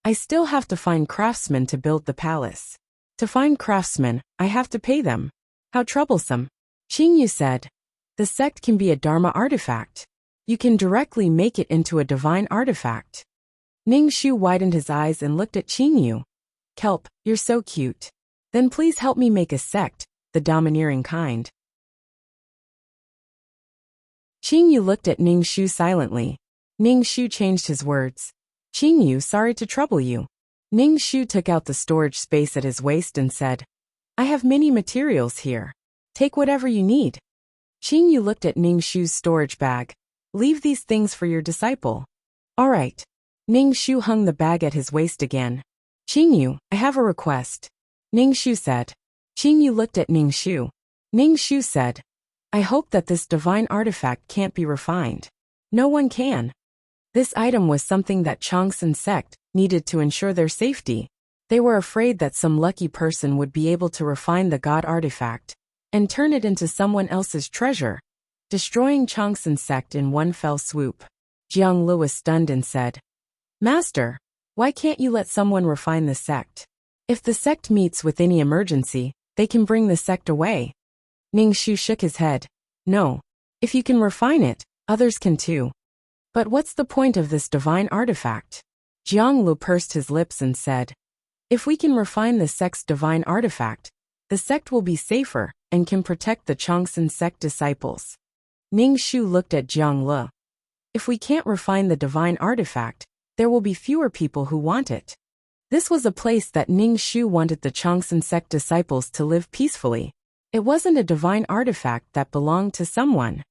"I still have to find craftsmen to build the palace. To find craftsmen, I have to pay them. How troublesome." Qingyu said, "The sect can be a Dharma artifact. You can directly make it into a divine artifact." Ning Shu widened his eyes and looked at Qingyu. "Kelp, you're so cute. Then please help me make a sect, the domineering kind." Qingyu looked at Ning Shu silently. Ning Shu changed his words. "Qingyu, sorry to trouble you." Ning Shu took out the storage space at his waist and said, "I have many materials here. Take whatever you need." Qingyu looked at Ning Shu's storage bag. "Leave these things for your disciple." "Alright." Ning Shu hung the bag at his waist again. "Qingyu, I have a request." Ning Shu said. Qingyu looked at Ning Shu. Ning Shu said, "I hope that this divine artifact can't be refined." "No one can." This item was something that Changsun sect needed to ensure their safety. They were afraid that some lucky person would be able to refine the god artifact and turn it into someone else's treasure, destroying Changsun sect in one fell swoop. Jiang Lu was stunned and said, "Master, why can't you let someone refine the sect? If the sect meets with any emergency, they can bring the sect away." Ning Shu shook his head. "No. If you can refine it, others can too." "But what's the point of this divine artifact?" Jiang Lu pursed his lips and said, "If we can refine the sect's divine artifact, the sect will be safer and can protect the Changsun sect disciples." Ning Shu looked at Jiang Lu. "If we can't refine the divine artifact, there will be fewer people who want it." This was a place that Ning Shu wanted the Changsun sect disciples to live peacefully. It wasn't a divine artifact that belonged to someone.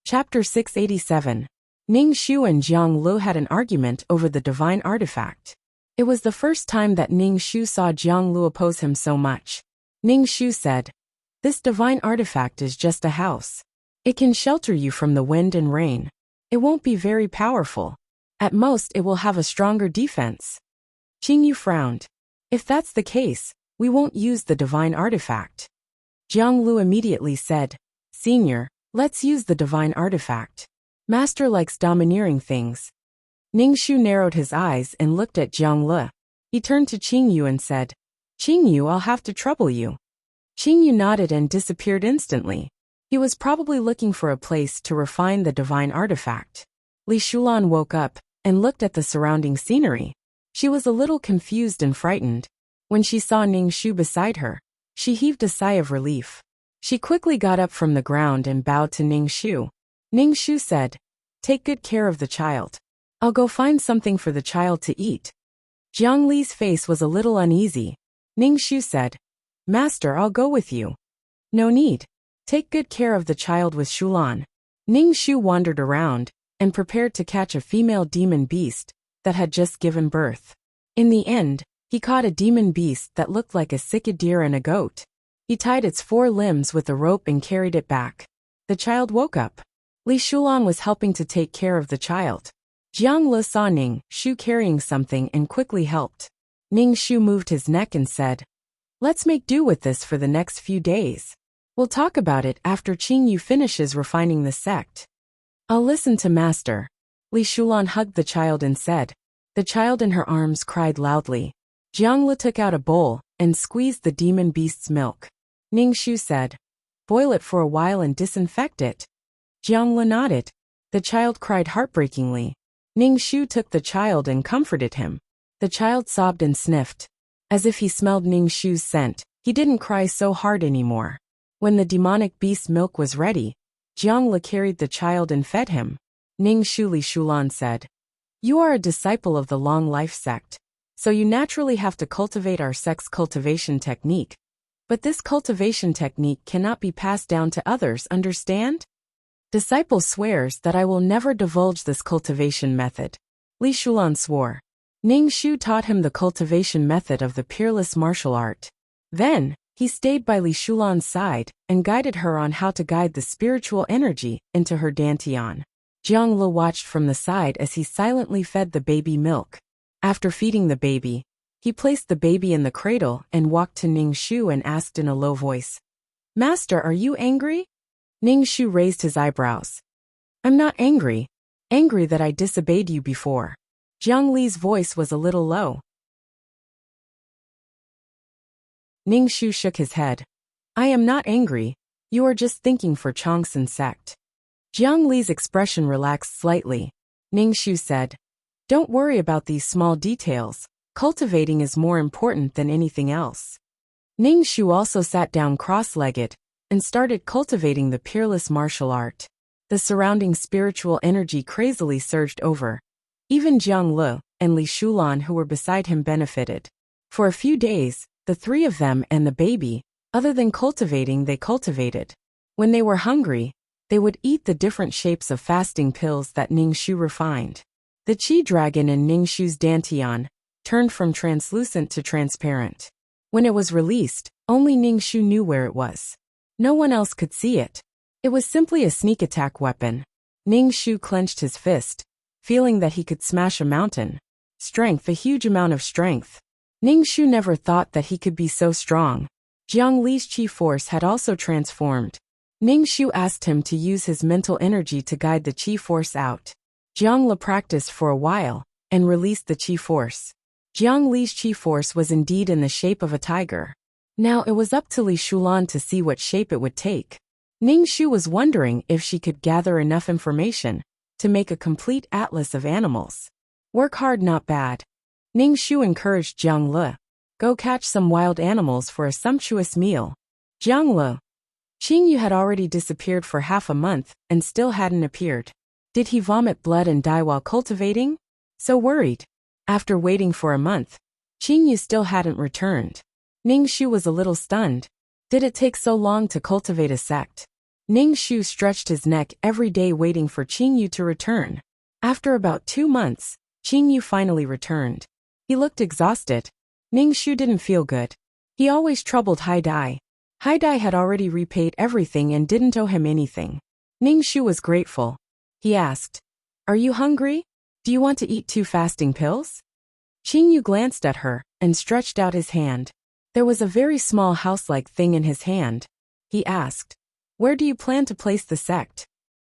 Chapter 687. Ning Shu and Jiang Lu had an argument over the divine artifact. It was the first time that Ning Shu saw Jiang Lu oppose him so much. Ning Shu said, "This divine artifact is just a house. It can shelter you from the wind and rain. It won't be very powerful. At most, it will have a stronger defense." Qing Yu frowned. "If that's the case, we won't use the divine artifact." Jiang Lu immediately said, "Senior, let's use the divine artifact. Master likes domineering things." Ning Shu narrowed his eyes and looked at Jiang Lu. He turned to Qing Yu and said, "Qing Yu, I'll have to trouble you." Qing Yu nodded and disappeared instantly. He was probably looking for a place to refine the divine artifact. Li Shulan woke up and looked at the surrounding scenery. She was a little confused and frightened. When she saw Ning Shu beside her, she heaved a sigh of relief. She quickly got up from the ground and bowed to Ning Shu. Ning Shu said, "Take good care of the child. I'll go find something for the child to eat." Jiang Li's face was a little uneasy. Ning Shu said, "Master, I'll go with you." "No need. Take good care of the child with Shulan." Ning Shu wandered around and prepared to catch a female demon beast that had just given birth. In the end, he caught a demon beast that looked like a cicad deer and a goat. He tied its 4 limbs with a rope and carried it back. The child woke up. Li Shulan was helping to take care of the child. Jiang Lu saw Ning Shu carrying something and quickly helped. Ning Shu moved his neck and said, "Let's make do with this for the next few days. We'll talk about it after Qing Yu finishes refining the sect." "I'll listen to Master." Li Shulan hugged the child and said. The child in her arms cried loudly. Jiang Lu took out a bowl and squeezed the demon beast's milk. Ning Shu said, "Boil it for a while and disinfect it." Jiang Lu nodded. The child cried heartbreakingly. Ning Shu took the child and comforted him. The child sobbed and sniffed. As if he smelled Ning Shu's scent, he didn't cry so hard anymore. When the demonic beast's milk was ready, Jiang Lu carried the child and fed him. Ning Shu Li Shulan said, "You are a disciple of the Long Life sect, so you naturally have to cultivate our sect's cultivation technique. But this cultivation technique cannot be passed down to others, understand? Disciple swears that I will never divulge this cultivation method." Li Shulan swore. Ning Shu taught him the cultivation method of the peerless martial art. Then, he stayed by Li Shulan's side and guided her on how to guide the spiritual energy into her dantian. Jiang Lu watched from the side as he silently fed the baby milk. After feeding the baby, he placed the baby in the cradle and walked to Ning Shu and asked in a low voice, "Master, are you angry?" Ning Shu raised his eyebrows. "I'm not angry. Angry that I disobeyed you before." Jiang Li's voice was a little low. Ning Shu shook his head. "I am not angry. You are just thinking for Changsun sect." Jiang Li's expression relaxed slightly. Ning Shu said, "Don't worry about these small details. Cultivating is more important than anything else." Ning Shu also sat down cross-legged and started cultivating the peerless martial art. The surrounding spiritual energy crazily surged over. Even Jiang Lu and Li Shulan who were beside him benefited. For a few days, the 3 of them and the baby, other than cultivating, they cultivated. When they were hungry, they would eat the different shapes of fasting pills that Ning Shu refined. The Qi dragon in Ning Shu's dantian turned from translucent to transparent. When it was released, only Ning Shu knew where it was. No one else could see it. It was simply a sneak attack weapon. Ning Shu clenched his fist, feeling that he could smash a mountain. Strength, a huge amount of strength. Ning Shu never thought that he could be so strong. Jiang Li's chi force had also transformed. Ning Shu asked him to use his mental energy to guide the chi force out. Jiang Li practiced for a while and released the chi force. Jiang Li's chi force was indeed in the shape of a tiger. Now it was up to Li Shulan to see what shape it would take. Ning Shu was wondering if she could gather enough information to make a complete atlas of animals. Work hard, not bad. Ning Shu encouraged Jiang Li. Go catch some wild animals for a sumptuous meal. Jiang Li. Qing Yu had already disappeared for half a month and still hadn't appeared. Did he vomit blood and die while cultivating? So worried. After waiting for a month, Qing Yu still hadn't returned. Ning Shu was a little stunned. Did it take so long to cultivate a sect? Ning Shu stretched his neck every day waiting for Qing Yu to return. After about 2 months, Qing Yu finally returned. He looked exhausted. Ning Shu didn't feel good. He always troubled Hai Dai. Hai Dai had already repaid everything and didn't owe him anything. Ning Shu was grateful. He asked, "Are you hungry? Do you want to eat 2 fasting pills?" Qing Yu glanced at her and stretched out his hand. There was a very small house-like thing in his hand. He asked, "Where do you plan to place the sect?"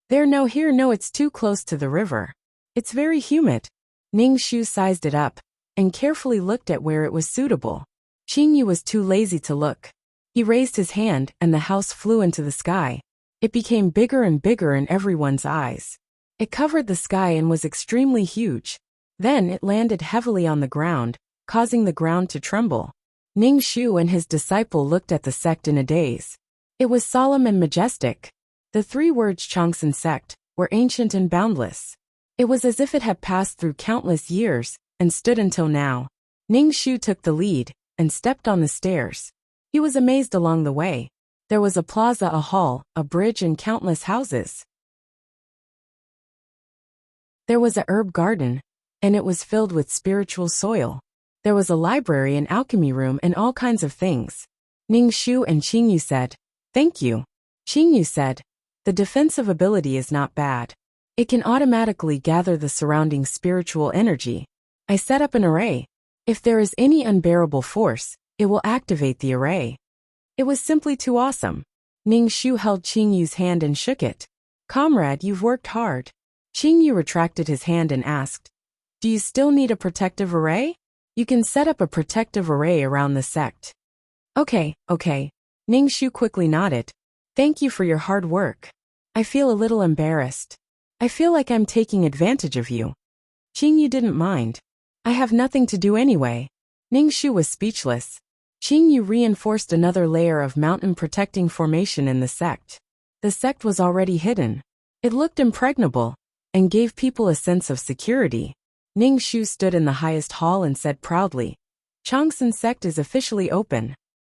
"There, no, here, no, it's too close to the river. It's very humid." Ning Shu sized it up and carefully looked at where it was suitable. Qing Yu was too lazy to look. He raised his hand and the house flew into the sky. It became bigger and bigger in everyone's eyes. It covered the sky and was extremely huge. Then it landed heavily on the ground, causing the ground to tremble. Ning Shu and his disciple looked at the sect in a daze. It was solemn and majestic. The 3 words Changsun sect were ancient and boundless. It was as if it had passed through countless years and stood until now. Ning Shu took the lead and stepped on the stairs. He was amazed along the way. There was a plaza, a hall, a bridge, and countless houses. There was a herb garden, and it was filled with spiritual soil. There was a library, an alchemy room, and all kinds of things. Ning Shu and Qing Yu said, "Thank you." Qing Yu said, "The defensive ability is not bad. It can automatically gather the surrounding spiritual energy. I set up an array. If there is any unbearable force, it will activate the array." It was simply too awesome. Ning Shu held Qing Yu's hand and shook it. "Comrade, you've worked hard." Qing Yu retracted his hand and asked, "Do you still need a protective array? You can set up a protective array around the sect." Okay. Ning Shu quickly nodded. "Thank you for your hard work. I feel a little embarrassed. I feel like I'm taking advantage of you." Qing Yu didn't mind. "I have nothing to do anyway." Ning Shu was speechless. Qing Yu reinforced another layer of mountain protecting formation in the sect. The sect was already hidden. It looked impregnable and gave people a sense of security. Ning Shu stood in the highest hall and said proudly, "Changsun sect is officially open.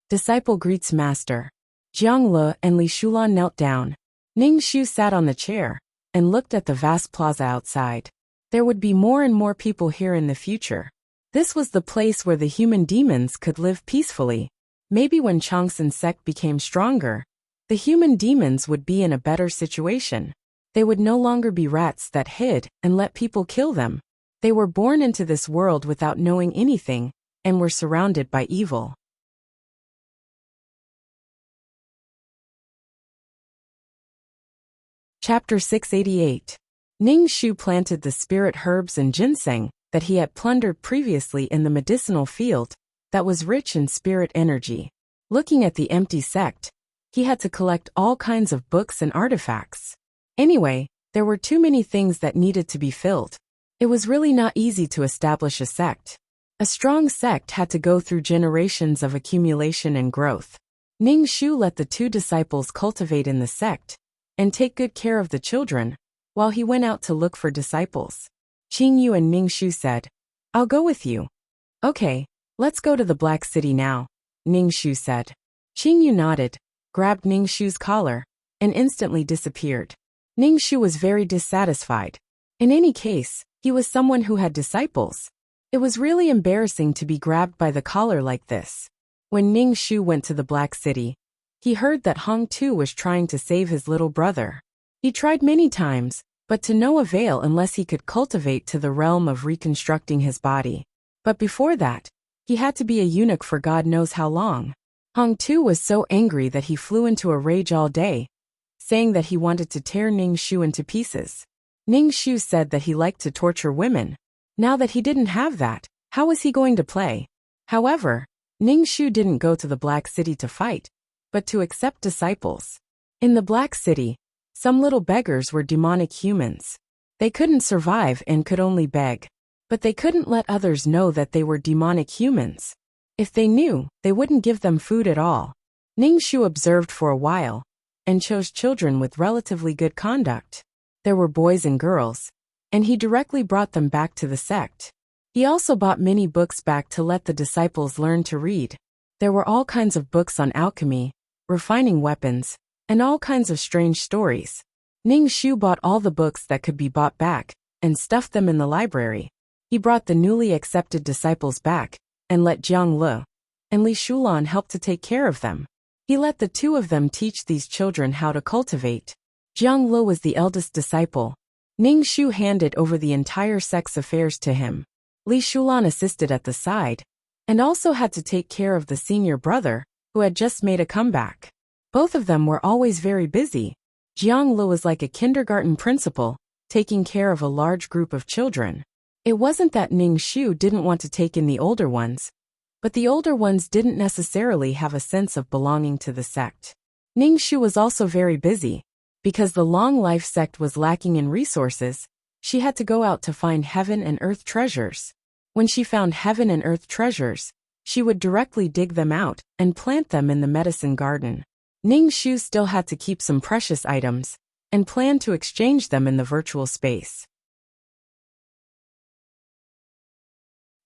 Disciple greets master." Jiang Li and Li Shulan knelt down. Ning Shu sat on the chair and looked at the vast plaza outside. There would be more and more people here in the future. This was the place where the human demons could live peacefully. Maybe when Changsun sect became stronger, the human demons would be in a better situation. They would no longer be rats that hid and let people kill them. They were born into this world without knowing anything and were surrounded by evil. Chapter 688. Ning Shu planted the spirit herbs and ginseng that he had plundered previously in the medicinal field that was rich in spirit energy. Looking at the empty sect, he had to collect all kinds of books and artifacts. Anyway, there were too many things that needed to be filled. It was really not easy to establish a sect. A strong sect had to go through generations of accumulation and growth. Ning Shu let the 2 disciples cultivate in the sect and take good care of the children, while he went out to look for disciples. Qing Yu and Ning Shu said, "I'll go with you." "Okay, let's go to the Black City now," Ning Shu said. Qing Yu nodded, grabbed Ning Shu's collar, and instantly disappeared. Ning Shu was very dissatisfied. In any case, he was someone who had disciples. It was really embarrassing to be grabbed by the collar like this. When Ning Shu went to the Black City, He heard that Hong Tu was trying to save his little brother. He tried many times, but to no avail unless he could cultivate to the realm of reconstructing his body. But before that, he had to be a eunuch for God knows how long. Hong Tu was so angry that he flew into a rage all day, saying that he wanted to tear Ning Shu into pieces. Ning Shu said that he liked to torture women. Now that he didn't have that, how was he going to play? However, Ning Shu didn't go to the Black City to fight, but to accept disciples. In the Black City, some little beggars were demonic humans. They couldn't survive and could only beg. But they couldn't let others know that they were demonic humans. If they knew, they wouldn't give them food at all. Ning Shu observed for a while, and chose children with relatively good conduct. There were boys and girls, and he directly brought them back to the sect. He also bought many books back to let the disciples learn to read. There were all kinds of books on alchemy, refining weapons, and all kinds of strange stories. Ning Shu bought all the books that could be bought back, and stuffed them in the library. He brought the newly accepted disciples back, and let Jiang Lu and Li Shulan help to take care of them. He let the two of them teach these children how to cultivate. Jiang Lu was the eldest disciple. Ning Shu handed over the entire sect's affairs to him. Li Shulan assisted at the side, and also had to take care of the senior brother, who had just made a comeback. Both of them were always very busy. Jiang Lu was like a kindergarten principal, taking care of a large group of children. It wasn't that Ning Shu didn't want to take in the older ones, but the older ones didn't necessarily have a sense of belonging to the sect. Ning Shu was also very busy. Because the Long Life sect was lacking in resources, she had to go out to find heaven and earth treasures. When she found heaven and earth treasures, she would directly dig them out and plant them in the medicine garden. Ning Shu still had to keep some precious items, and planned to exchange them in the virtual space.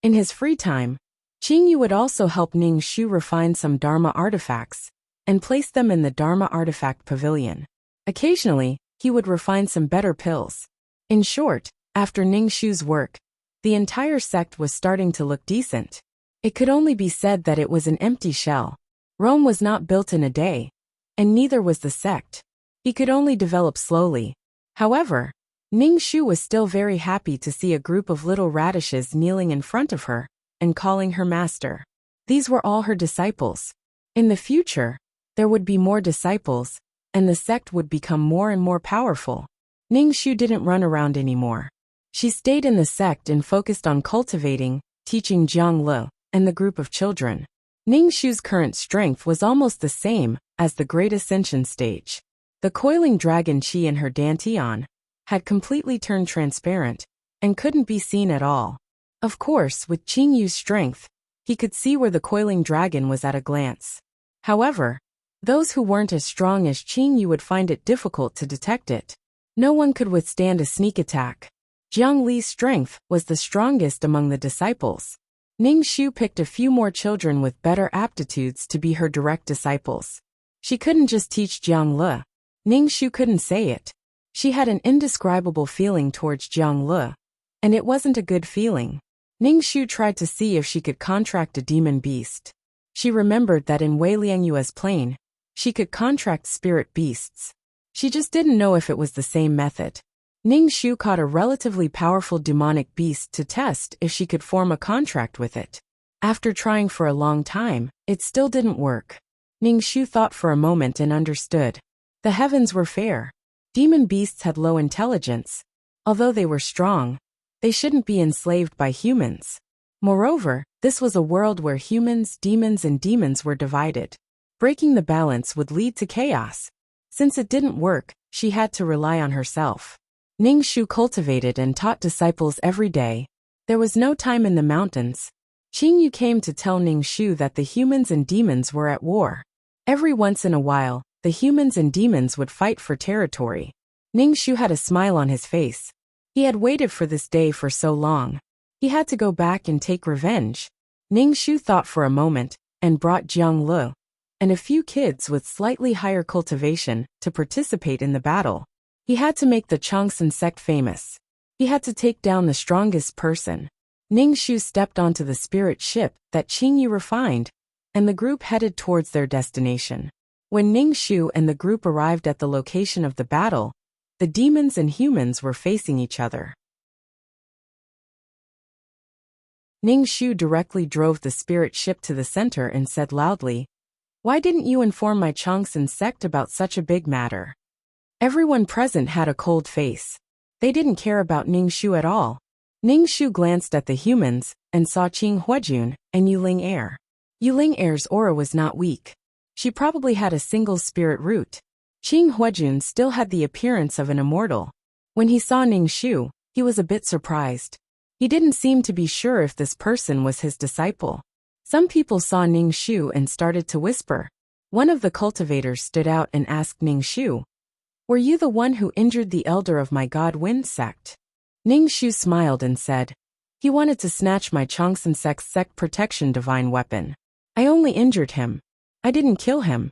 In his free time, Qingyu would also help Ning Shu refine some Dharma artifacts, and place them in the Dharma artifact pavilion. Occasionally, he would refine some better pills. In short, after Ning Shu's work, the entire sect was starting to look decent. It could only be said that it was an empty shell. Rome was not built in a day, and neither was the sect. He could only develop slowly. However, Ning Shu was still very happy to see a group of little radishes kneeling in front of her and calling her master. These were all her disciples. In the future, there would be more disciples, and the sect would become more and more powerful. Ning Shu didn't run around anymore. She stayed in the sect and focused on cultivating, teaching Jiang Lu, and the group of children. Ning Shu's current strength was almost the same as the Great Ascension stage. The coiling dragon Qi in her dantian had completely turned transparent and couldn't be seen at all. Of course, with Qingyu's strength, he could see where the coiling dragon was at a glance. However, those who weren't as strong as Qingyu would find it difficult to detect it. No one could withstand a sneak attack. Jiang Li's strength was the strongest among the disciples. Ning Shu picked a few more children with better aptitudes to be her direct disciples. She couldn't just teach Jiang Lu. Ning Shu couldn't say it. She had an indescribable feeling towards Jiang Lu, and it wasn't a good feeling. Ning Shu tried to see if she could contract a demon beast. She remembered that in Wei Liangyue's plane, she could contract spirit beasts. She just didn't know if it was the same method. Ning Shu caught a relatively powerful demonic beast to test if she could form a contract with it. After trying for a long time, it still didn't work. Ning Shu thought for a moment and understood. The heavens were fair. Demon beasts had low intelligence. Although they were strong, they shouldn't be enslaved by humans. Moreover, this was a world where humans, demons, and demons were divided. Breaking the balance would lead to chaos. Since it didn't work, she had to rely on herself. Ning Shu cultivated and taught disciples every day. There was no time in the mountains. Qingyu came to tell Ning Shu that the humans and demons were at war. Every once in a while, the humans and demons would fight for territory. Ning Shu had a smile on his face. He had waited for this day for so long. He had to go back and take revenge. Ning Shu thought for a moment, and brought Jiang Lu and a few kids with slightly higher cultivation to participate in the battle. He had to make the Changsun sect famous. He had to take down the strongest person. Ning Shu stepped onto the spirit ship that Qingyu refined, and the group headed towards their destination. When Ning Shu and the group arrived at the location of the battle, the demons and humans were facing each other. Ning Shu directly drove the spirit ship to the center and said loudly, "Why didn't you inform my Changsun sect about such a big matter?" Everyone present had a cold face. They didn't care about Ning Shu at all. Ning Shu glanced at the humans and saw Qing Huajun and Yuling Air. Yuling Air's aura was not weak. She probably had a single spirit root. Qing Huajun still had the appearance of an immortal. When he saw Ning Shu, he was a bit surprised. He didn't seem to be sure if this person was his disciple. Some people saw Ning Shu and started to whisper. One of the cultivators stood out and asked Ning Shu, "Were you the one who injured the elder of my God Wind sect?" Ning Shu smiled and said, "He wanted to snatch my Changsun sect's sect protection divine weapon. I only injured him. I didn't kill him."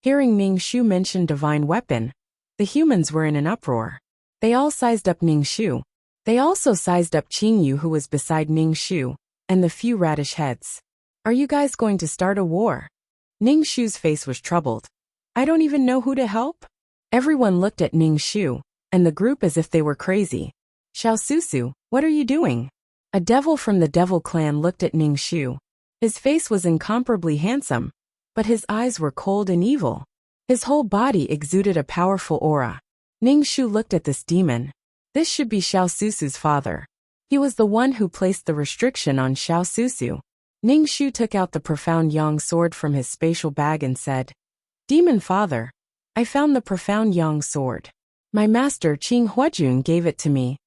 Hearing Ning Shu mention divine weapon, the humans were in an uproar. They all sized up Ning Shu. They also sized up Qing Yu, who was beside Ning Shu, and the few radish heads. "Are you guys going to start a war?" Ning Shu's face was troubled. "I don't even know who to help." Everyone looked at Ning Shu and the group as if they were crazy. "Xiao Susu, what are you doing?" A devil from the devil clan looked at Ning Shu. His face was incomparably handsome, but his eyes were cold and evil. His whole body exuded a powerful aura. Ning Shu looked at this demon. This should be Xiao Susu's father. He was the one who placed the restriction on Xiao Susu. Ning Shu took out the profound yang sword from his spatial bag and said, "Demon father, I found the profound yang sword. My master Qing Huajun gave it to me."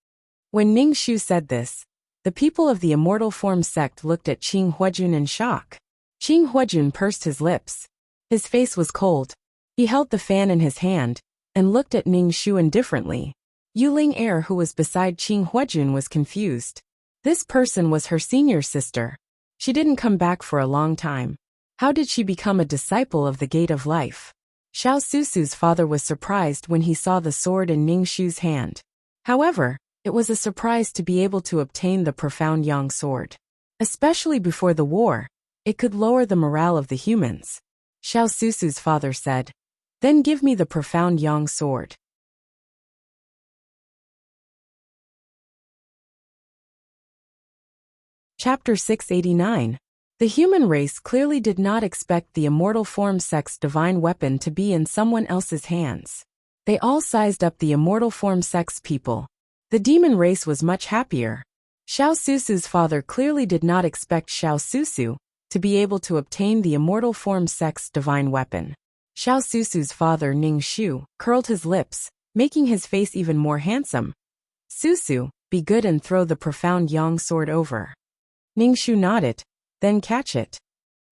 When Ning Shu said this, the people of the Immortal Form sect looked at Qing Huajun in shock. Qing Huajun pursed his lips. His face was cold. He held the fan in his hand and looked at Ning Shu indifferently. Yuling Air, who was beside Qing Huajun, was confused. This person was her senior sister. She didn't come back for a long time. How did she become a disciple of the Gate of Life? Xiao Susu's father was surprised when he saw the sword in Ning Shu's hand. However, it was a surprise to be able to obtain the profound yang sword. Especially before the war, it could lower the morale of the humans. Xiao Susu's father said, "Then give me the profound yang sword." Chapter 689. The human race clearly did not expect the Immortal Form sect's divine weapon to be in someone else's hands. They all sized up the Immortal Form sect's people. The demon race was much happier. Xiao Susu's father clearly did not expect Xiao Susu to be able to obtain the Immortal Form sect's divine weapon. Xiao Susu's father Ning Shu curled his lips, making his face even more handsome. "Susu, be good and throw the profound yang sword over." Ning Shu nodded, "Then catch it."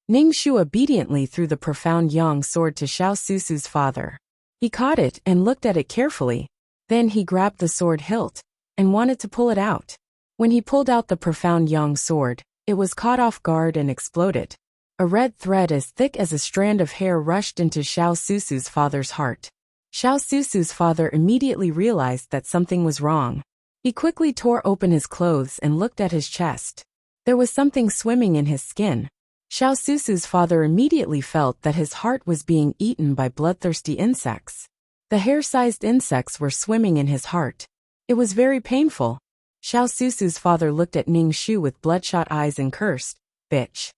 Ning Shu obediently threw the profound yang sword to Xiao Susu's father. He caught it and looked at it carefully. Then he grabbed the sword hilt and wanted to pull it out. When he pulled out the profound yang sword, it was caught off guard and exploded. A red thread as thick as a strand of hair rushed into Xiao Susu's father's heart. Xiao Susu's father immediately realized that something was wrong. He quickly tore open his clothes and looked at his chest. There was something swimming in his skin. Xiao Susu's father immediately felt that his heart was being eaten by bloodthirsty insects. The hair-sized insects were swimming in his heart. It was very painful. Xiao Susu's father looked at Ning Shu with bloodshot eyes and cursed, "Bitch."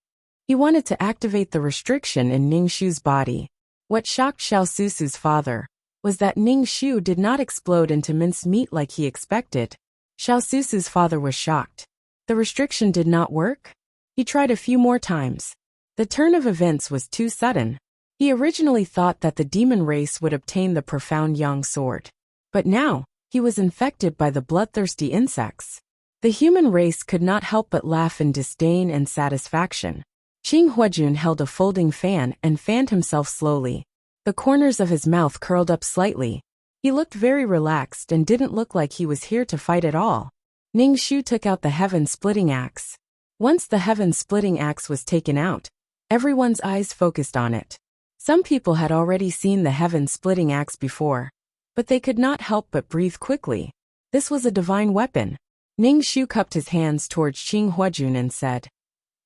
He wanted to activate the restriction in Ning Shu's body. What shocked Xiao Susu's father was that Ning Shu did not explode into minced meat like he expected. Xiao Susu's father was shocked. The restriction did not work? He tried a few more times. The turn of events was too sudden. He originally thought that the demon race would obtain the profound yang sword. But now, he was infected by the bloodthirsty insects. The human race could not help but laugh in disdain and satisfaction. Qing Huajun held a folding fan and fanned himself slowly. The corners of his mouth curled up slightly. He looked very relaxed and didn't look like he was here to fight at all. Ning Shu took out the heaven-splitting axe. Once the heaven-splitting axe was taken out, everyone's eyes focused on it. Some people had already seen the heaven-splitting axe before, but they could not help but breathe quickly. This was a divine weapon. Ning Shu cupped his hands towards Qing Huajun and said,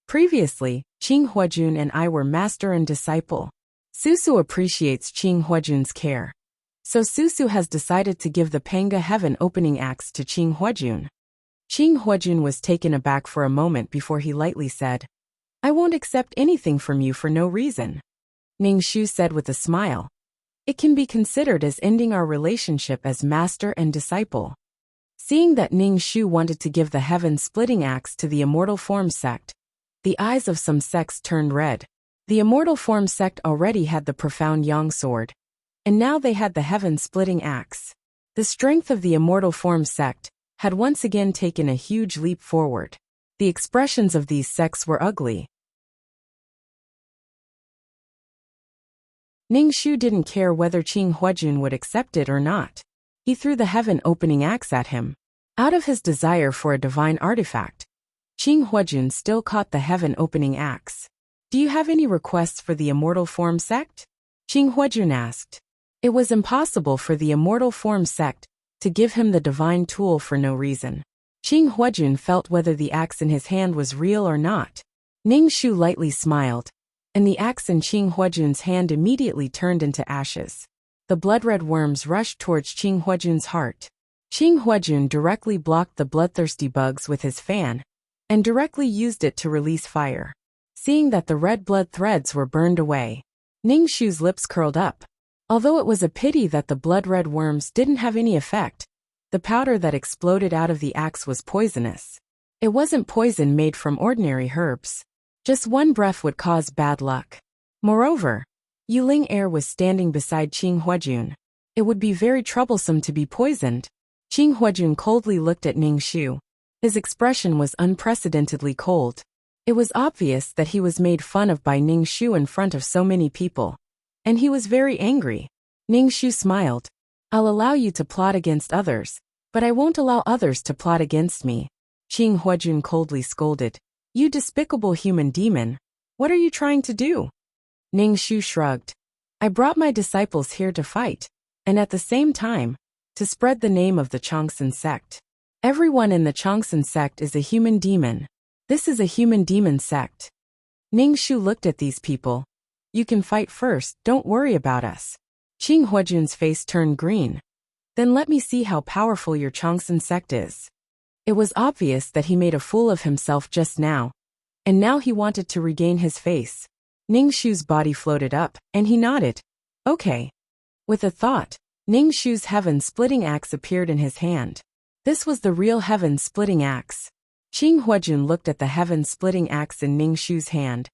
"Previously, Qing Huajun and I were master and disciple. Susu appreciates Qing Huajun's care. So Susu has decided to give the Panga Heaven Opening Axe to Qing Huajun. Qing Huajun was taken aback for a moment before he lightly said, "I won't accept anything from you for no reason." Ning Shu said with a smile, "It can be considered as ending our relationship as master and disciple." Seeing that Ning Shu wanted to give the heaven-splitting axe to the Immortal Form sect, the eyes of some sects turned red. The Immortal Form sect already had the profound Yang sword, and now they had the heaven-splitting axe. The strength of the Immortal Form sect had once again taken a huge leap forward. The expressions of these sects were ugly. Ning Shu didn't care whether Qing Huajun would accept it or not. He threw the heaven-opening axe at him. Out of his desire for a divine artifact, Qing Huajun still caught the heaven-opening axe. "Do you have any requests for the Immortal Form sect?" Qing Huajun asked. It was impossible for the Immortal Form sect to give him the divine tool for no reason. Qing Huajun felt whether the axe in his hand was real or not. Ning Shu lightly smiled, and the axe in Qing Huajun's hand immediately turned into ashes. The blood-red worms rushed towards Qing Huajun's heart. Qing Huajun directly blocked the bloodthirsty bugs with his fan, and directly used it to release fire. Seeing that the red blood threads were burned away, Ning Shu's lips curled up. Although it was a pity that the blood-red worms didn't have any effect, the powder that exploded out of the axe was poisonous. It wasn't poison made from ordinary herbs. Just one breath would cause bad luck. Moreover, Yuling Air was standing beside Qing Huajun. It would be very troublesome to be poisoned. Qing Huajun coldly looked at Ning Shu. His expression was unprecedentedly cold. It was obvious that he was made fun of by Ning Shu in front of so many people, and he was very angry. Ning Shu smiled. "I'll allow you to plot against others, but I won't allow others to plot against me." Qing Huajun coldly scolded. "You despicable human demon, what are you trying to do?" Ning Shu shrugged. "I brought my disciples here to fight, and at the same time, to spread the name of the Changsun sect. Everyone in the Changsun sect is a human demon. This is a human demon sect." Ning Shu looked at these people. "You can fight first, don't worry about us." Qing Huajun's face turned green. "Then let me see how powerful your Changsun sect is." It was obvious that he made a fool of himself just now, and now he wanted to regain his face. Ning Shu's body floated up, and he nodded. "Okay." With a thought, Ning Shu's heaven-splitting axe appeared in his hand. This was the real heaven-splitting axe. Qing Huajun looked at the heaven-splitting axe in Ning Shu's hand.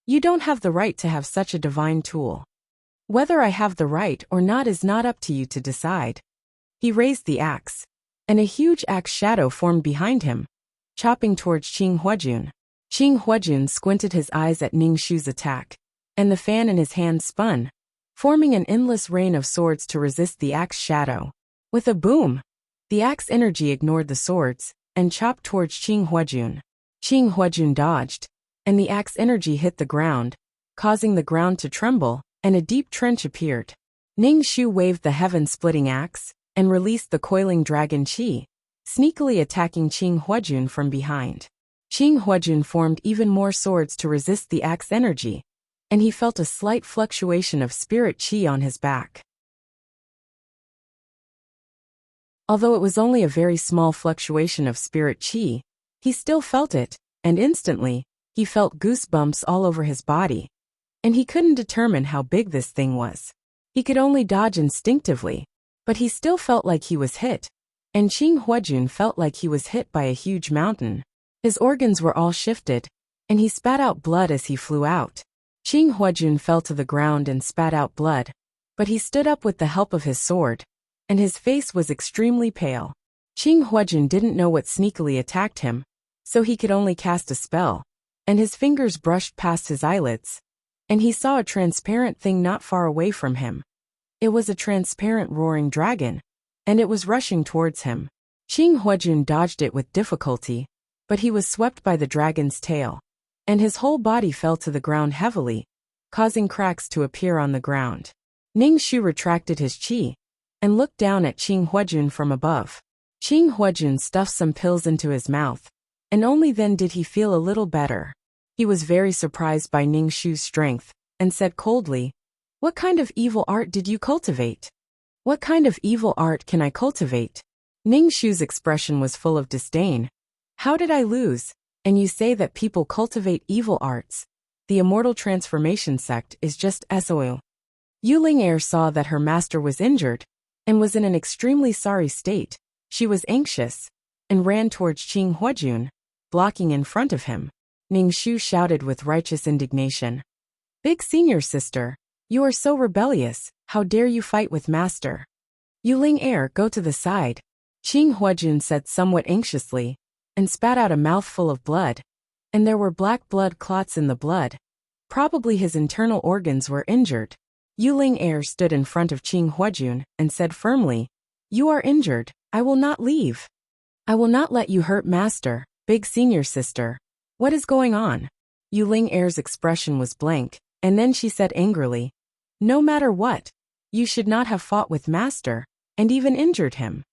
"You don't have the right to have such a divine tool. Whether I have the right or not is not up to you to decide." He raised the axe, and a huge axe shadow formed behind him, chopping towards Qing Huajun. Qing Huajun squinted his eyes at Ning Shu's attack, and the fan in his hand spun, forming an endless rain of swords to resist the axe shadow. With a boom, the axe energy ignored the swords and chopped towards Qing Huajun. Qing Huajun dodged, and the axe energy hit the ground, causing the ground to tremble, and a deep trench appeared. Ning Shu waved the heaven-splitting axe and released the coiling dragon qi, sneakily attacking Qing Huajun from behind. Qing Huajun formed even more swords to resist the axe energy, and he felt a slight fluctuation of spirit qi on his back. Although it was only a very small fluctuation of spirit qi, he still felt it, and instantly, he felt goosebumps all over his body. And he couldn't determine how big this thing was. He could only dodge instinctively, but he still felt like he was hit, and Qing Huajun felt like he was hit by a huge mountain. His organs were all shifted, and he spat out blood as he flew out. Qing Huajun fell to the ground and spat out blood, but he stood up with the help of his sword, and his face was extremely pale. Qing Huajun didn't know what sneakily attacked him, so he could only cast a spell, and his fingers brushed past his eyelids, and he saw a transparent thing not far away from him. It was a transparent roaring dragon, and it was rushing towards him. Qing Huajun dodged it with difficulty, but he was swept by the dragon's tail, and his whole body fell to the ground heavily, causing cracks to appear on the ground. Ning Shu retracted his qi and looked down at Qing Huajun from above. Qing Huajun stuffed some pills into his mouth, and only then did he feel a little better. He was very surprised by Ning Shu's strength, and said coldly, What kind of evil art did you cultivate? What kind of evil art can I cultivate? Ning Shu's expression was full of disdain. How did I lose? And you say that people cultivate evil arts. The immortal transformation sect is just SOL. Yuling Er saw that her master was injured and was in an extremely sorry state. She was anxious and ran towards Qing Huajun, blocking in front of him. Ning Shu shouted with righteous indignation. Big senior sister, you are so rebellious, how dare you fight with master? Yuling Er, go to the side. Qing Huajun said somewhat anxiously, and spat out a mouthful of blood, and there were black blood clots in the blood. Probably his internal organs were injured. Yuling Er stood in front of Qing Huajun and said firmly, You are injured, I will not leave. I will not let you hurt master, big senior sister. What is going on? Yuling Er's expression was blank, and then she said angrily, No matter what, you should not have fought with master, and even injured him.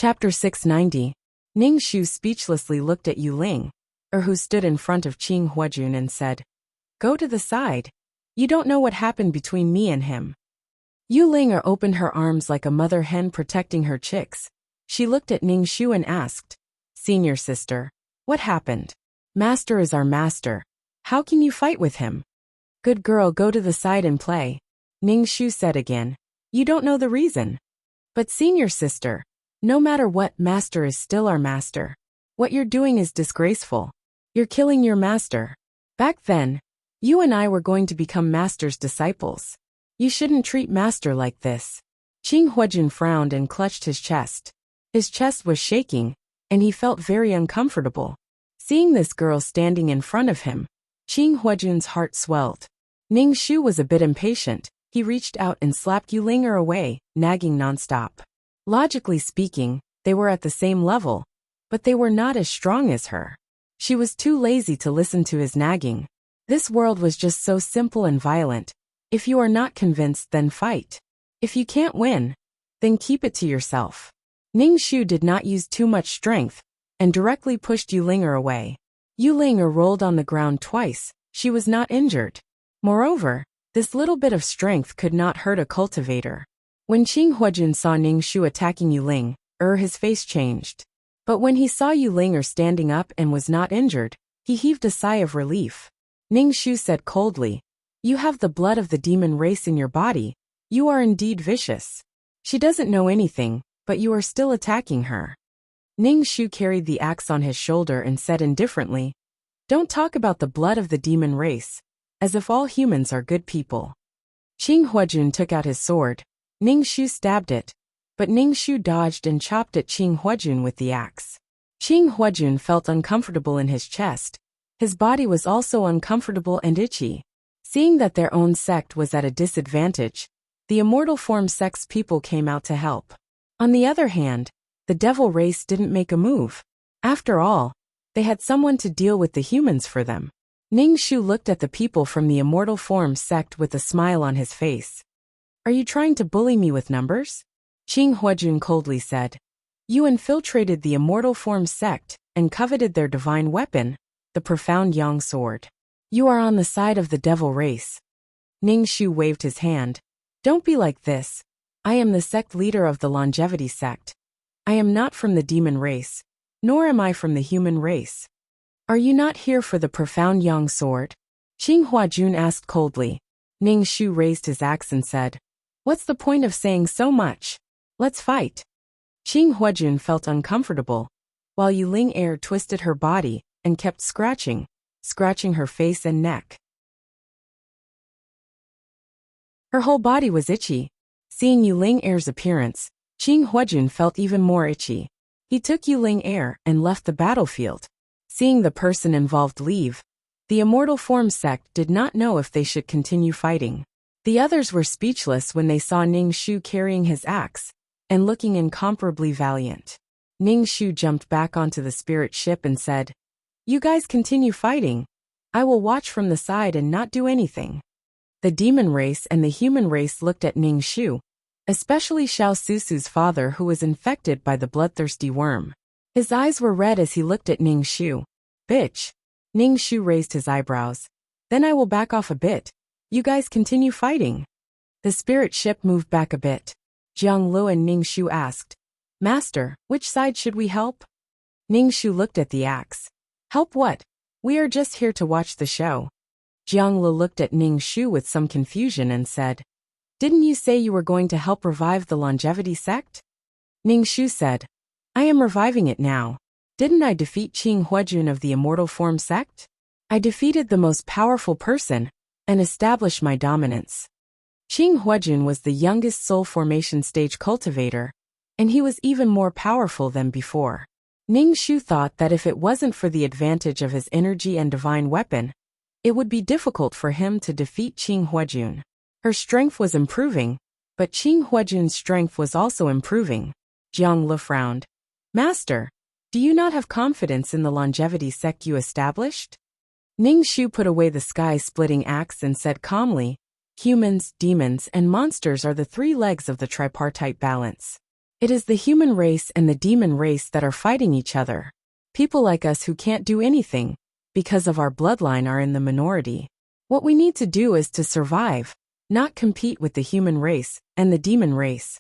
Chapter 690. Ning Shu speechlessly looked at Yuling Er, who stood in front of Qing Huajun, and said, Go to the side. You don't know what happened between me and him. Yuling Er opened her arms like a mother hen protecting her chicks. She looked at Ning Shu and asked, Senior sister, what happened? Master is our master. How can you fight with him? Good girl, go to the side and play. Ning Shu said again, You don't know the reason. But senior sister, no matter what, master is still our master. What you're doing is disgraceful. You're killing your master. Back then, you and I were going to become master's disciples. You shouldn't treat master like this. Qing Huajun frowned and clutched his chest. His chest was shaking, and he felt very uncomfortable. Seeing this girl standing in front of him, Qing Huajun's heart swelled. Ning Shu was a bit impatient. He reached out and slapped Yuling Er away, nagging nonstop. Logically speaking, they were at the same level, but they were not as strong as her. She was too lazy to listen to his nagging. This world was just so simple and violent. If you are not convinced, then fight. If you can't win, then keep it to yourself. Ning Shu did not use too much strength, and directly pushed Yuling Er away. Yuling Er rolled on the ground twice. She was not injured. Moreover, this little bit of strength could not hurt a cultivator. When Qing Huajun saw Ning Shu attacking Yuling Er, his face changed. But when he saw Yuling Er standing up and was not injured, he heaved a sigh of relief. Ning Shu said coldly, You have the blood of the demon race in your body. You are indeed vicious. She doesn't know anything, but you are still attacking her. Ning Shu carried the axe on his shoulder and said indifferently, Don't talk about the blood of the demon race, as if all humans are good people. Qing Huajun took out his sword. Ning Shu stabbed it, but Ning Shu dodged and chopped at Qing Huajun with the axe. Qing Huajun felt uncomfortable in his chest. His body was also uncomfortable and itchy. Seeing that their own sect was at a disadvantage, the immortal form sect's people came out to help. On the other hand, the devil race didn't make a move. After all, they had someone to deal with the humans for them. Ning Shu looked at the people from the immortal form sect with a smile on his face. Are you trying to bully me with numbers? Qing Huajun coldly said. You infiltrated the immortal form sect and coveted their divine weapon, the profound yang sword. You are on the side of the devil race. Ning Shu waved his hand. Don't be like this. I am the sect leader of the longevity sect. I am not from the demon race, nor am I from the human race. Are you not here for the profound yang sword? Qing Huajun asked coldly. Ning Shu raised his axe and said, What's the point of saying so much? Let's fight. Qing Huajun felt uncomfortable, while Yuling Er twisted her body and kept scratching her face and neck. Her whole body was itchy. Seeing Yuling Er's appearance, Qing Huajun felt even more itchy. He took Yuling Er and left the battlefield. Seeing the person involved leave, the immortal form sect did not know if they should continue fighting. The others were speechless when they saw Ning Shu carrying his axe and looking incomparably valiant. Ning Shu jumped back onto the spirit ship and said, You guys continue fighting. I will watch from the side and not do anything. The demon race and the human race looked at Ning Shu, especially Xiao Susu's father, who was infected by the bloodthirsty worm. His eyes were red as he looked at Ning Shu. Bitch. Ning Shu raised his eyebrows. Then I will back off a bit. You guys continue fighting. The spirit ship moved back a bit. Jiang Lu and Ning Shu asked, Master, which side should we help? Ning Shu looked at the axe. Help what? We are just here to watch the show. Jiang Lu looked at Ning Shu with some confusion and said, Didn't you say you were going to help revive the longevity sect? Ning Shu said, I am reviving it now. Didn't I defeat Qing Huajun of the Immortal Form sect? I defeated the most powerful person and established my dominance. Qing Huajun was the youngest soul formation stage cultivator, and he was even more powerful than before. Ning Shu thought that if it wasn't for the advantage of his energy and divine weapon, it would be difficult for him to defeat Qing Huajun. Her strength was improving, but Qing Huajun's strength was also improving. Jiang Lu frowned. Master, do you not have confidence in the longevity sect you established? Ning Shu put away the sky-splitting axe and said calmly, Humans, demons, and monsters are the three legs of the tripartite balance. It is the human race and the demon race that are fighting each other. People like us who can't do anything, because of our bloodline, are in the minority. What we need to do is to survive, not compete with the human race and the demon race.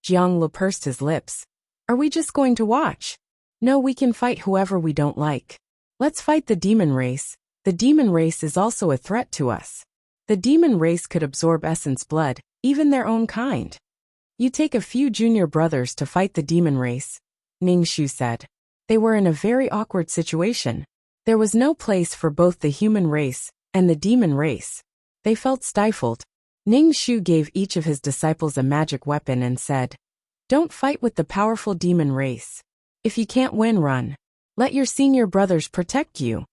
Jiang Lu pursed his lips. Are we just going to watch? No, we can fight whoever we don't like. Let's fight the demon race. The demon race is also a threat to us. The demon race could absorb essence blood, even their own kind. You take a few junior brothers to fight the demon race, Ning Shu said. They were in a very awkward situation. There was no place for both the human race and the demon race. They felt stifled. Ning Shu gave each of his disciples a magic weapon and said, Don't fight with the powerful demon race. If you can't win, run. Let your senior brothers protect you.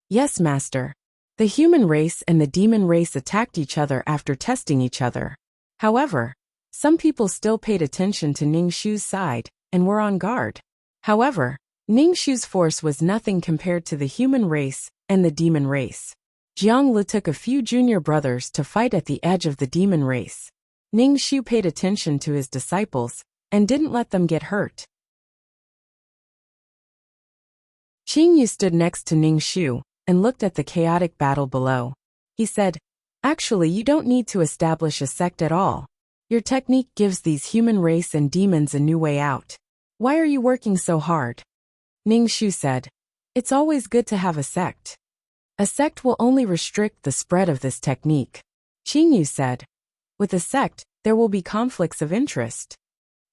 Yes, Master. The human race and the demon race attacked each other after testing each other. However, some people still paid attention to Ning Shu's side and were on guard. However, Ning Shu's force was nothing compared to the human race and the demon race. Jiang Lu took a few junior brothers to fight at the edge of the demon race. Ning Shu paid attention to his disciples and didn't let them get hurt. Qing Yu stood next to Ning Shu and looked at the chaotic battle below. He said, Actually, you don't need to establish a sect at all. Your technique gives these human race and demons a new way out. Why are you working so hard? Ning Shu said, It's always good to have a sect. A sect will only restrict the spread of this technique. Qing Yu said, With a sect, there will be conflicts of interest.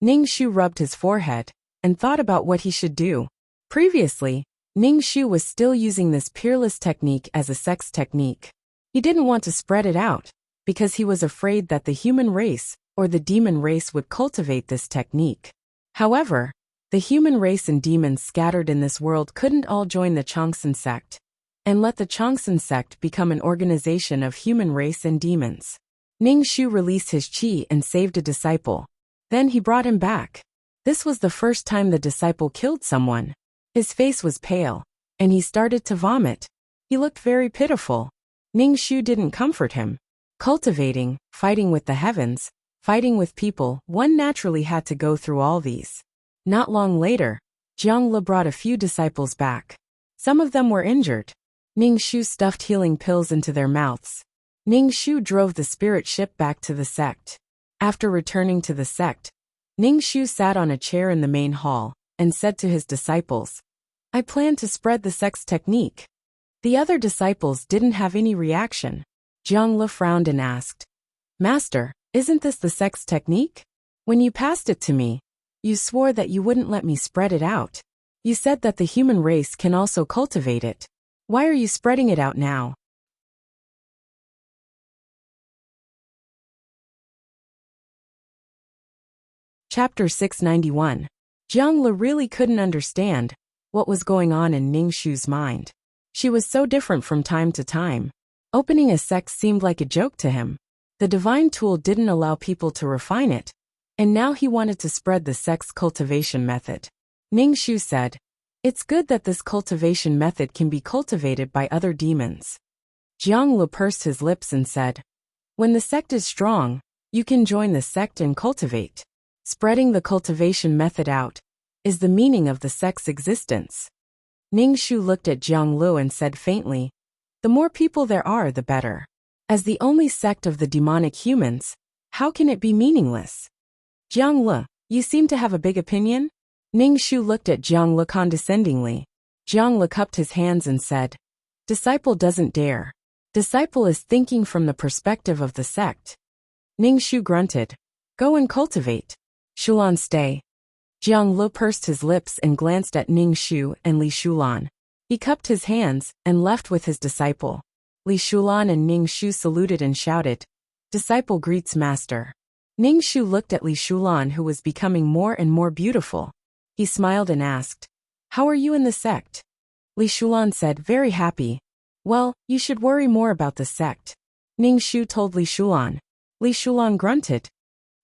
Ning Shu rubbed his forehead and thought about what he should do. Previously, Ning Shu was still using this peerless technique as a sect's technique. He didn't want to spread it out, because he was afraid that the human race or the demon race would cultivate this technique. However, the human race and demons scattered in this world couldn't all join the Changsun sect, and let the Changsun sect become an organization of human race and demons. Ning Shu released his qi and saved a disciple. Then he brought him back. This was the first time the disciple killed someone. His face was pale, and he started to vomit. He looked very pitiful. Ning Shu didn't comfort him. Cultivating, fighting with the heavens, fighting with people, one naturally had to go through all these. Not long later, Jiang Lu brought a few disciples back. Some of them were injured. Ning Shu stuffed healing pills into their mouths. Ning Shu drove the spirit ship back to the sect. After returning to the sect, Ning Shu sat on a chair in the main hall and said to his disciples, I plan to spread the sect's technique. The other disciples didn't have any reaction. Jiang Lu frowned and asked, Master, isn't this the sect's technique? When you passed it to me, you swore that you wouldn't let me spread it out. You said that the human race can also cultivate it. Why are you spreading it out now? Chapter 691. Jiang Lu really couldn't understand what was going on in Ning Shu's mind. She was so different from time to time. Opening a sect seemed like a joke to him. The divine tool didn't allow people to refine it, and now he wanted to spread the sect's cultivation method. Ning Shu said, It's good that this cultivation method can be cultivated by other demons. Jiang Lu pursed his lips and said, When the sect is strong, you can join the sect and cultivate. Spreading the cultivation method out is the meaning of the sect's existence. Ning Shu looked at Jiang Lu and said faintly, "The more people there are, the better. As the only sect of the demonic humans, how can it be meaningless?" "Jiang Lu, you seem to have a big opinion?" Ning Shu looked at Jiang Lu condescendingly. Jiang Lu cupped his hands and said, "Disciple doesn't dare. Disciple is thinking from the perspective of the sect." Ning Shu grunted. "Go and cultivate. Shulan, stay." Jiang Lu pursed his lips and glanced at Ning Shu and Li Shulan. He cupped his hands and left with his disciple. Li Shulan and Ning Shu saluted and shouted, "Disciple greets master." Ning Shu looked at Li Shulan, who was becoming more and more beautiful. He smiled and asked, "How are you in the sect?" Li Shulan said, "Very happy." "Well, you should worry more about the sect," Ning Shu told Li Shulan. Li Shulan grunted.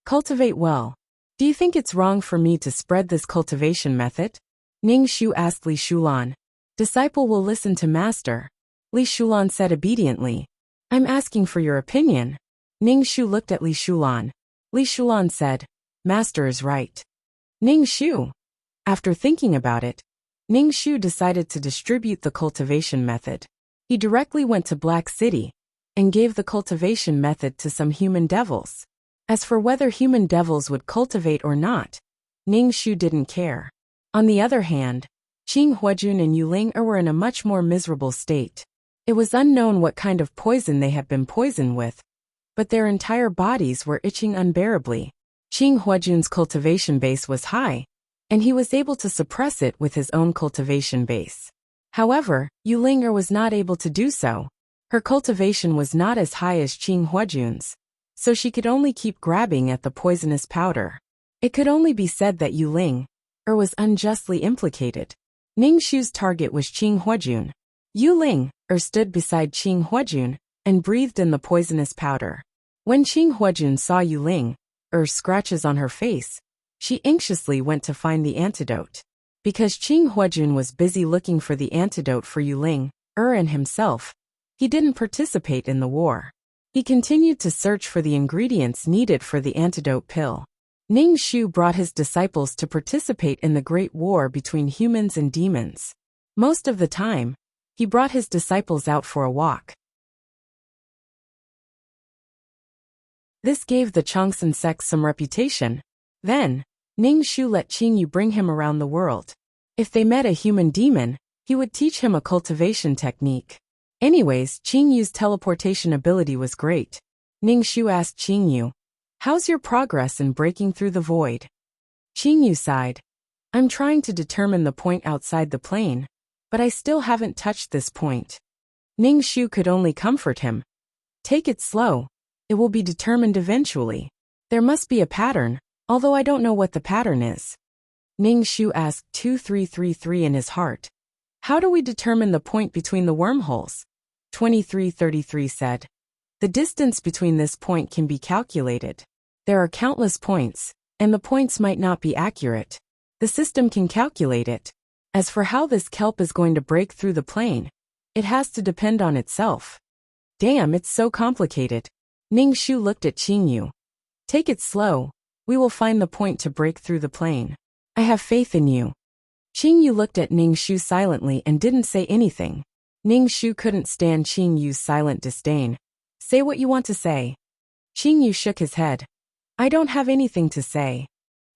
"Cultivate well. Do you think it's wrong for me to spread this cultivation method?" Ning Shu asked Li Shulan. "Disciple will listen to master," Li Shulan said obediently. "I'm asking for your opinion." Ning Shu looked at Li Shulan. Li Shulan said, "Master is right." Ning Shu. After thinking about it, Ning Shu decided to distribute the cultivation method. He directly went to Black City and gave the cultivation method to some human devils. As for whether human devils would cultivate or not, Ning Shu didn't care. On the other hand, Qing Huajun and Yuling were in a much more miserable state. It was unknown what kind of poison they had been poisoned with, but their entire bodies were itching unbearably. Qing Huajun's cultivation base was high, and he was able to suppress it with his own cultivation base. However, Yuling was not able to do so. Her cultivation was not as high as Qing Huajun's, so she could only keep grabbing at the poisonous powder. It could only be said that Yuling was unjustly implicated. Ning Shu's target was Qing Huajun. Yuling stood beside Qing Huajun and breathed in the poisonous powder. When Qing Huajun saw Yuling scratches on her face, she anxiously went to find the antidote. Because Qing Huajun was busy looking for the antidote for Yuling and himself, he didn't participate in the war. He continued to search for the ingredients needed for the antidote pill. Ning Shu brought his disciples to participate in the great war between humans and demons. Most of the time, he brought his disciples out for a walk. This gave the Changsun sect some reputation. Then, Ning Shu let Qing Yu bring him around the world. If they met a human demon, he would teach him a cultivation technique. Anyways, Qing Yu's teleportation ability was great. Ning Shu asked Qing Yu, "How's your progress in breaking through the void?" Qing Yu sighed. "I'm trying to determine the point outside the plane, but I still haven't touched this point." Ning Shu could only comfort him. "Take it slow. It will be determined eventually. There must be a pattern, although I don't know what the pattern is." Ning Shu asked 2333 in his heart. "How do we determine the point between the wormholes?" 2333 said, "The distance between this point can be calculated. There are countless points, and the points might not be accurate. The system can calculate it. As for how this kelp is going to break through the plane, it has to depend on itself." "Damn, it's so complicated." Ning Shu looked at Qing Yu. "Take it slow. We will find the point to break through the plane. I have faith in you." Qing Yu looked at Ning Shu silently and didn't say anything. Ning Shu couldn't stand Qing Yu's silent disdain. "Say what you want to say." Qing Yu shook his head. "I don't have anything to say."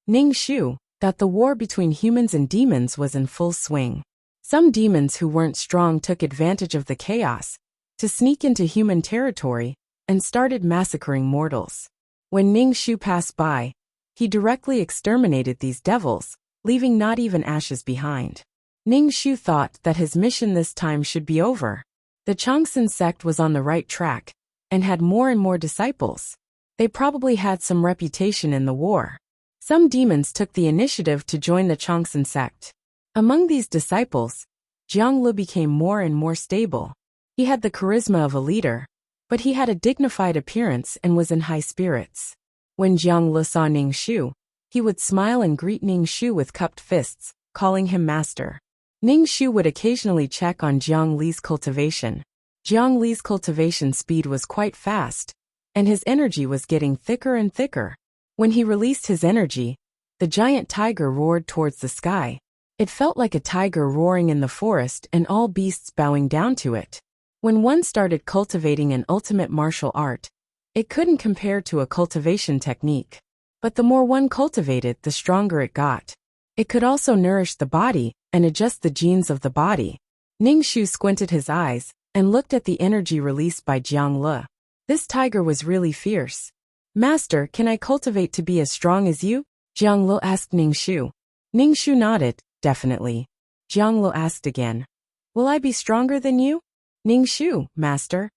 Ning Shu thought the war between humans and demons was in full swing. Some demons who weren't strong took advantage of the chaos to sneak into human territory and started massacring mortals. When Ning Shu passed by, he directly exterminated these devils, leaving not even ashes behind. Ning Shu thought that his mission this time should be over. The Changsun sect was on the right track and had more and more disciples. They probably had some reputation in the war. Some demons took the initiative to join the Changsun sect. Among these disciples, Jiang Lu became more and more stable. He had the charisma of a leader, but he had a dignified appearance and was in high spirits. When Jiang Lu saw Ning Shu, he would smile and greet Ning Shu with cupped fists, calling him master. Ning Shu would occasionally check on Jiang Li's cultivation. Jiang Li's cultivation speed was quite fast, and his energy was getting thicker and thicker. When he released his energy, the giant tiger roared towards the sky. It felt like a tiger roaring in the forest and all beasts bowing down to it. When one started cultivating an ultimate martial art, it couldn't compare to a cultivation technique. But the more one cultivated, the stronger it got. It could also nourish the body and adjust the genes of the body. Ningxu squinted his eyes and looked at the energy released by Jiang Le. This tiger was really fierce. Master, can I cultivate to be as strong as you? Jiang Le asked Ningxu. Ningxu nodded, definitely. Jiang Le asked again. Will I be stronger than you? Ningxu, master.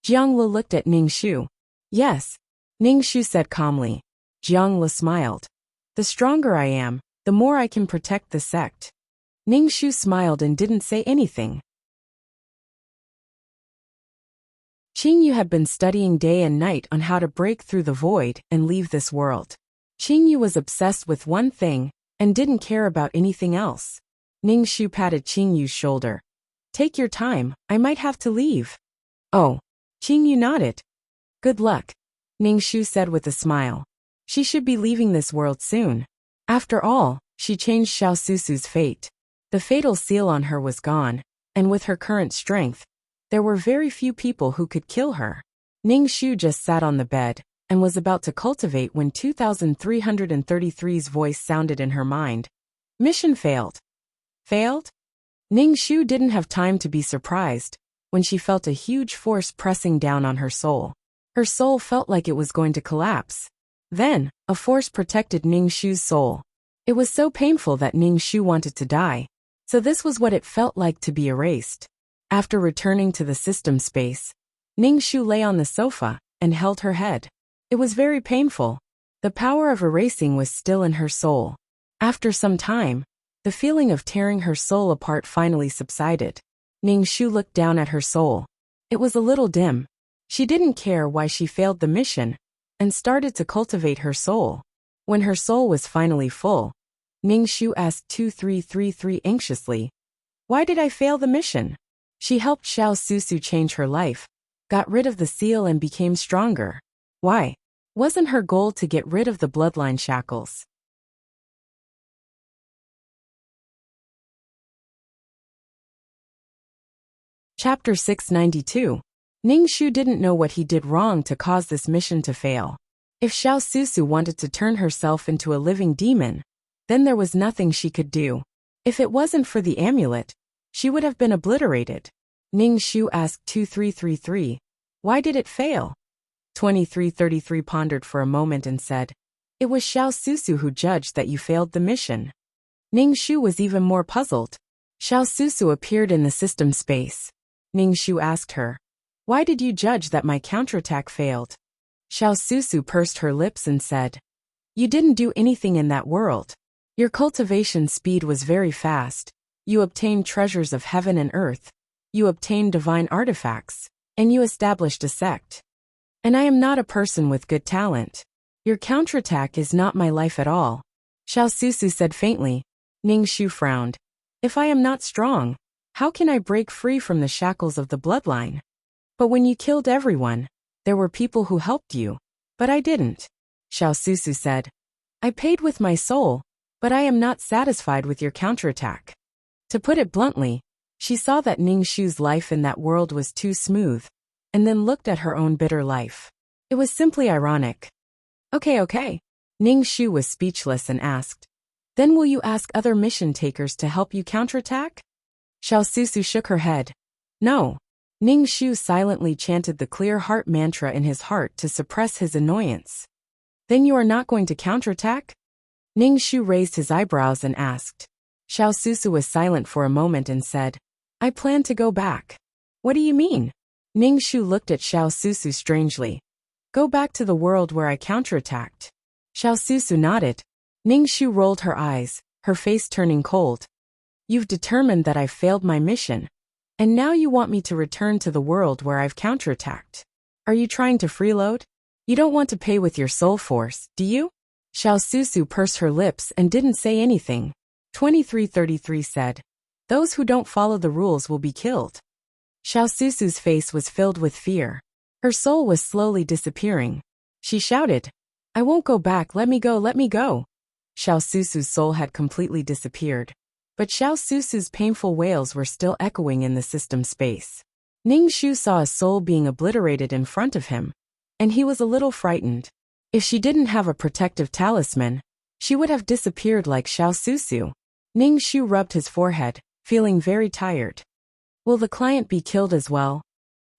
Jiang Le looked at Ningxu. Yes. Ningxu said calmly. Jiang Le smiled. The stronger I am, the more I can protect the sect. Ningxu smiled and didn't say anything. Qingyu had been studying day and night on how to break through the void and leave this world. Qingyu was obsessed with one thing and didn't care about anything else. Ningxu patted Qingyu's shoulder. Take your time, I might have to leave. Oh. Qingyu nodded. Good luck, Ningxu said with a smile. She should be leaving this world soon. After all, she changed Xiao Susu's fate. The fatal seal on her was gone, and with her current strength, there were very few people who could kill her. Ningxu just sat on the bed and was about to cultivate when 2333's voice sounded in her mind. Mission failed. Failed? Ningxu didn't have time to be surprised when she felt a huge force pressing down on her soul. Her soul felt like it was going to collapse. Then, a force protected Ningxu's soul. It was so painful that Ningxu wanted to die. So this was what it felt like to be erased. After returning to the system space, Ningxu lay on the sofa and held her head. It was very painful. The power of erasing was still in her soul. After some time, the feeling of tearing her soul apart finally subsided. Ningxu looked down at her soul. It was a little dim. She didn't care why she failed the mission, and started to cultivate her soul. When her soul was finally full, Ningxu asked 2333 anxiously, Why did I fail the mission? She helped Xiao Susu change her life, got rid of the seal and became stronger. Why? Wasn't her goal to get rid of the bloodline shackles? Chapter 692. Ningxu didn't know what he did wrong to cause this mission to fail. If Xiao Susu wanted to turn herself into a living demon, then there was nothing she could do. If it wasn't for the amulet, she would have been obliterated. Ningxu asked 2333, Why did it fail? 2333 pondered for a moment and said, It was Xiao Susu who judged that you failed the mission. Ningxu was even more puzzled. Xiao Susu appeared in the system space. Ningxu asked her, Why did you judge that my counterattack failed? Xiao Susu pursed her lips and said, You didn't do anything in that world. Your cultivation speed was very fast. You obtained treasures of heaven and earth. You obtained divine artifacts. And you established a sect. And I am not a person with good talent. Your counterattack is not my life at all. Xiao Susu said faintly. Ningxu frowned. If I am not strong, how can I break free from the shackles of the bloodline? But when you killed everyone, there were people who helped you. But I didn't. Xiao Susu said. I paid with my soul, but I am not satisfied with your counterattack. To put it bluntly, she saw that Ningxu's life in that world was too smooth, and then looked at her own bitter life. It was simply ironic. Okay. Ningxu was speechless and asked, Then will you ask other mission takers to help you counterattack? Xiao Susu shook her head. No. Ningxu silently chanted the clear heart mantra in his heart to suppress his annoyance. Then you are not going to counterattack? Ningxu raised his eyebrows and asked. Xiao Susu was silent for a moment and said, I plan to go back. What do you mean? Ningxu looked at Xiao Susu strangely. Go back to the world where I counterattacked. Xiao Susu nodded. Ningxu rolled her eyes, her face turning cold. You've determined that I've failed my mission. And now you want me to return to the world where I've counterattacked. Are you trying to freeload? You don't want to pay with your soul force, do you? Xiao Susu pursed her lips and didn't say anything. 2333 said, Those who don't follow the rules will be killed. Xiao Susu's face was filled with fear. Her soul was slowly disappearing. She shouted, I won't go back, let me go. Xiao Susu's soul had completely disappeared. but Xiao Susu's painful wails were still echoing in the system space. Ning Shu saw a soul being obliterated in front of him, and he was a little frightened. If she didn't have a protective talisman, she would have disappeared like Xiao Susu. Ning Shu rubbed his forehead, feeling very tired. Will the client be killed as well?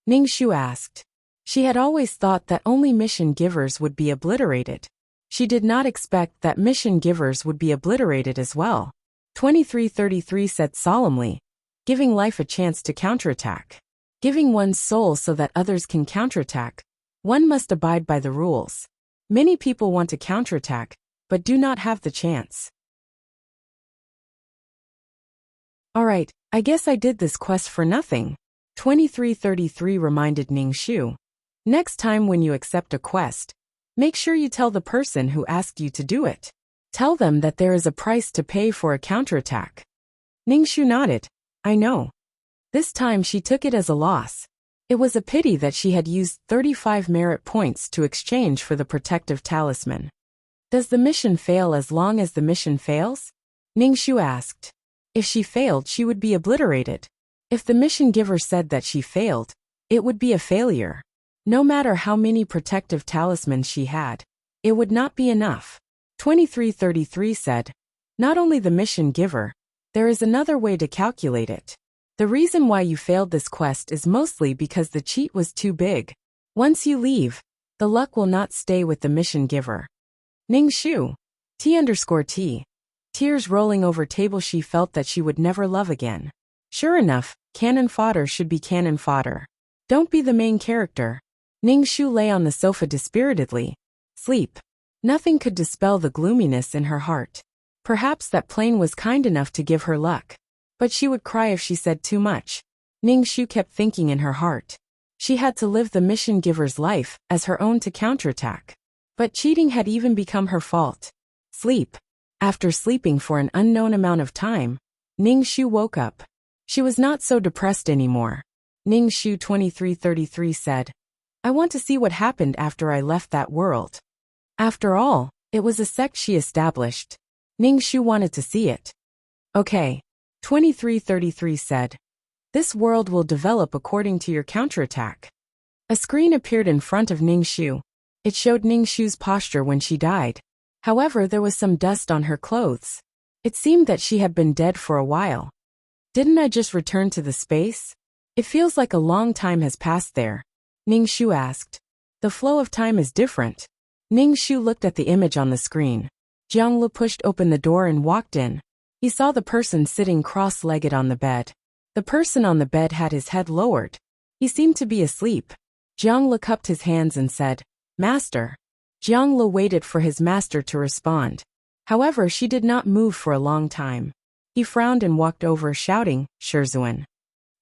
Ning Shu asked. She had always thought that only mission givers would be obliterated. She did not expect that mission givers would be obliterated as well. 2333 said solemnly, giving life a chance to counterattack. Giving one's soul so that others can counterattack. One must abide by the rules. Many people want to counterattack, but do not have the chance. Alright, I guess I did this quest for nothing. 2333 reminded Ning Shu. Next time when you accept a quest, make sure you tell the person who asked you to do it. Tell them that there is a price to pay for a counterattack. Ning Shu nodded. I know. This time she took it as a loss. It was a pity that she had used 35 merit points to exchange for the protective talisman. Does the mission fail as long as the mission fails? Ning Shu asked. If she failed, she would be obliterated. If the mission giver said that she failed, it would be a failure. No matter how many protective talismans she had, it would not be enough. 2333 said, not only the mission giver, there is another way to calculate it. The reason why you failed this quest is mostly because the cheat was too big. Once you leave, the luck will not stay with the mission giver. Ning Shu. T_T. Tears rolling over table, she felt that she would never love again. Sure enough, cannon fodder should be cannon fodder. Don't be the main character. Ning Shu lay on the sofa dispiritedly. Sleep. Nothing could dispel the gloominess in her heart. Perhaps that plane was kind enough to give her luck. But she would cry if she said too much. Ning Shu kept thinking in her heart. She had to live the mission giver's life as her own to counterattack. But cheating had even become her fault. Sleep. After sleeping for an unknown amount of time, Ning Shu woke up. She was not so depressed anymore. Ning Shu 2333 said, I want to see what happened after I left that world. After all, it was a sect she established. Ning Shu wanted to see it. Okay. 2333 said, this world will develop according to your counterattack. A screen appeared in front of Ning Shu. It showed Ning Shu's posture when she died. However, there was some dust on her clothes. It seemed that she had been dead for a while. Didn't I just return to the space? It feels like a long time has passed there. Ning Shu asked. The flow of time is different. Ning Shu looked at the image on the screen. Jianglu pushed open the door and walked in. He saw the person sitting cross-legged on the bed. The person on the bed had his head lowered. He seemed to be asleep. Jianglu cupped his hands and said, Master. Jianglu waited for his master to respond. However, she did not move for a long time. He frowned and walked over, shouting, Shizhuan.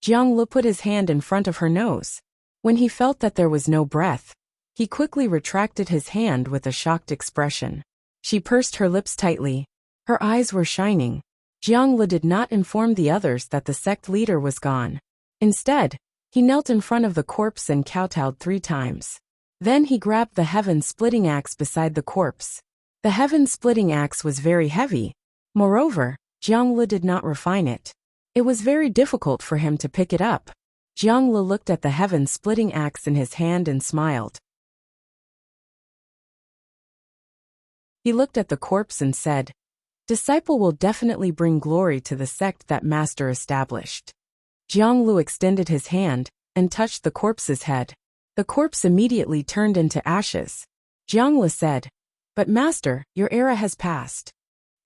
Jianglu put his hand in front of her nose. When he felt that there was no breath, he quickly retracted his hand with a shocked expression. She pursed her lips tightly. Her eyes were shining. Jianglu did not inform the others that the sect leader was gone. Instead, he knelt in front of the corpse and kowtowed 3 times. Then he grabbed the heaven-splitting axe beside the corpse. The heaven-splitting axe was very heavy. Moreover, Jianglu did not refine it. It was very difficult for him to pick it up. Jianglu looked at the heaven-splitting axe in his hand and smiled. He looked at the corpse and said, Disciple will definitely bring glory to the sect that master established. Jianglu extended his hand and touched the corpse's head. The corpse immediately turned into ashes. Jianglu said, But master, your era has passed.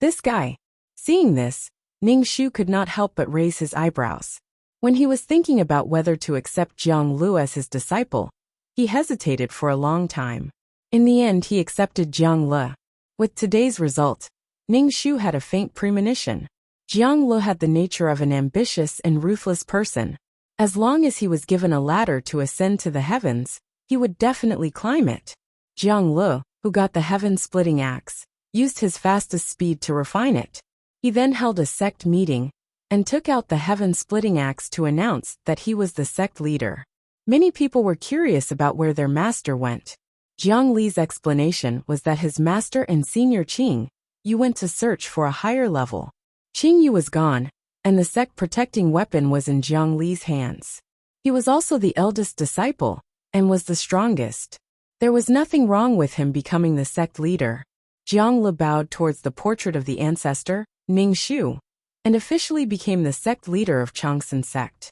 This guy. Seeing this, Ning Shu could not help but raise his eyebrows. When he was thinking about whether to accept Jianglu as his disciple, he hesitated for a long time. In the end, he accepted Jianglu. With today's result, Ning Shu had a faint premonition. Jianglu had the nature of an ambitious and ruthless person. As long as he was given a ladder to ascend to the heavens, he would definitely climb it. Jianglu, who got the heaven-splitting axe, used his fastest speed to refine it. He then held a sect meeting and took out the heaven-splitting axe to announce that he was the sect leader. Many people were curious about where their master went. Jiang Li's explanation was that his master and senior Qing, you went to search for a higher level. Qingyu was gone, and the sect-protecting weapon was in Jiang Li's hands. He was also the eldest disciple, and was the strongest. There was nothing wrong with him becoming the sect leader. Jiang Li bowed towards the portrait of the ancestor, Ningxu, and officially became the sect leader of Changsun sect.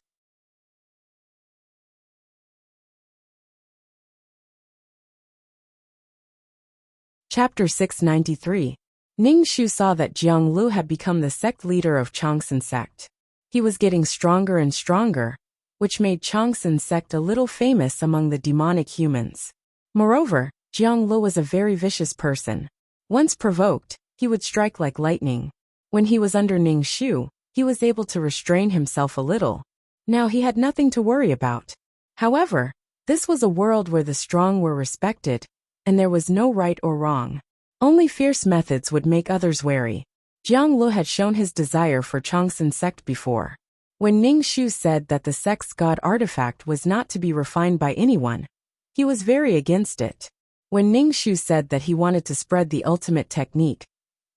Chapter 693. Ningxu saw that Jiang Li had become the sect leader of Changsun sect. He was getting stronger and stronger, which made Changsun sect a little famous among the demonic humans. Moreover, Jiang Li was a very vicious person. Once provoked, he would strike like lightning. When he was under Ningxu, he was able to restrain himself a little. Now he had nothing to worry about. However, this was a world where the strong were respected, and there was no right or wrong. Only fierce methods would make others wary. Jiang Li had shown his desire for Changsun sect before. When Ningxu said that the sect's god artifact was not to be refined by anyone, he was very against it. When Ningxu said that he wanted to spread the ultimate technique,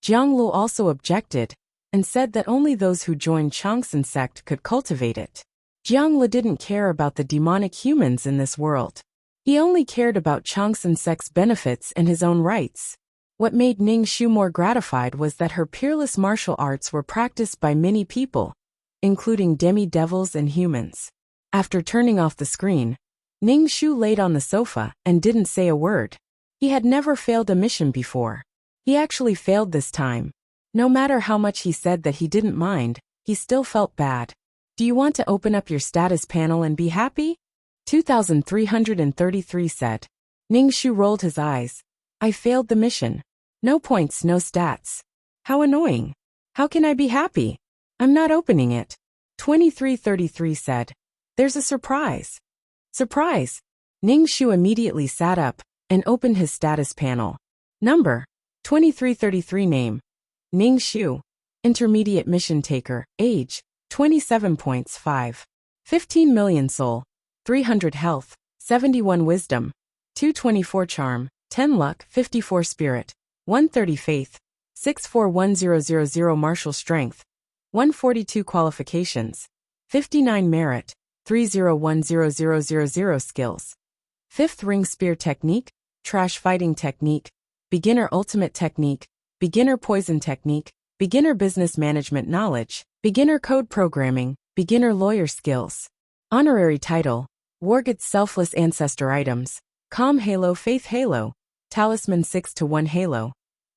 Jiang Li also objected, and said that only those who joined Changsun sect could cultivate it. Jiang Li didn't care about the demonic humans in this world. He only cared about Changsun sect's benefits and his own rights. What made Ningxu more gratified was that her peerless martial arts were practiced by many people, including demi-devils and humans. After turning off the screen, Ningxu laid on the sofa and didn't say a word. He had never failed a mission before. He actually failed this time. No matter how much he said that he didn't mind, he still felt bad. Do you want to open up your status panel and be happy? 2333 said. Ningxu rolled his eyes. I failed the mission. No points, no stats. How annoying. How can I be happy? I'm not opening it. 2333 said. There's a surprise. Surprise! Ningxu immediately sat up and opened his status panel. Number 2333 name Ningxu. Intermediate mission taker. Age 27 points 5. 15 million soul. 300 health. 71 wisdom. 224 charm. 10 luck. 54 spirit. 130 faith. 641000 martial strength. 142 qualifications. 59 merit. 301000 skills. 5th ring spear technique, trash fighting technique, beginner ultimate technique, beginner poison technique, beginner business management knowledge, beginner code programming, beginner lawyer skills. Honorary title, Wargot's selfless ancestor items, Calm Halo Faith Halo, Talisman 6-1 Halo,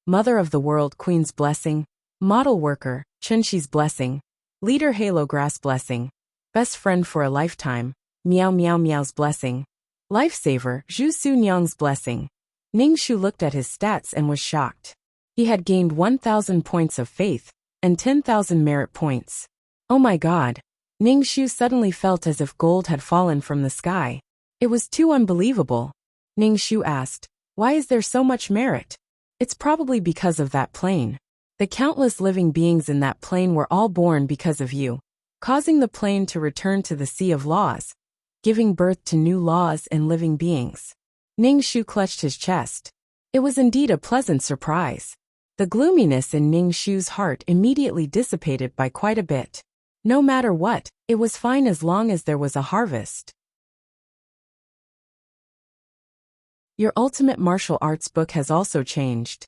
Mother of the World Queen's Blessing, Model Worker, Chunxi's Blessing, Leader Halo Grass Blessing, Best Friend for a Lifetime, Meow Meow Meow's Blessing, Lifesaver, Zhu Su Nyang's Blessing. Ningxu looked at his stats and was shocked. He had gained 1,000 points of faith and 10,000 merit points. Oh my god. Ningxu suddenly felt as if gold had fallen from the sky. It was too unbelievable. Ningxu asked, why is there so much merit? It's probably because of that plane. The countless living beings in that plane were all born because of you, causing the plane to return to the sea of laws, giving birth to new laws and living beings. Ningxu clutched his chest. It was indeed a pleasant surprise. The gloominess in Ningxu's heart immediately dissipated by quite a bit. No matter what, it was fine as long as there was a harvest. Your ultimate martial arts book has also changed.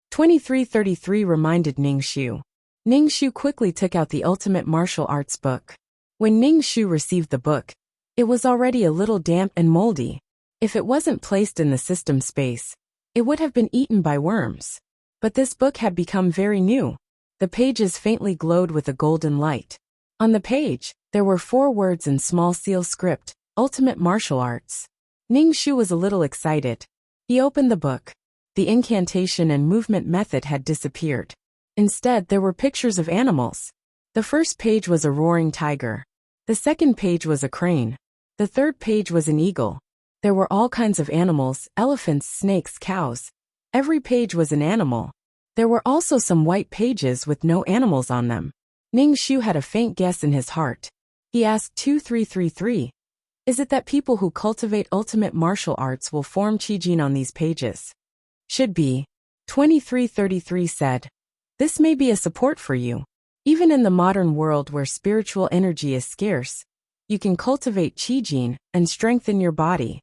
2333 reminded Ningxu. Ningxu quickly took out the ultimate martial arts book. When Ningxu received the book, it was already a little damp and moldy. If it wasn't placed in the system space, it would have been eaten by worms. But this book had become very new. The pages faintly glowed with a golden light. On the page, there were 4 words in small seal script, Ultimate Martial Arts. Ningxu was a little excited. He opened the book. The incantation and movement method had disappeared. Instead, there were pictures of animals. The first page was a roaring tiger. The second page was a crane. The third page was an eagle. There were all kinds of animals, elephants, snakes, cows. Every page was an animal. There were also some white pages with no animals on them. Ningxu had a faint guess in his heart. He asked 2333, is it that people who cultivate ultimate martial arts will form Qijin on these pages? Should be. 2333 said. This may be a support for you. Even in the modern world where spiritual energy is scarce, you can cultivate qi jin and strengthen your body.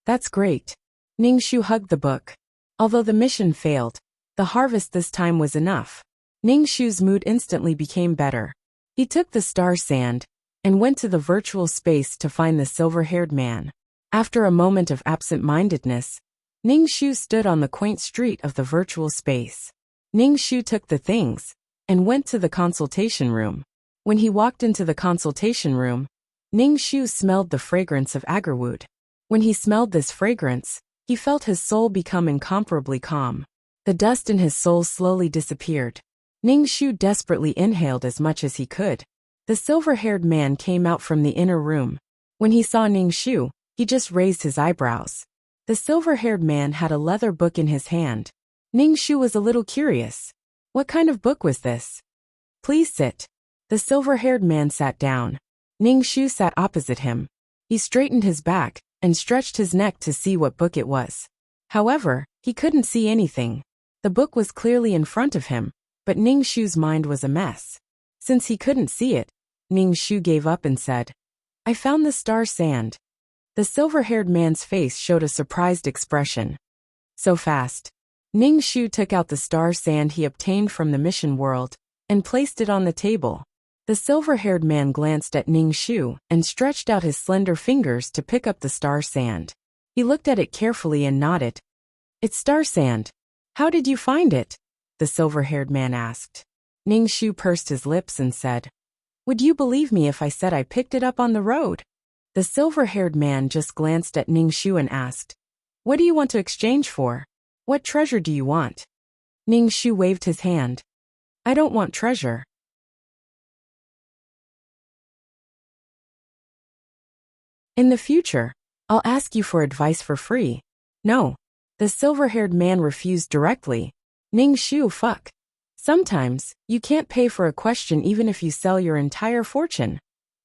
That's great. Ningxu hugged the book. Although the mission failed, the harvest this time was enough. Ningxu's mood instantly became better. He took the star sand and went to the virtual space to find the silver-haired man. After a moment of absent-mindedness, Ningxu stood on the quaint street of the virtual space. Ningxu took the things and went to the consultation room. When he walked into the consultation room, Ningxu smelled the fragrance of agarwood. When he smelled this fragrance, he felt his soul become incomparably calm. The dust in his soul slowly disappeared. Ningxu desperately inhaled as much as he could. The silver-haired man came out from the inner room. When he saw Ningxu, he just raised his eyebrows. The silver-haired man had a leather book in his hand. Ningxu was a little curious. What kind of book was this? Please sit. The silver-haired man sat down. Ningxu sat opposite him. He straightened his back and stretched his neck to see what book it was. However, he couldn't see anything. The book was clearly in front of him, but Ningxu's mind was a mess. Since he couldn't see it, Ningxu gave up and said, I found the star sand. The silver-haired man's face showed a surprised expression. So fast. Ningxu took out the star sand he obtained from the mission world and placed it on the table. The silver-haired man glanced at Ningxu and stretched out his slender fingers to pick up the star sand. He looked at it carefully and nodded. It's star sand. How did you find it? The silver-haired man asked. Ningxu pursed his lips and said, Would you believe me if I said I picked it up on the road? The silver-haired man just glanced at Ningxu and asked, What do you want to exchange for? What treasure do you want? Ningxu waved his hand. I don't want treasure. In the future, I'll ask you for advice for free. No. The silver-haired man refused directly. Ningxu, fuck. Sometimes, you can't pay for a question even if you sell your entire fortune.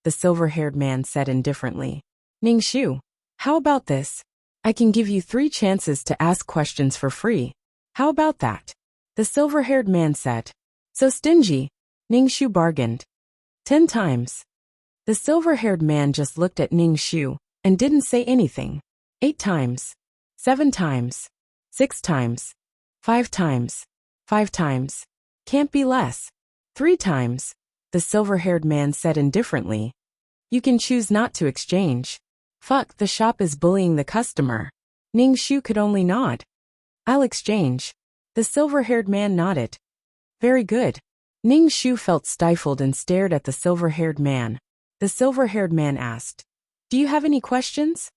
The silver-haired man said indifferently. Ningxu, how about this? I can give you 3 chances to ask questions for free. How about that? The silver-haired man said. So stingy. Ningxu bargained. 10 times. The silver-haired man just looked at Ningxu and didn't say anything. 8 times. 7 times. 6 times. 5 times. 5 times. Can't be less. 3 times. The silver-haired man said indifferently. You can choose not to exchange. Fuck, the shop is bullying the customer. Ningxu could only nod. I'll exchange. The silver-haired man nodded. Very good. Ningxu felt stifled and stared at the silver-haired man. The silver-haired man asked, Do you have any questions?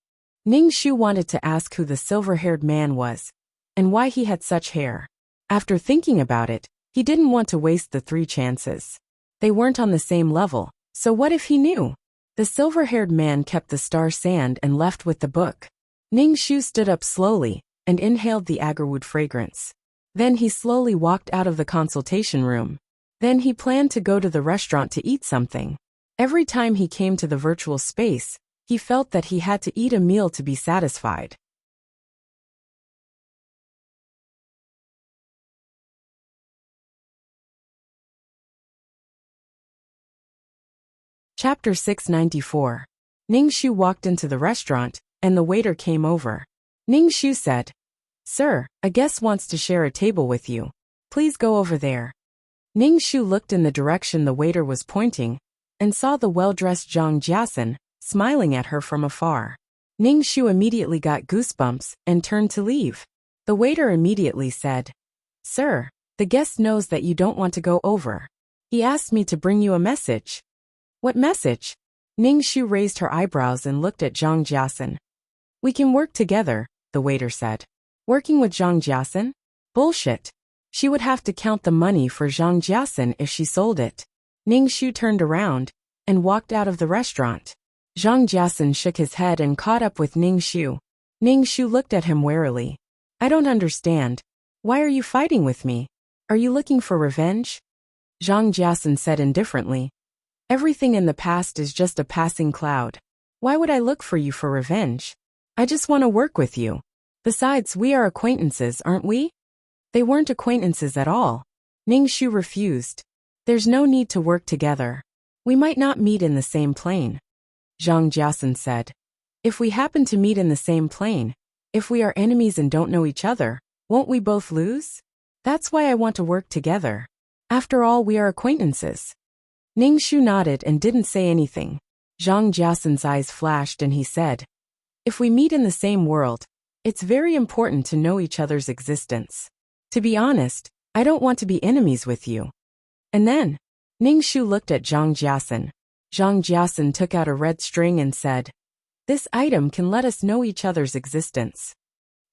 Ningxu wanted to ask who the silver-haired man was and why he had such hair. After thinking about it, he didn't want to waste the 3 chances. They weren't on the same level, so what if he knew? The silver-haired man kept the star sand and left with the book. Ningxu stood up slowly and inhaled the agarwood fragrance. Then he slowly walked out of the consultation room. Then he planned to go to the restaurant to eat something. Every time he came to the virtual space, he felt that he had to eat a meal to be satisfied. Chapter 694. Ningxu walked into the restaurant, and the waiter came over. Ningxu said, Sir, a guest wants to share a table with you. Please go over there. Ningxu looked in the direction the waiter was pointing, and saw the well-dressed Zhang Jiasen smiling at her from afar. Ningxu immediately got goosebumps and turned to leave. The waiter immediately said, Sir, the guest knows that you don't want to go over. He asked me to bring you a message. What message? Ningxu raised her eyebrows and looked at Zhang Jiasen. We can work together, the waiter said. Working with Zhang Jiasen? Bullshit. She would have to count the money for Zhang Jiasen if she sold it. Ningxu turned around and walked out of the restaurant. Zhang Jiasen shook his head and caught up with Ningxu. Ningxu looked at him warily. I don't understand. Why are you fighting with me? Are you looking for revenge? Zhang Jiasen said indifferently. Everything in the past is just a passing cloud. Why would I look for you for revenge? I just want to work with you. Besides, we are acquaintances, aren't we? They weren't acquaintances at all. Ningxu refused. There's no need to work together. We might not meet in the same plane. Zhang Jiasun said. If we happen to meet in the same plane, if we are enemies and don't know each other, won't we both lose? That's why I want to work together. After all, we are acquaintances. Ning Shu nodded and didn't say anything. Zhang Jiasun's eyes flashed and he said, if we meet in the same world, it's very important to know each other's existence. To be honest, I don't want to be enemies with you. And then, Ning Shu looked at Zhang Jiasun. Zhang Jiasun took out a red string and said, this item can let us know each other's existence.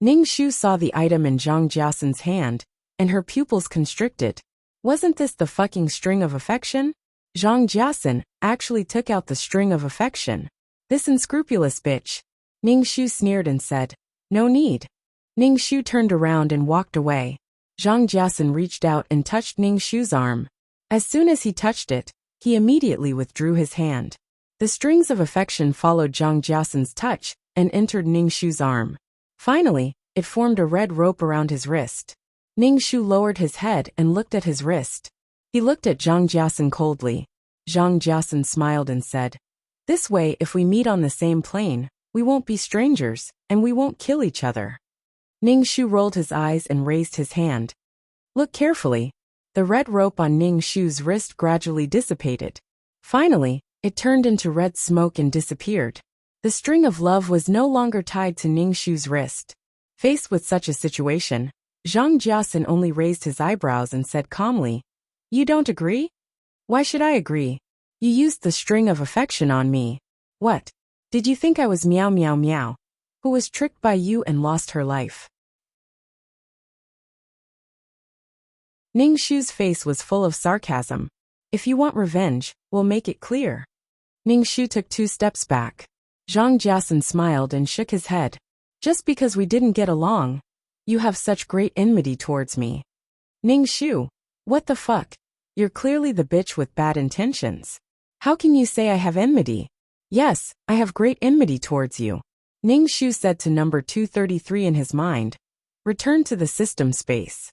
Ning Shu saw the item in Zhang Jiasun's hand, and her pupils constricted. Wasn't this the fucking string of affection? Zhang Jiasun actually took out the string of affection. This unscrupulous bitch. Ning Shu sneered and said, no need. Ning Shu turned around and walked away. Zhang Jiasun reached out and touched Ning Shu's arm. As soon as he touched it, he immediately withdrew his hand. The strings of affection followed Zhang Jiasun's touch and entered Ning Shu's arm. Finally, it formed a red rope around his wrist. Ning Shu lowered his head and looked at his wrist. He looked at Zhang Jiasun coldly. Zhang Jiasun smiled and said, this way, if we meet on the same plane, we won't be strangers, and we won't kill each other. Ning Shu rolled his eyes and raised his hand. Look carefully. The red rope on Ning Shu's wrist gradually dissipated. Finally, it turned into red smoke and disappeared. The string of love was no longer tied to Ning Shu's wrist. Faced with such a situation, Zhang Jiasun only raised his eyebrows and said calmly, you don't agree? Why should I agree? You used the string of affection on me. What? Did you think I was meow meow meow, who was tricked by you and lost her life? Ning Shu's face was full of sarcasm. If you want revenge, we'll make it clear. Ning Shu took 2 steps back. Zhang Jiasun smiled and shook his head. Just because we didn't get along, you have such great enmity towards me. Ning Shu, what the fuck? You're clearly the bitch with bad intentions. How can you say I have enmity? Yes, I have great enmity towards you. Ning Shu said to number 233 in his mind. Return to the system space.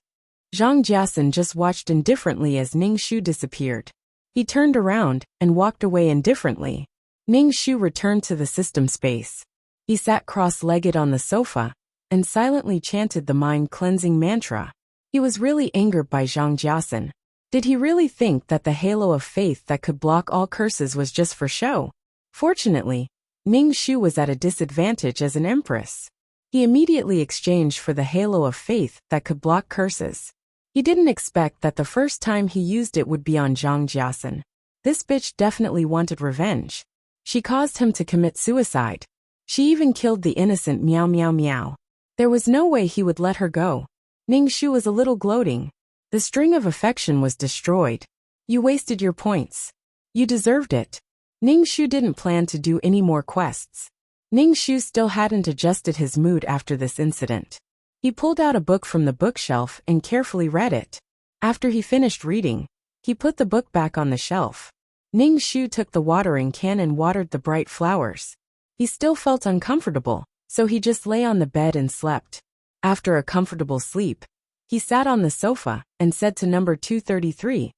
Zhang Jiasun just watched indifferently as Ning Shu disappeared. He turned around and walked away indifferently. Ning Shu returned to the system space. He sat cross-legged on the sofa and silently chanted the mind-cleansing mantra. He was really angered by Zhang Jiasun. Did he really think that the halo of faith that could block all curses was just for show? Fortunately, Ning Shu was at a disadvantage as an empress. He immediately exchanged for the halo of faith that could block curses. He didn't expect that the first time he used it would be on Zhang Jiasun. This bitch definitely wanted revenge. She caused him to commit suicide. She even killed the innocent meow meow meow. There was no way he would let her go. Ning Shu was a little gloating. The string of affection was destroyed. You wasted your points. You deserved it. Ning Shu didn't plan to do any more quests. Ning Shu still hadn't adjusted his mood after this incident. He pulled out a book from the bookshelf and carefully read it. After he finished reading, he put the book back on the shelf. Ning Shu took the watering can and watered the bright flowers. He still felt uncomfortable, so he just lay on the bed and slept. After a comfortable sleep, he sat on the sofa and said to number 233,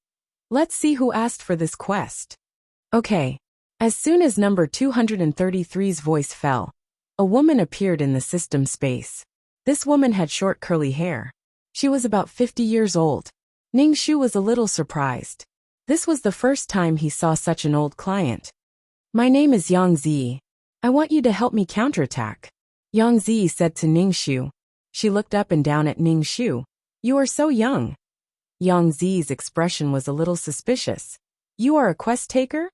let's see who asked for this quest. Okay. As soon as number 233's voice fell, a woman appeared in the system space. This woman had short curly hair. She was about 50 years old. Ning Shu was a little surprised. This was the first time he saw such an old client. My name is Yang Zi. I want you to help me counterattack. Yang Zi said to Ning Shu. She looked up and down at Ning Shu. You are so young. Yang Zi's expression was a little suspicious. You are a quest taker?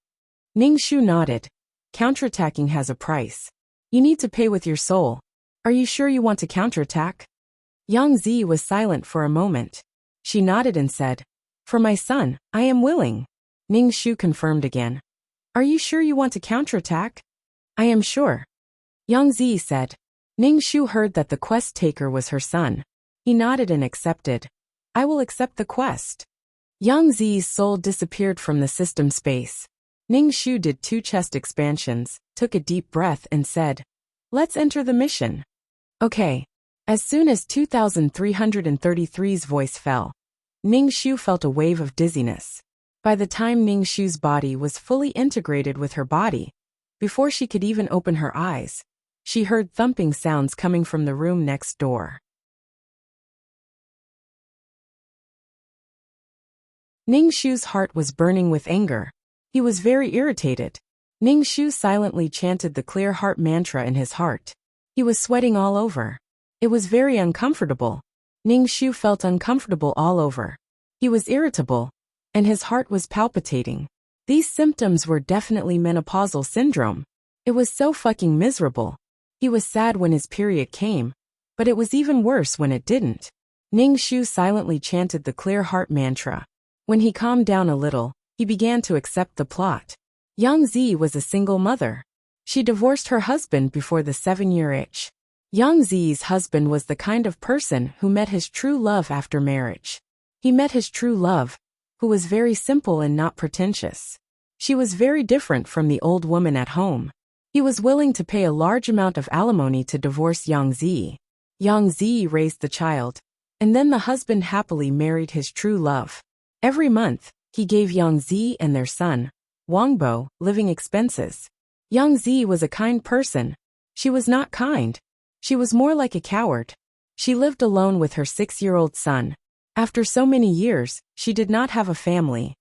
Ning Shu nodded. Counterattacking has a price. You need to pay with your soul. Are you sure you want to counterattack? Yang Zi was silent for a moment. She nodded and said, for my son, I am willing. Ning Shu confirmed again. Are you sure you want to counterattack? I am sure. Yang Zi said. Ning Shu heard that the quest taker was her son. He nodded and accepted. I will accept the quest. Yang Zi's soul disappeared from the system space. Ning Shu did 2 chest expansions, took a deep breath and said, let's enter the mission. Okay. As soon as 2333's voice fell, Ning Shu felt a wave of dizziness. By the time Ning Shu's body was fully integrated with her body, before she could even open her eyes, she heard thumping sounds coming from the room next door. Ning Shu's heart was burning with anger. He was very irritated. Ning Shu silently chanted the clear heart mantra in his heart. He was sweating all over. It was very uncomfortable. Ning Shu felt uncomfortable all over. He was irritable, and his heart was palpitating. These symptoms were definitely menopausal syndrome. It was so fucking miserable. He was sad when his period came, but it was even worse when it didn't. Ning Shu silently chanted the clear heart mantra. When he calmed down a little, he began to accept the plot. Yang Zi was a single mother. She divorced her husband before the 7-year itch. Yang Zi's husband was the kind of person who met his true love after marriage. He met his true love, who was very simple and not pretentious. She was very different from the old woman at home. He was willing to pay a large amount of alimony to divorce Yang Zi. Yang Zi raised the child, and then the husband happily married his true love. Every month, he gave Yang Zi and their son, Wangbo, living expenses. Yang Zi was a kind person. She was not kind. She was more like a coward. She lived alone with her 6-year-old son. After so many years, she did not have a family.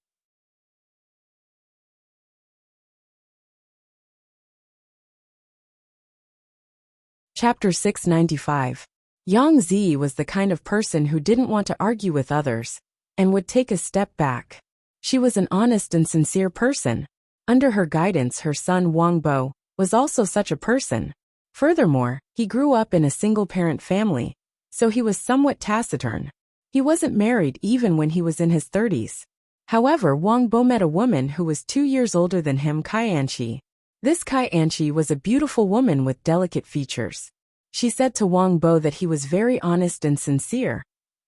Chapter 695. Yang Zi was the kind of person who didn't want to argue with others, and would take a step back. She was an honest and sincere person. Under her guidance, her son Wangbo was also such a person. Furthermore, he grew up in a single-parent family, so he was somewhat taciturn. He wasn't married even when he was in his 30s. However, Wangbo met a woman who was 2 years older than him, Kaianchi. This Kaianchi was a beautiful woman with delicate features. She said to Wangbo that he was very honest and sincere.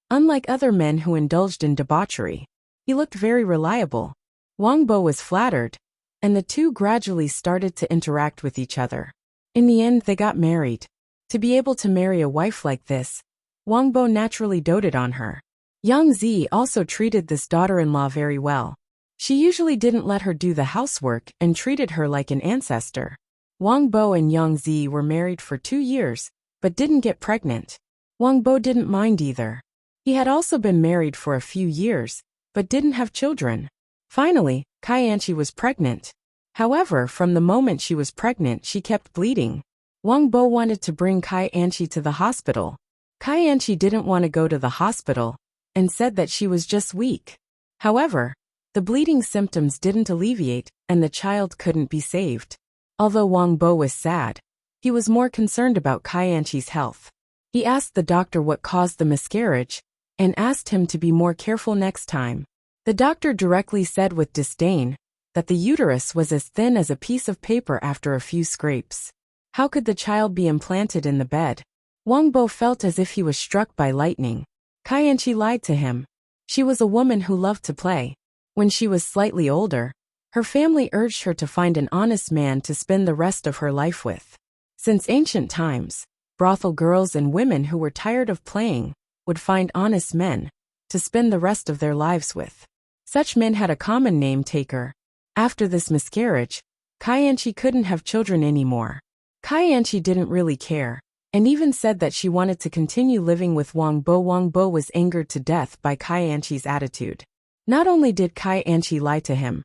Unlike other men who indulged in debauchery, he looked very reliable. Wangbo was flattered, and the two gradually started to interact with each other. In the end, they got married. To be able to marry a wife like this, Wangbo naturally doted on her. Yang Zi also treated this daughter-in-law very well. She usually didn't let her do the housework and treated her like an ancestor. Wangbo and Yang Zi were married for 2 years, but didn't get pregnant. Wangbo didn't mind either. He had also been married for a few years, but didn't have children. Finally, Kaianchi was pregnant. However, from the moment she was pregnant, she kept bleeding. Wangbo wanted to bring Kaianchi to the hospital. Kaianchi didn't want to go to the hospital, and said that she was just weak. However, the bleeding symptoms didn't alleviate, and the child couldn't be saved. Although Wangbo was sad, he was more concerned about Kaianchi's health. He asked the doctor what caused the miscarriage, and asked him to be more careful next time. The doctor directly said with disdain that the uterus was as thin as a piece of paper after a few scrapes. How could the child be implanted in the bed? Wangbo felt as if he was struck by lightning. Kaianchi lied to him. She was a woman who loved to play. When she was slightly older, her family urged her to find an honest man to spend the rest of her life with. Since ancient times, brothel girls and women who were tired of playing would find honest men to spend the rest of their lives with. Such men had a common name, taker. After this miscarriage, Kaianchi couldn't have children anymore. Kaianchi didn't really care, and even said that she wanted to continue living with Wangbo. Wangbo was angered to death by Kaianchi's attitude. Not only did Kaianchi lie to him,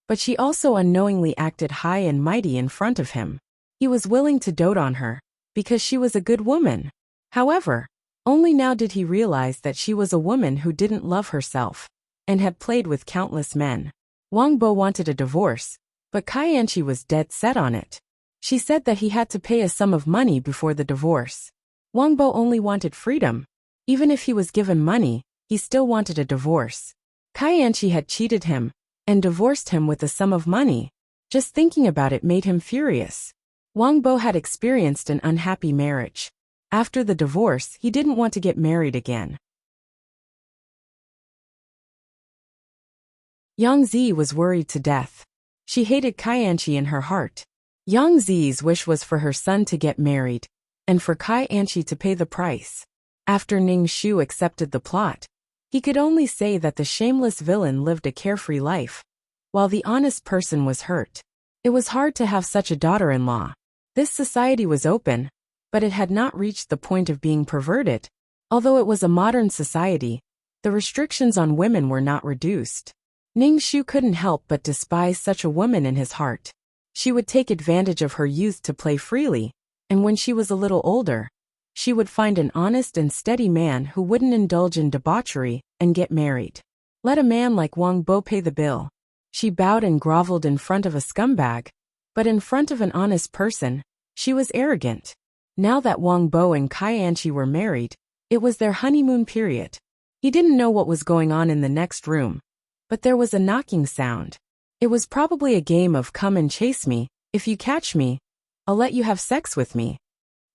but she also unknowingly acted high and mighty in front of him. He was willing to dote on her, because she was a good woman. However, only now did he realize that she was a woman who didn't love herself, and had played with countless men. Wangbo wanted a divorce, but Kaianchi was dead set on it. She said that he had to pay a sum of money before the divorce. Wangbo only wanted freedom. Even if he was given money, he still wanted a divorce. Kaianchi had cheated him, and divorced him with a sum of money. Just thinking about it made him furious. Wangbo had experienced an unhappy marriage. After the divorce, he didn't want to get married again. Yang Zi was worried to death. She hated Kaianchi in her heart. Yang Zi's wish was for her son to get married, and for Kaianchi to pay the price. After Ning Shu accepted the plot, He could only say that the shameless villain lived a carefree life, while the honest person was hurt. It was hard to have such a daughter-in-law. This society was open, but it had not reached the point of being perverted. Although it was a modern society, the restrictions on women were not reduced. Ning Shu couldn't help but despise such a woman in his heart. She would take advantage of her youth to play freely, and when she was a little older, she would find an honest and steady man who wouldn't indulge in debauchery and get married. Let a man like Wang Bo pay the bill. She bowed and groveled in front of a scumbag, but in front of an honest person, she was arrogant. Now that Wang Bo and Kai Anchi were married, it was their honeymoon period. He didn't know what was going on in the next room, but there was a knocking sound. It was probably a game of come and chase me. If you catch me, I'll let you have sex with me.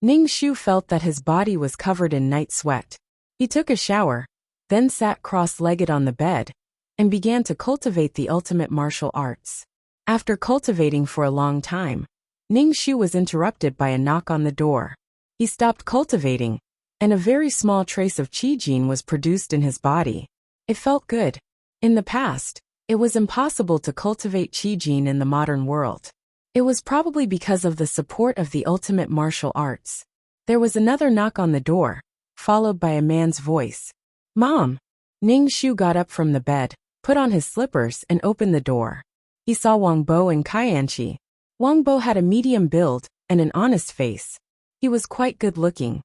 Ning Shu felt that his body was covered in night sweat. He took a shower, then sat cross-legged on the bed, and began to cultivate the ultimate martial arts. After cultivating for a long time, Ning Shu was interrupted by a knock on the door. He stopped cultivating, and a very small trace of qi gene was produced in his body. It felt good. In the past, it was impossible to cultivate qi gene in the modern world. It was probably because of the support of the ultimate martial arts. There was another knock on the door, followed by a man's voice. "Mom!" Ning Shu got up from the bed, put on his slippers and opened the door. He saw Wang Bo and Kai Anchi. Wang Bo had a medium build and an honest face. He was quite good-looking,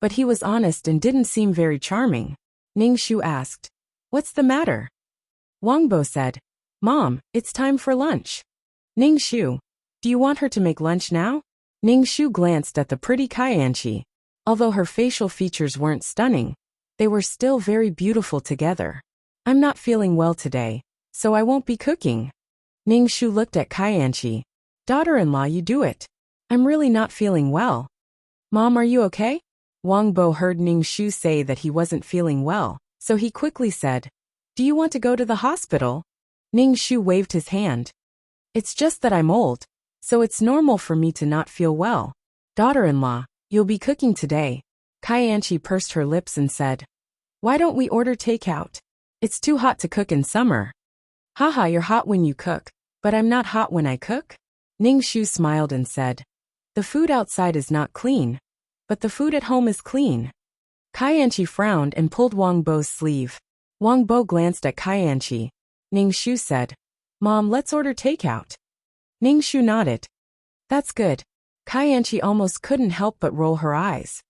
but he was honest and didn't seem very charming. Ning Shu asked, "What's the matter?" Wang Bo said, "Mom, it's time for lunch." Ning Shu, "Do you want her to make lunch now?" Ning Shu glanced at the pretty Kai Anchi. Although her facial features weren't stunning, they were still very beautiful together. "I'm not feeling well today, so I won't be cooking." Ning Shu looked at Kai Anchi. "Daughter-in-law, you do it. I'm really not feeling well." "Mom, are you okay?" Wang Bo heard Ning Shu say that he wasn't feeling well, so he quickly said, "Do you want to go to the hospital?" Ning Shu waved his hand. "It's just that I'm old, so it's normal for me to not feel well." "Daughter-in-law, you'll be cooking today." Kai Anchi pursed her lips and said, "Why don't we order takeout? It's too hot to cook in summer." "Haha, you're hot when you cook, but I'm not hot when I cook." Ning Shu smiled and said, "The food outside is not clean, but the food at home is clean." Kai Anchi frowned and pulled Wang Bo's sleeve. Wang Bo glanced at Kai Anchi. Ning Shu said, "Mom, let's order takeout." Ning Shu nodded. "That's good." Kai Anchi almost couldn't help but roll her eyes.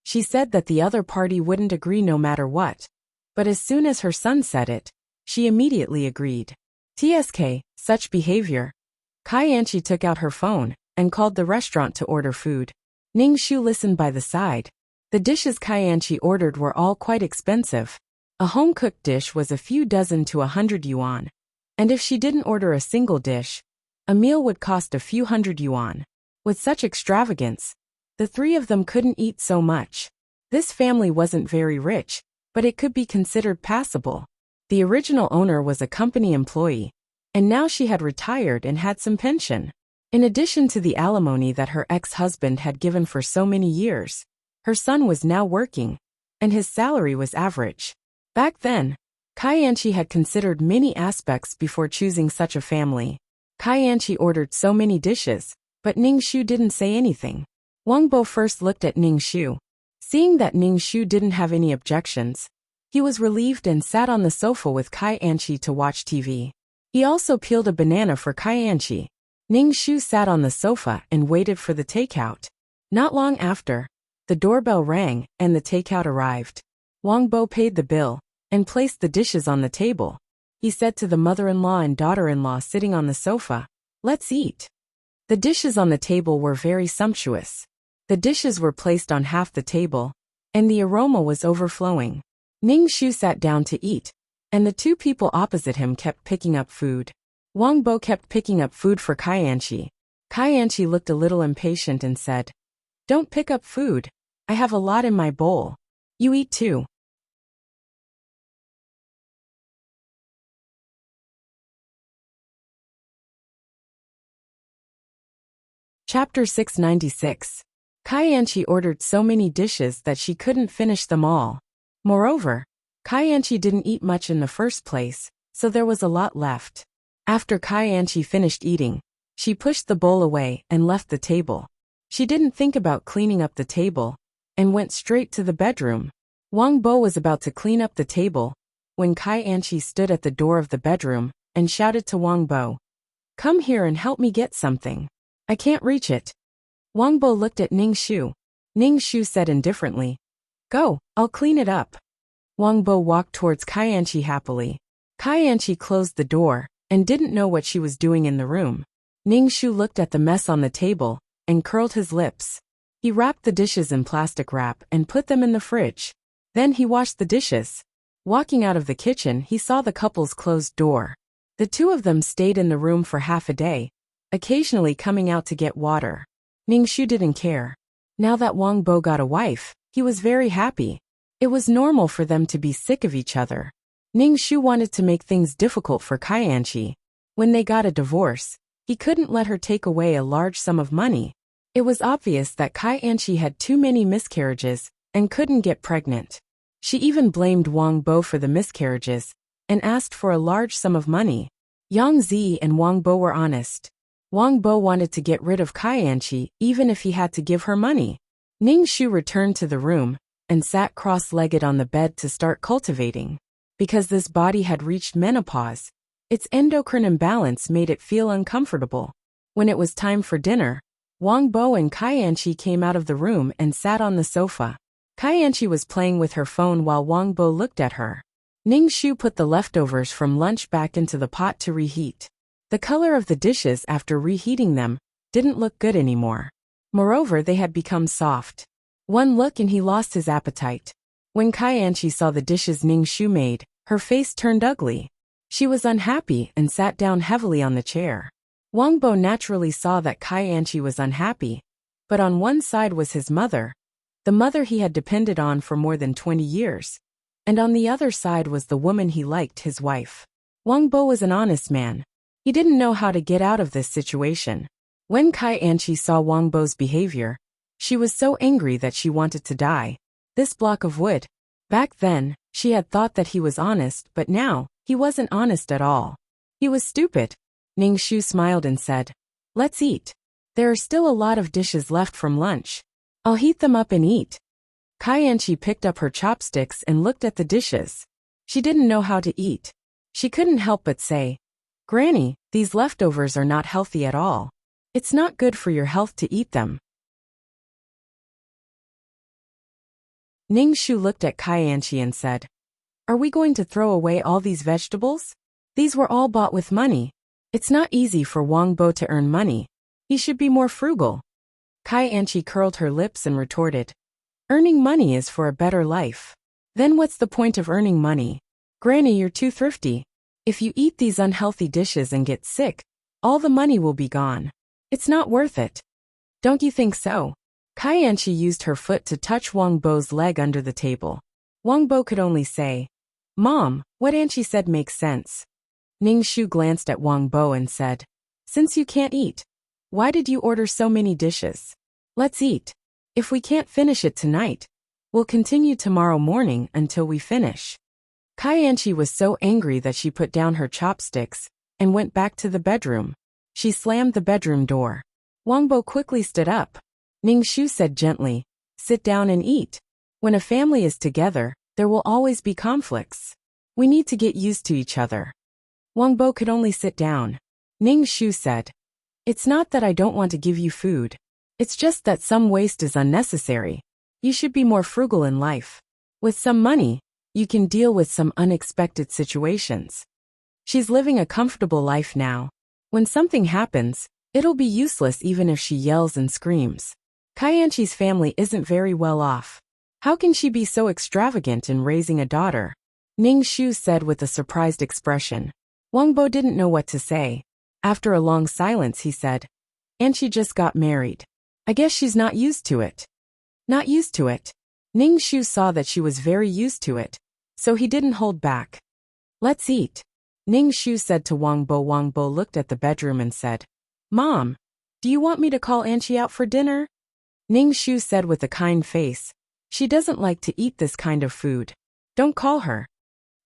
She said that the other party wouldn't agree no matter what, but as soon as her son said it, she immediately agreed. TSK, such behavior. Kai Anchi took out her phone and called the restaurant to order food. Ning Shu listened by the side. The dishes Kai Anchi ordered were all quite expensive. A home-cooked dish was a few dozen to 100 yuan, and if she didn't order a single dish, a meal would cost a few hundred yuan. With such extravagance, the three of them couldn't eat so much. This family wasn't very rich, but it could be considered passable. The original owner was a company employee, and now she had retired and had some pension. In addition to the alimony that her ex-husband had given for so many years, her son was now working, and his salary was average. Back then, Kai Anchi had considered many aspects before choosing such a family. Kai Anchi ordered so many dishes, but Ning Shu didn't say anything. Wang Bo first looked at Ning Shu. Seeing that Ning Shu didn't have any objections, he was relieved and sat on the sofa with Kai Anchi to watch TV. He also peeled a banana for Kai Anchi. Ning Shu sat on the sofa and waited for the takeout. Not long after, the doorbell rang and the takeout arrived. Wang Bo paid the bill and placed the dishes on the table. He said to the mother-in-law and daughter-in-law sitting on the sofa, "Let's eat." The dishes on the table were very sumptuous. The dishes were placed on half the table, and the aroma was overflowing. Ning Shu sat down to eat, and the two people opposite him kept picking up food. Wang Bo kept picking up food for Kai Anchi. Kai Anchi looked a little impatient and said, "Don't pick up food. I have a lot in my bowl. You eat too." Chapter 696. Kai Anchi ordered so many dishes that she couldn't finish them all. Moreover, Kai Anchi didn't eat much in the first place, so there was a lot left. After Kai Anchi finished eating, she pushed the bowl away and left the table. She didn't think about cleaning up the table, and went straight to the bedroom. Wang Bo was about to clean up the table, when Kai Anchi stood at the door of the bedroom, and shouted to Wang Bo, "Come here and help me get something. I can't reach it." Wang Bo looked at Ning Shu. Ning Shu said indifferently, "Go, I'll clean it up." Wang Bo walked towards Kai Anchi happily. Kai Anchi closed the door, and didn't know what she was doing in the room. Ning Shu looked at the mess on the table, and curled his lips. He wrapped the dishes in plastic wrap and put them in the fridge. Then he washed the dishes. Walking out of the kitchen, he saw the couple's closed door. The two of them stayed in the room for half a day, occasionally coming out to get water. Ning Shu didn't care. Now that Wang Bo got a wife, he was very happy. It was normal for them to be sick of each other. Ning Shu wanted to make things difficult for Kai Anchi. When they got a divorce, he couldn't let her take away a large sum of money. It was obvious that Kai Anchi had too many miscarriages and couldn't get pregnant. She even blamed Wang Bo for the miscarriages and asked for a large sum of money. Yang Zi and Wang Bo were honest. Wang Bo wanted to get rid of Kai Anchi even if he had to give her money. Ning Shu returned to the room and sat cross-legged on the bed to start cultivating. Because this body had reached menopause, its endocrine imbalance made it feel uncomfortable. When it was time for dinner, Wang Bo and Kai Anchi came out of the room and sat on the sofa. Kai Anchi was playing with her phone while Wang Bo looked at her. Ning Shu put the leftovers from lunch back into the pot to reheat. The color of the dishes after reheating them didn't look good anymore. Moreover, they had become soft. One look and he lost his appetite. When Kai Anchi saw the dishes Ning Shu made, her face turned ugly. She was unhappy and sat down heavily on the chair. Wang Bo naturally saw that Kai Anchi was unhappy, but on one side was his mother, the mother he had depended on for more than 20 years, and on the other side was the woman he liked, his wife. Wang Bo was an honest man. He didn't know how to get out of this situation. When Kai Anchi saw Wang Bo's behavior, she was so angry that she wanted to die. This block of wood. Back then, she had thought that he was honest, but now, he wasn't honest at all. He was stupid. Ning Shu smiled and said, "Let's eat. There are still a lot of dishes left from lunch. I'll heat them up and eat." Kai Anchi picked up her chopsticks and looked at the dishes. She didn't know how to eat. She couldn't help but say, "Granny, these leftovers are not healthy at all. It's not good for your health to eat them." Ning Shu looked at Kai Anchi and said, "Are we going to throw away all these vegetables? These were all bought with money. It's not easy for Wang Bo to earn money. He should be more frugal." Kai Anchi curled her lips and retorted, "Earning money is for a better life. Then what's the point of earning money? Granny, you're too thrifty. If you eat these unhealthy dishes and get sick, all the money will be gone. It's not worth it. Don't you think so?" Kai Anchi used her foot to touch Wang Bo's leg under the table. Wang Bo could only say, "Mom, what Anchi said makes sense." Ning Shu glanced at Wang Bo and said, "Since you can't eat, why did you order so many dishes? Let's eat. If we can't finish it tonight, we'll continue tomorrow morning until we finish." Kai Anchi was so angry that she put down her chopsticks and went back to the bedroom. She slammed the bedroom door. Wang Bo quickly stood up. Ning Shu said gently, "Sit down and eat. When a family is together, there will always be conflicts. We need to get used to each other." Wang Bo could only sit down. Ning Shu said, "It's not that I don't want to give you food. It's just that some waste is unnecessary. You should be more frugal in life. With some money, you can deal with some unexpected situations." She's living a comfortable life now. When something happens, it'll be useless even if she yells and screams. Kai Anchi's family isn't very well off. How can she be so extravagant in raising a daughter? Ning Shu said with a surprised expression. Wang Bo didn't know what to say. After a long silence, he said, "Anchi just got married. I guess she's not used to it." Not used to it. Ning Shu saw that she was very used to it, so he didn't hold back. "Let's eat," Ning Shu said to Wang Bo. Wang Bo looked at the bedroom and said, "Mom, do you want me to call Anchi out for dinner?" Ning Shu said with a kind face. She doesn't like to eat this kind of food. Don't call her.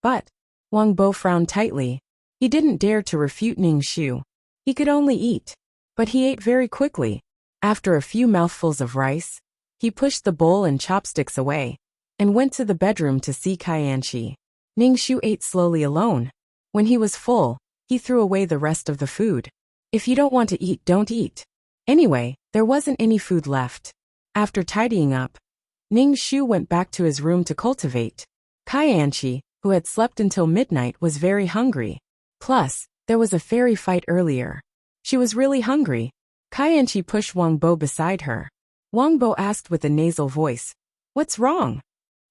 But Wang Bo frowned tightly. He didn't dare to refute Ning Shu. He could only eat. But he ate very quickly. After a few mouthfuls of rice, he pushed the bowl and chopsticks away and went to the bedroom to see Kaianchi. Ning Shu ate slowly alone. When he was full, he threw away the rest of the food. If you don't want to eat, don't eat. Anyway, there wasn't any food left. After tidying up, Ning Shu went back to his room to cultivate. Kaianchi, who had slept until midnight, was very hungry. Plus, there was a fairy fight earlier. She was really hungry. Kaianchi pushed Wang Bo beside her. Wang Bo asked with a nasal voice, "What's wrong?"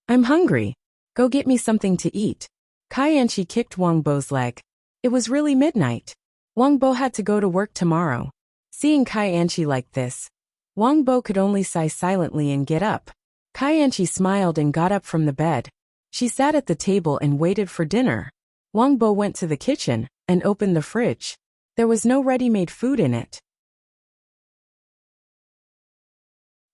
"I'm hungry. Go get me something to eat." Kaianchi kicked Wang Bo's leg. It was really midnight. Wang Bo had to go to work tomorrow. Seeing Kaianchi like this, Wang Bo could only sigh silently and get up. Kaianchi smiled and got up from the bed. She sat at the table and waited for dinner. Wang Bo went to the kitchen and opened the fridge. There was no ready-made food in it.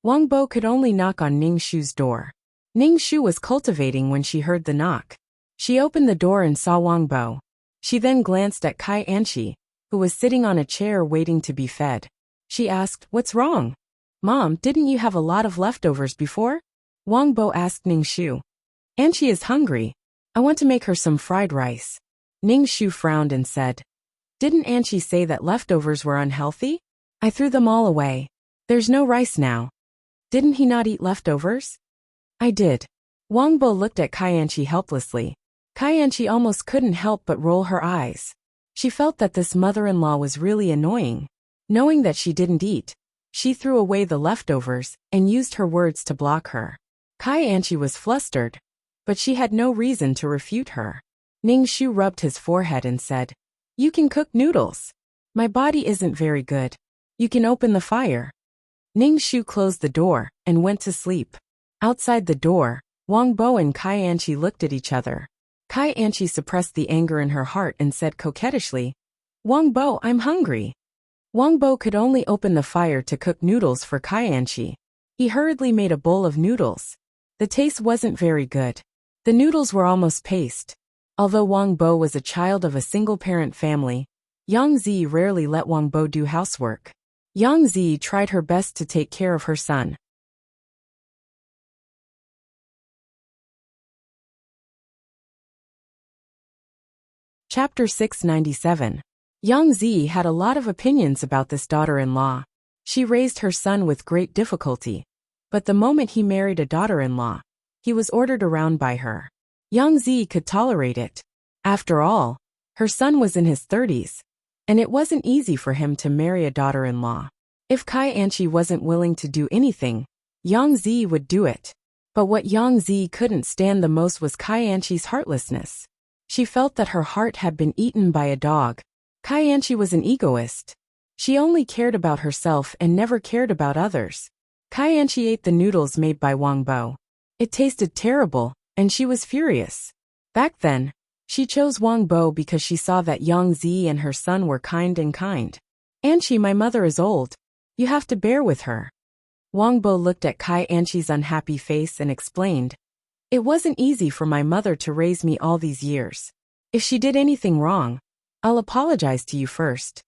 Wang Bo could only knock on Ning Shu's door. Ning Shu was cultivating when she heard the knock. She opened the door and saw Wang Bo. She then glanced at Kaianchi, who was sitting on a chair waiting to be fed. She asked, "What's wrong? Mom, didn't you have a lot of leftovers before?" Wang Bo asked Ning Shu. "Anchi is hungry. I want to make her some fried rice." Ning Shu frowned and said, "Didn't Anchi say that leftovers were unhealthy? I threw them all away. There's no rice now." "Didn't he not eat leftovers?" "I did." Wang Bo looked at Kaianchi helplessly. Kaianchi almost couldn't help but roll her eyes. She felt that this mother-in-law was really annoying. Knowing that she didn't eat, she threw away the leftovers and used her words to block her. Kaianchi was flustered, but she had no reason to refute her. Ning Shu rubbed his forehead and said, "You can cook noodles. My body isn't very good. You can open the fire." Ning Shu closed the door and went to sleep. Outside the door, Wang Bo and Kaianchi looked at each other. Kaianchi suppressed the anger in her heart and said coquettishly, "Wang Bo, I'm hungry." Wang Bo could only open the fire to cook noodles for Kaianchi. He hurriedly made a bowl of noodles. The taste wasn't very good. The noodles were almost paste. Although Wang Bo was a child of a single-parent family, Yang Zi rarely let Wang Bo do housework. Yang Zi tried her best to take care of her son. Chapter 697. Yang Zi had a lot of opinions about this daughter-in-law. She raised her son with great difficulty. But the moment he married a daughter-in-law, he was ordered around by her. Yang Zi could tolerate it. After all, her son was in his 30s, and it wasn't easy for him to marry a daughter-in-law. If Kaianchi wasn't willing to do anything, Yang Zi would do it. But what Yang Zi couldn't stand the most was Kaianchi's heartlessness. She felt that her heart had been eaten by a dog. Kaianchi was an egoist. She only cared about herself and never cared about others. Kaianchi ate the noodles made by Wang Bo. It tasted terrible, and she was furious. Back then, she chose Wang Bo because she saw that Yang Zi and her son were kind. "Anchi, my mother is old. You have to bear with her." Wang Bo looked at Kaianchi's unhappy face and explained, "It wasn't easy for my mother to raise me all these years. If she did anything wrong, I'll apologize to you first."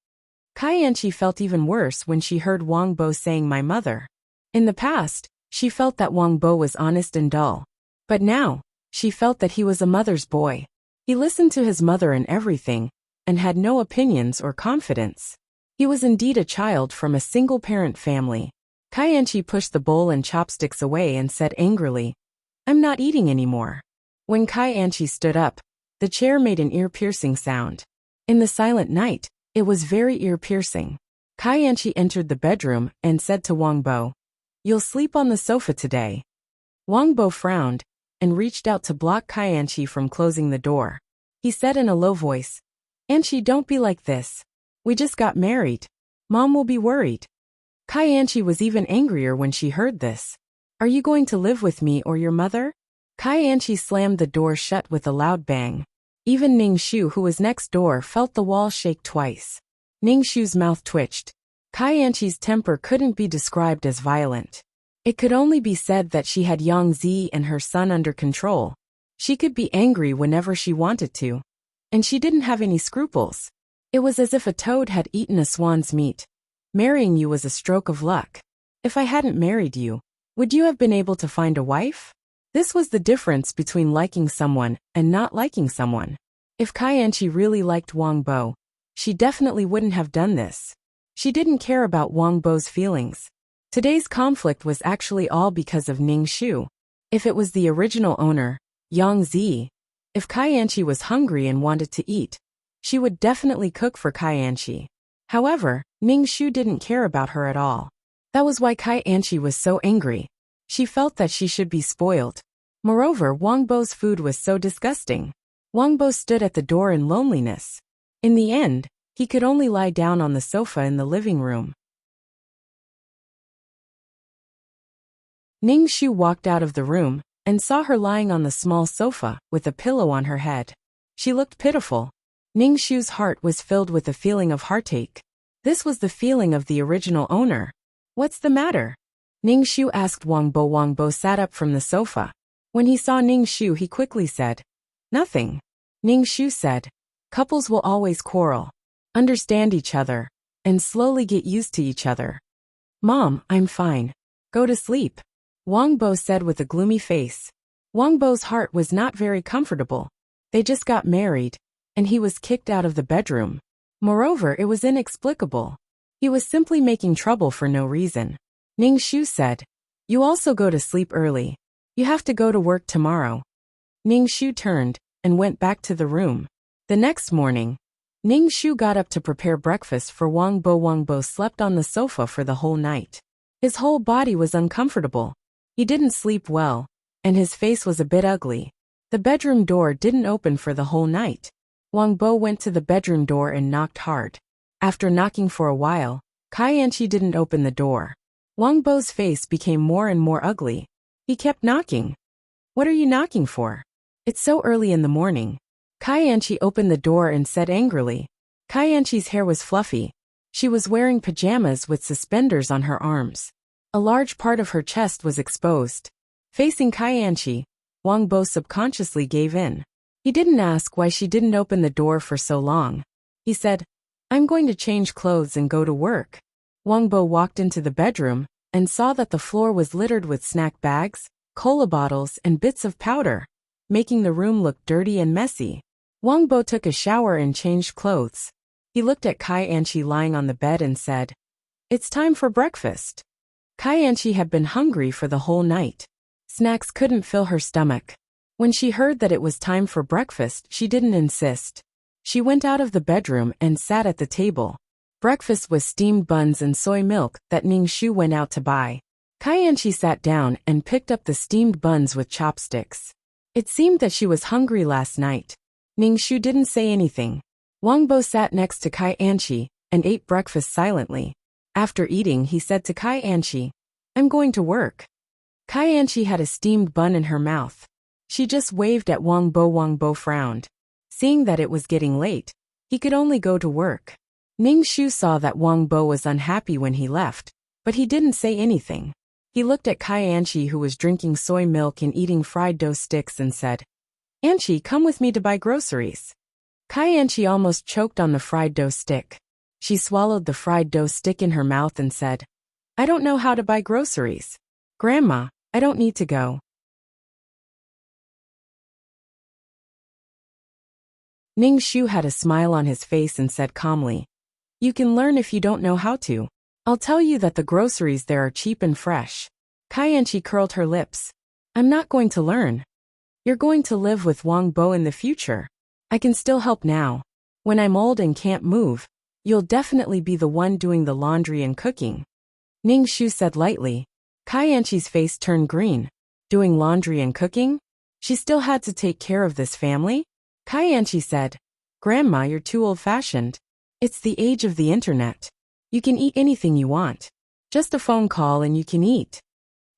Kaianchi felt even worse when she heard Wang Bo saying "my mother." In the past, she felt that Wang Bo was honest and dull. But now, she felt that he was a mother's boy. He listened to his mother in everything, and had no opinions or confidence. He was indeed a child from a single-parent family. Kaianchi pushed the bowl and chopsticks away and said angrily, "I'm not eating anymore." When Kaianchi stood up, the chair made an ear-piercing sound. In the silent night, it was very ear-piercing. Kaianchi entered the bedroom and said to Wang Bo, "You'll sleep on the sofa today." Wang Bo frowned and reached out to block Kaianchi from closing the door. He said in a low voice, "Anchi, don't be like this. We just got married. Mom will be worried." Kaianchi was even angrier when she heard this. "Are you going to live with me or your mother?" Kaianchi slammed the door shut with a loud bang. Even Ning Shu, who was next door, felt the wall shake twice. Ning Shu's mouth twitched. Kaianchi's temper couldn't be described as violent. It could only be said that she had Yang Zi and her son under control. She could be angry whenever she wanted to. And she didn't have any scruples. It was as if a toad had eaten a swan's meat. Marrying you was a stroke of luck. If I hadn't married you, would you have been able to find a wife? This was the difference between liking someone and not liking someone. If Kaianchi really liked Wang Bo, she definitely wouldn't have done this. She didn't care about Wang Bo's feelings. Today's conflict was actually all because of Ning Shu. If it was the original owner, Yang Zi, if Kaianchi was hungry and wanted to eat, she would definitely cook for Kaianchi. However, Ning Shu didn't care about her at all. That was why Kaianchi was so angry. She felt that she should be spoiled. Moreover, Wang Bo's food was so disgusting. Wang Bo stood at the door in loneliness. In the end, he could only lie down on the sofa in the living room. Ning Shu walked out of the room and saw her lying on the small sofa with a pillow on her head. She looked pitiful. Ning Shu's heart was filled with a feeling of heartache. This was the feeling of the original owner. What's the matter? Ning Shu asked Wang Bo. Wang Bo sat up from the sofa. When he saw Ning Shu, he quickly said, "Nothing." Ning Shu said, "Couples will always quarrel, understand each other, and slowly get used to each other." "Mom, I'm fine. Go to sleep," Wang Bo said with a gloomy face. Wang Bo's heart was not very comfortable. They just got married, and he was kicked out of the bedroom. Moreover, it was inexplicable. He was simply making trouble for no reason. Ning Shu said, "You also go to sleep early. You have to go to work tomorrow." Ning Shu turned and went back to the room. The next morning, Ning Shu got up to prepare breakfast for Wang Bo. Wang Bo slept on the sofa for the whole night. His whole body was uncomfortable. He didn't sleep well, and his face was a bit ugly. The bedroom door didn't open for the whole night. Wang Bo went to the bedroom door and knocked hard. After knocking for a while, Kaianchi didn't open the door. Wang Bo's face became more and more ugly. He kept knocking. "What are you knocking for? It's so early in the morning." Kaianchi opened the door and said angrily. Kaianchi's hair was fluffy. She was wearing pajamas with suspenders on her arms. A large part of her chest was exposed. Facing Kaianchi, Wang Bo subconsciously gave in. He didn't ask why she didn't open the door for so long. He said, "I'm going to change clothes and go to work." Wang Bo walked into the bedroom and saw that the floor was littered with snack bags, cola bottles, and bits of powder, making the room look dirty and messy. Wang Bo took a shower and changed clothes. He looked at Kaianchi lying on the bed and said, "It's time for breakfast." Kaianchi had been hungry for the whole night. Snacks couldn't fill her stomach. When she heard that it was time for breakfast, she didn't insist. She went out of the bedroom and sat at the table. Breakfast was steamed buns and soy milk that Ning Shu went out to buy. Kaianchi sat down and picked up the steamed buns with chopsticks. It seemed that she was hungry last night. Ning Shu didn't say anything. Wang Bo sat next to Kaianchi and ate breakfast silently. After eating, he said to Kaianchi, "I'm going to work." Kaianchi had a steamed bun in her mouth. She just waved at Wang Bo. Wang Bo frowned. Seeing that it was getting late, he could only go to work. Ning Shu saw that Wang Bo was unhappy when he left, but he didn't say anything. He looked at Kaianchi, who was drinking soy milk and eating fried dough sticks, and said, "Anchi, come with me to buy groceries." Kaianchi almost choked on the fried dough stick. She swallowed the fried dough stick in her mouth and said, "I don't know how to buy groceries. Grandma, I don't need to go." Ning Shu had a smile on his face and said calmly, "You can learn if you don't know how to. I'll tell you that the groceries there are cheap and fresh." Kaianchi curled her lips. "I'm not going to learn. You're going to live with Wang Bo in the future. I can still help now. When I'm old and can't move, you'll definitely be the one doing the laundry and cooking." Ning Shu said lightly. Kaianchi's face turned green. Doing laundry and cooking? She still had to take care of this family? Kaianchi said, "Grandma, you're too old-fashioned. It's the age of the internet. You can eat anything you want. Just a phone call and you can eat."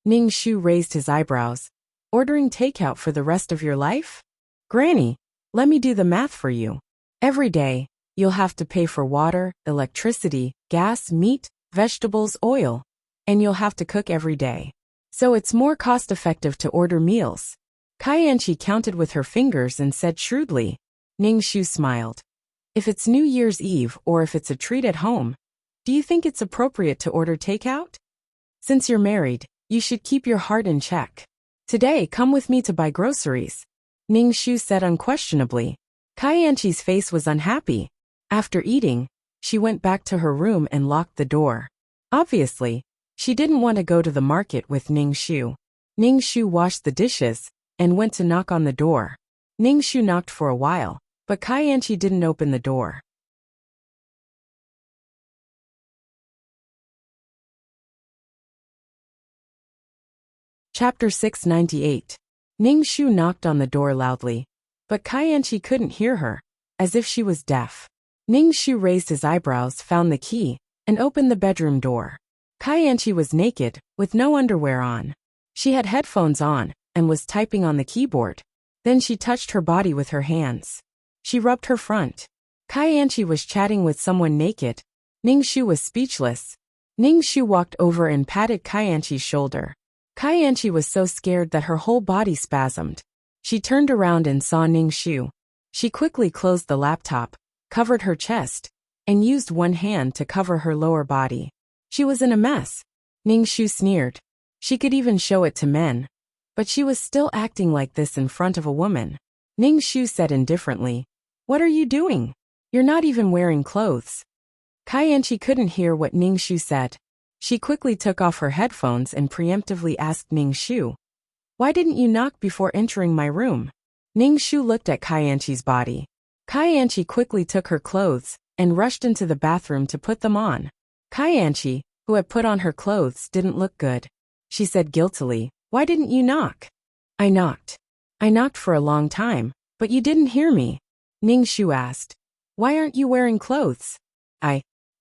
Ning Shu raised his eyebrows. "Ordering takeout for the rest of your life? Granny, let me do the math for you. Every day, you'll have to pay for water, electricity, gas, meat, vegetables, oil. And you'll have to cook every day. So it's more cost-effective to order meals. Kai counted with her fingers and said shrewdly. Ning Shu smiled. If it's New Year's Eve or if it's a treat at home, do you think it's appropriate to order takeout? Since you're married, you should keep your heart in check. Today, come with me to buy groceries, Ning Shu said unquestionably. Kai face was unhappy. After eating, she went back to her room and locked the door. Obviously, she didn't want to go to the market with Ning Shu. Ning Shu washed the dishes and went to knock on the door. Ning Shu knocked for a while, but Kai didn't open the door. Chapter 698. Ning Shu knocked on the door loudly, but Kai couldn't hear her, as if she was deaf. Ning Shu raised his eyebrows, found the key, and opened the bedroom door. Kai was naked, with no underwear on. She had headphones on, and was typing on the keyboard. Then she touched her body with her hands. She rubbed her front. Kai was chatting with someone naked. Ning Shu was speechless. Ning Shu walked over and patted Kai shoulder. Kai was so scared that her whole body spasmed. She turned around and saw Ning Shu. She quickly closed the laptop, covered her chest, and used one hand to cover her lower body. She was in a mess. Ning Shu sneered. She could even show it to men. But she was still acting like this in front of a woman. Ning Shu said indifferently, "What are you doing? You're not even wearing clothes." Kai couldn't hear what Ning Shu said. She quickly took off her headphones and preemptively asked Ning Shu, "Why didn't you knock before entering my room?" Ning Shu looked at Kai body. Kai quickly took her clothes and rushed into the bathroom to put them on. Kai, who had put on her clothes, didn't look good. She said guiltily, "Why didn't you knock?" "I knocked. I knocked for a long time, but you didn't hear me." Ning Shu asked, "Why aren't you wearing clothes?"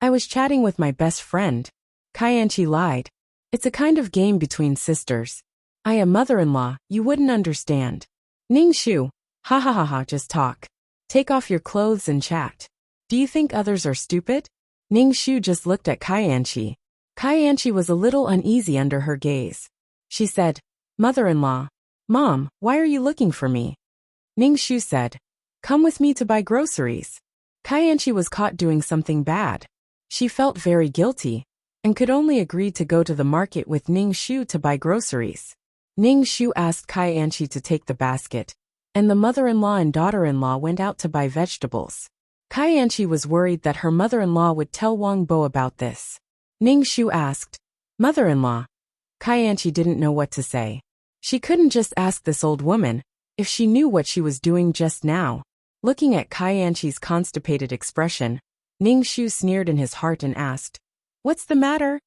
I was chatting with my best friend." Kai lied. "It's a kind of game between sisters. I am mother-in-law, you wouldn't understand." Ning Shu, "Ha ha ha ha, just talk. Take off your clothes and chat. Do you think others are stupid?" Ning Shu just looked at Kai. Kai was a little uneasy under her gaze. She said, "Mother-in-law, Mom, why are you looking for me?" Ning Shu said, "Come with me to buy groceries." Kai was caught doing something bad. She felt very guilty, and could only agree to go to the market with Ning Shu to buy groceries. Ning Shu asked Kai to take the basket, and the mother-in-law and daughter-in-law went out to buy vegetables. Kai was worried that her mother-in-law would tell Wang Bo about this. Ning Shu asked, "Mother-in-law?" Kai didn't know what to say. She couldn't just ask this old woman if she knew what she was doing just now. Looking at Kai constipated expression, Ning Shu sneered in his heart and asked, "What's the matter?"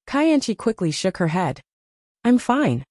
Kai quickly shook her head. "I'm fine."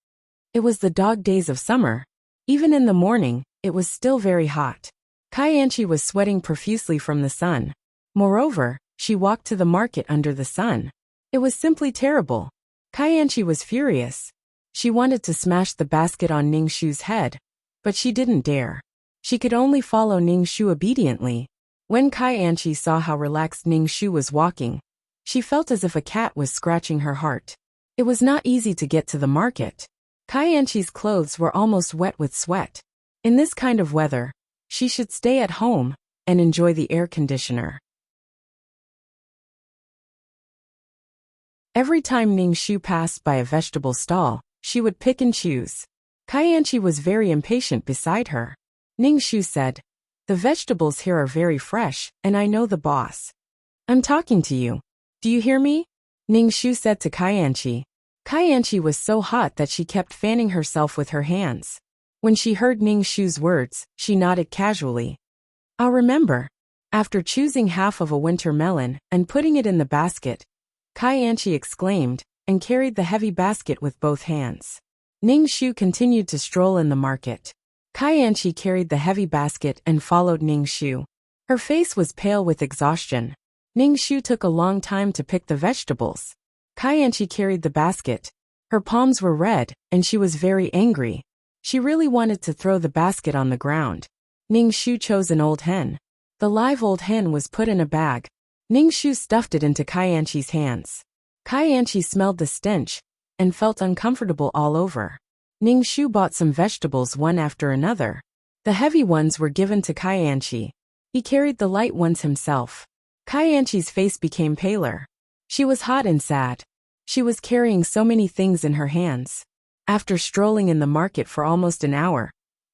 It was the dog days of summer. Even in the morning, it was still very hot. Kai was sweating profusely from the sun. Moreover, she walked to the market under the sun. It was simply terrible. Kai was furious. She wanted to smash the basket on Ning Shu's head, but she didn't dare. She could only follow Ning Shu obediently. When Kai saw how relaxed Ning Shu was walking, she felt as if a cat was scratching her heart. It was not easy to get to the market. Kai clothes were almost wet with sweat. In this kind of weather, she should stay at home and enjoy the air conditioner. Every time Ning Shu passed by a vegetable stall, she would pick and choose. Kai was very impatient beside her. Ning Shu said, "The vegetables here are very fresh, and I know the boss. I'm talking to you. Do you hear me?" Ning Shu said to Kai. Kai was so hot that she kept fanning herself with her hands. When she heard Ning Shu's words, she nodded casually. "I'll remember." After choosing half of a winter melon and putting it in the basket, Kai exclaimed, and carried the heavy basket with both hands. Ning Shu continued to stroll in the market. Kai carried the heavy basket and followed Ning Shu. Her face was pale with exhaustion. Ning Shu took a long time to pick the vegetables. Kai carried the basket. Her palms were red, and she was very angry. She really wanted to throw the basket on the ground. Ning Shu chose an old hen. The live old hen was put in a bag. Ning Shu stuffed it into Kai hands. Kai smelled the stench, and felt uncomfortable all over. Ning Shu bought some vegetables one after another. The heavy ones were given to Kaianchi. He carried the light ones himself. Kaianchi's face became paler. She was hot and sad. She was carrying so many things in her hands. After strolling in the market for almost an hour,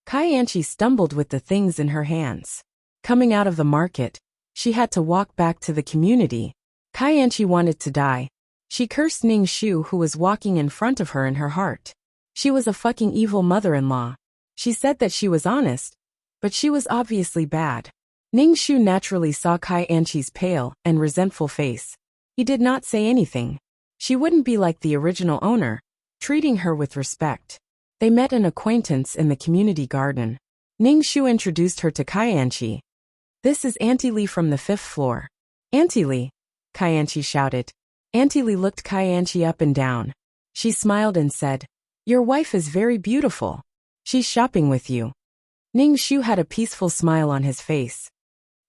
Kaianchi stumbled with the things in her hands. Coming out of the market, she had to walk back to the community. Kaianchi wanted to die. She cursed Ning Shu, who was walking in front of her, in her heart. She was a fucking evil mother-in-law. She said that she was honest, but she was obviously bad. Ning Shu naturally saw Kaianchi's pale and resentful face. He did not say anything. She wouldn't be like the original owner, treating her with respect. They met an acquaintance in the community garden. Ning Shu introduced her to Kaianchi. "This is Auntie Li from the 5th floor." "Auntie Li," Kaianchi shouted. Auntie Li looked Kaianchi up and down. She smiled and said, "Your wife is very beautiful. She's shopping with you." Ning Shu had a peaceful smile on his face.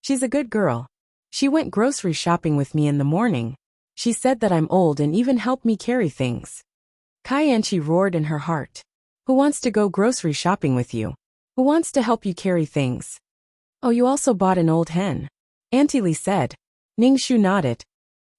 "She's a good girl. She went grocery shopping with me in the morning. She said that I'm old and even helped me carry things." Kaianchi roared in her heart. "Who wants to go grocery shopping with you? Who wants to help you carry things?" "Oh, you also bought an old hen," Auntie Li said. Ning Shu nodded.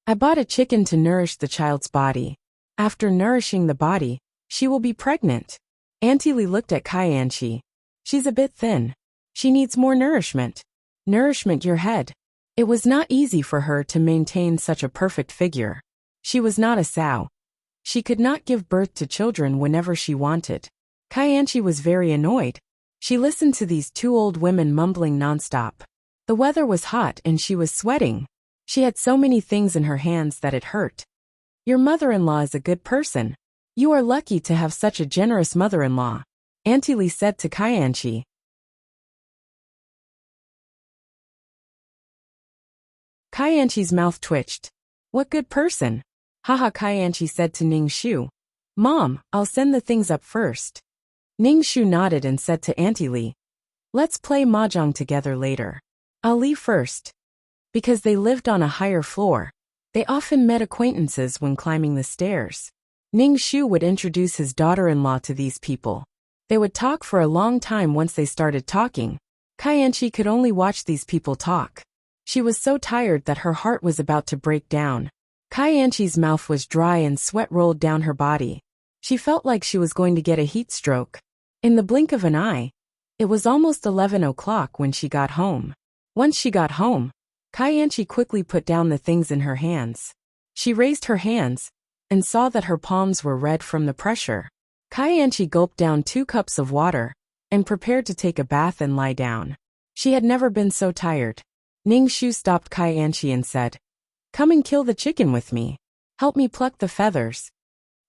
"I bought a chicken to nourish the child's body. After nourishing the body, she will be pregnant." Auntie Li looked at Kaianchi. "She's a bit thin. She needs more nourishment." "Nourishment your head." It was not easy for her to maintain such a perfect figure. She was not a sow. She could not give birth to children whenever she wanted. Kaianchi was very annoyed. She listened to these two old women mumbling nonstop. The weather was hot and she was sweating. She had so many things in her hands that it hurt. "Your mother-in-law is a good person. You are lucky to have such a generous mother-in-law," Auntie Li said to Kaianchi. Kaianchi's mouth twitched. "What good person?" "Haha," Kaianchi said to Ning Shu. "Mom, I'll send the things up first." Ning Shu nodded and said to Auntie Li, "Let's play mahjong together later. I'll leave first." Because they lived on a higher floor, they often met acquaintances when climbing the stairs. Ning Shu would introduce his daughter-in-law to these people. They would talk for a long time. Once they started talking, Kaianchi could only watch these people talk. She was so tired that her heart was about to break down. Kaianchi's mouth was dry and sweat rolled down her body. She felt like she was going to get a heat stroke. In the blink of an eye, it was almost 11 o'clock when she got home. Once she got home, Kaianchi quickly put down the things in her hands. She raised her hands and saw that her palms were red from the pressure. Kaianchi gulped down 2 cups of water and prepared to take a bath and lie down. She had never been so tired. Ning Shu stopped Kaianchi and said, "Come and kill the chicken with me. Help me pluck the feathers."